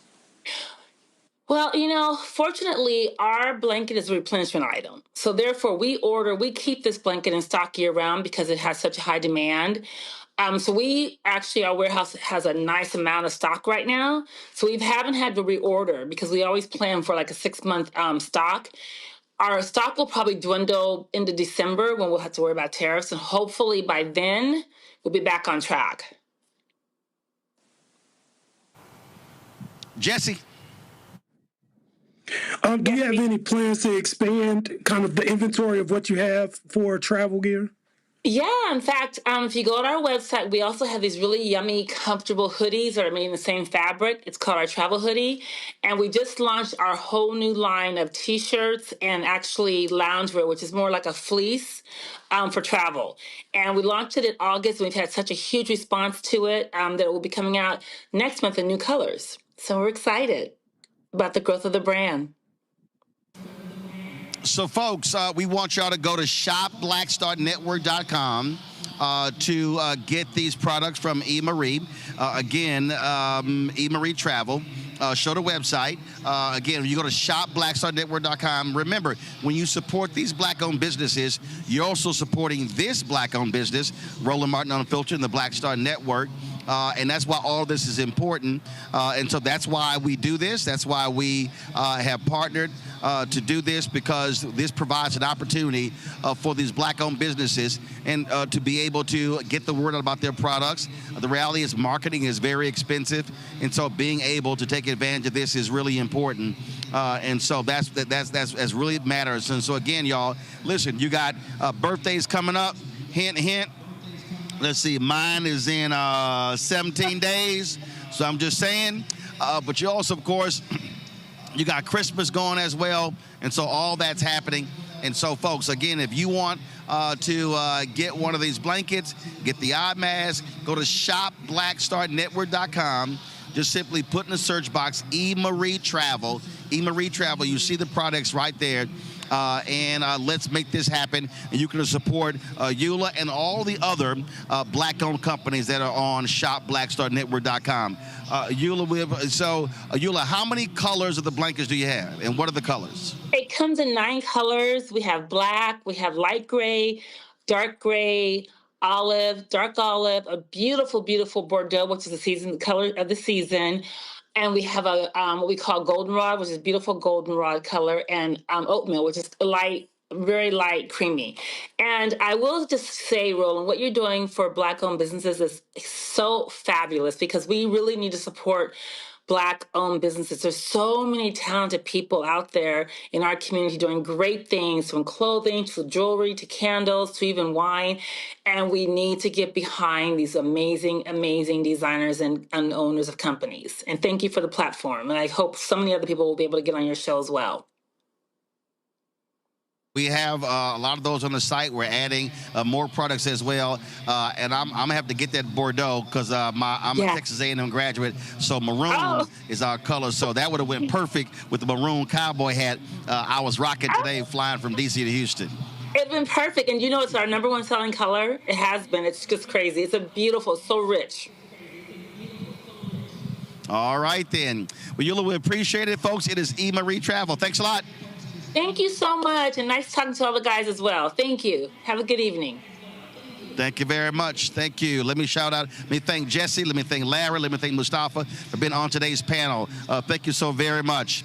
Well, fortunately, our blanket is a replenishment item. So therefore, we keep this blanket in stock year round because it has such a high demand. So our warehouse has a nice amount of stock right now. So we haven't had to reorder because we always plan for like a 6-month stock. Our stock will probably dwindle into December when we'll have to worry about tariffs. And hopefully by then, we'll be back on track. Jesse. Do you have any plans to expand kind of the inventory of what you have for travel gear? Yeah, in fact, if you go on our website, we also have these really yummy, comfortable hoodies that are made in the same fabric. It's called our travel hoodie. And we just launched our whole new line of T-shirts and actually loungewear, which is more like a fleece for travel. And we launched it in August, and we've had such a huge response to it that it will be coming out next month in new colors. So we're excited about the growth of the brand. So, folks, we want y'all to go to shopblackstarnetwork.com to get these products from E. Marie. Again, E. Marie Travel. show the website. Again, you go to shopblackstarnetwork.com. Remember, when you support these Black-owned businesses, you're also supporting this Black-owned business, Roland Martin Unfiltered, and the Black Star Network. And that's why all this is important. And so that's why we do this. That's why we have partnered to do this, because this provides an opportunity for these Black-owned businesses and to be able to get the word out about their products. The reality is marketing is very expensive, and so being able to take advantage of this is really important. And so that's really matters. And so again, y'all, listen, you got birthdays coming up. Hint, hint. Let's see, mine is in 17 days, so I'm just saying. But you also, of course, you got Christmas going as well, and so all that's happening. And so, folks, again, if you want to get one of these blankets, get the eye mask, go to shopblackstarnetwork.com. Just simply put in the search box E-Marie Travel. E-Marie Travel, you see the products right there. And let's make this happen. And you can support Eula and all the other Black-owned companies that are on shopblackstarnetwork.com. Eula, how many colors of the blankets do you have, and what are the colors? It comes in 9 colors. We have black, we have light gray, dark gray, olive, dark olive, a beautiful, beautiful Bordeaux, which is the color of the season. And we have a what we call goldenrod, which is beautiful goldenrod color, and oatmeal, which is light, very light, creamy. And I will just say, Roland, what you're doing for Black-owned businesses is so fabulous, because we really need to support Black-owned businesses. There's so many talented people out there in our community doing great things, from clothing to jewelry to candles to even wine. And we need to get behind these amazing, amazing designers and owners of companies. And thank you for the platform. And I hope so many other people will be able to get on your show as well. We have a lot of those on the site. We're adding more products as well. And I'm going to have to get that Bordeaux, because I'm a Texas A&M graduate, so maroon is our color. So that would have went perfect with the maroon cowboy hat I was rocking today flying from D.C. to Houston. It's been perfect. And you know, it's our #1 selling color. It has been. It's just crazy. It's a beautiful, so rich. All right, then. Well, Eula, we appreciate it, folks. It is E-Marie Travel. Thanks a lot. Thank you so much, and nice talking to all the guys as well. Thank you. Have a good evening. Thank you very much. Thank you. Let me shout out. Let me thank Jesse. Let me thank Larry. Let me thank Mustafa for being on today's panel. Thank you so very much.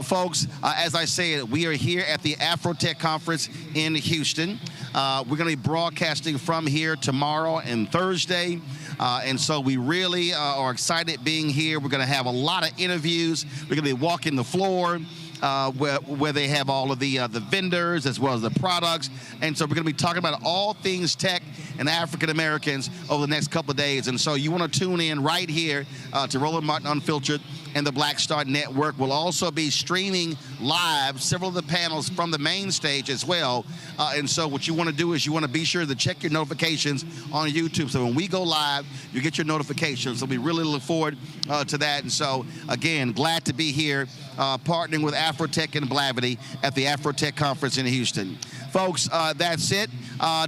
Folks, as I said, we are here at the Afrotech Conference in Houston. We're going to be broadcasting from here tomorrow and Thursday. And so we really are excited being here. We're going to have a lot of interviews. We're going to be walking the floor. Where they have all of the vendors as well as the products. And so we're going to be talking about all things tech and African Americans over the next couple of days. And so you want to tune in right here to Roland Martin Unfiltered and the Black Star Network. We'll also be streaming live several of the panels from the main stage as well. And so what you want to do is you want to be sure to check your notifications on YouTube. So when we go live, you get your notifications. So we really look forward to that. And so, again, glad to be here partnering with Afrotech and Blavity at the Afrotech Conference in Houston. Folks, that's it.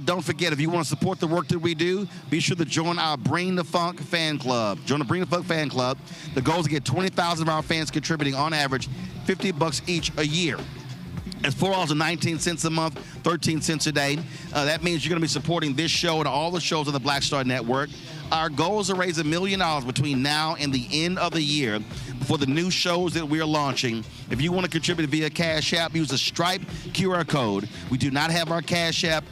Don't forget, if you want to support the work that we do, be sure to join our Bring the Funk fan club. Join the Bring the Funk fan club. The goal is to get 20,000 of our fans contributing on average $50 each a year. It's $4.19 a month, 13 cents a day. That means you're going to be supporting this show and all the shows on the Black Star Network. Our goal is to raise $1 million between now and the end of the year for the new shows that we are launching. If you want to contribute via Cash App, use the Stripe QR code. We do not have our Cash App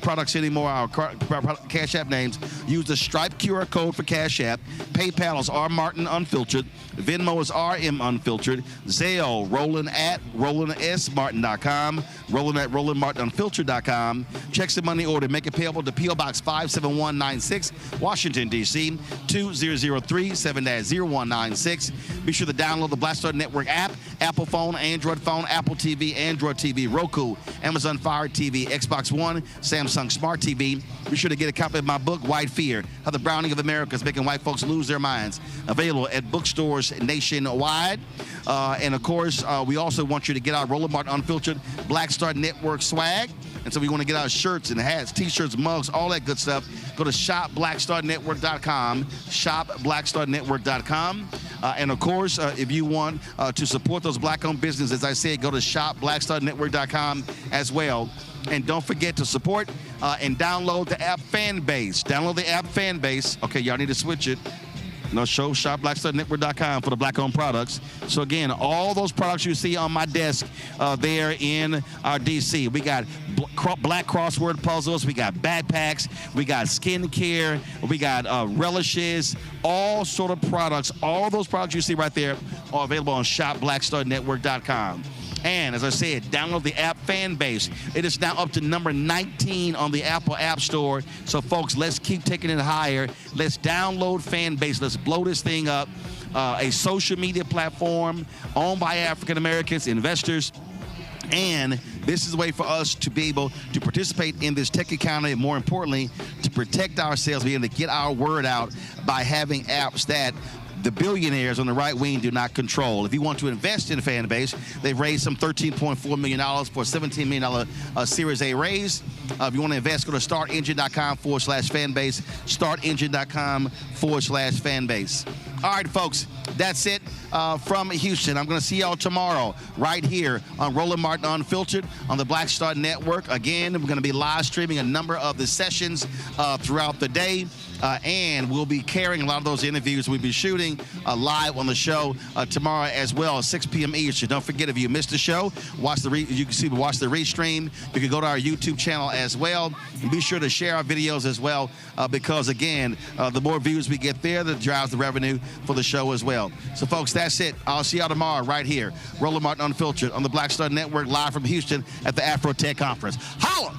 products anymore, our Cash App names. Use the Stripe QR code for Cash App. PayPal is R Martin Unfiltered. Venmo is RM Unfiltered. Zelle, Roland at RolandSMartin.com. Roland at RolandMartinUnfiltered.com. Checks and money order. Make it payable to P.O. Box 57196, Washington, D.C. 2037-0196. Be sure to download the Black Star Network app, Apple phone, Android phone, Apple TV, Android TV, Roku, Amazon Fire TV, Xbox One, Samsung Smart TV. Be sure to get a copy of my book, White Fear, How the Browning of America is Making White Folks Lose Their Minds. Available at bookstores nationwide. And, of course, we also want you to get our Roland Martin Unfiltered Black Star Network swag. And so we want to get our shirts and hats, T-shirts, mugs, all that good stuff. Go to shopblackstarnetwork.com, shopblackstarnetwork.com. And of course, if you want to support those black-owned businesses, as I said, go to shopblackstarnetwork.com as well. And don't forget to support and download the app Fanbase. Download the app Fanbase. Okay, y'all need to switch it. No, show shopblackstarnetwork.com for the black-owned products. So again, all those products you see on my desk there in our DC. We got black crossword puzzles. We got backpacks. We got skincare. We got relishes. All sort of products. All those products you see right there are available on shopblackstarnetwork.com. And as I said, download the app Fanbase. It is now up to number 19 on the Apple App Store. So, folks, let's keep taking it higher. Let's download Fanbase. Let's blow this thing up. A social media platform owned by African Americans, investors. And this is a way for us to be able to participate in this tech economy, and more importantly, to protect ourselves, be able to get our word out by having apps that the billionaires on the right wing do not control. If you want to invest in Fanbase, they've raised some $13.4 million for a $17 million Series A raise. If you want to invest, go to startengine.com/fanbase, startengine.com/fanbase. All right, folks, that's it from Houston. I'm going to see y'all tomorrow right here on Roland Martin Unfiltered on the Black Star Network. Again, we're going to be live streaming a number of the sessions throughout the day. And we'll be carrying a lot of those interviews we'll be shooting live on the show tomorrow as well at 6 p.m. Eastern. Don't forget, if you missed the show, watch the restream. You can go to our YouTube channel as well. And be sure to share our videos as well because, again, the more views we get there, that drives the revenue for the show as well. So, folks, that's it. I'll see y'all tomorrow right here. Roland Martin Unfiltered on the Black Star Network, live from Houston at the Afro Tech Conference. Holla!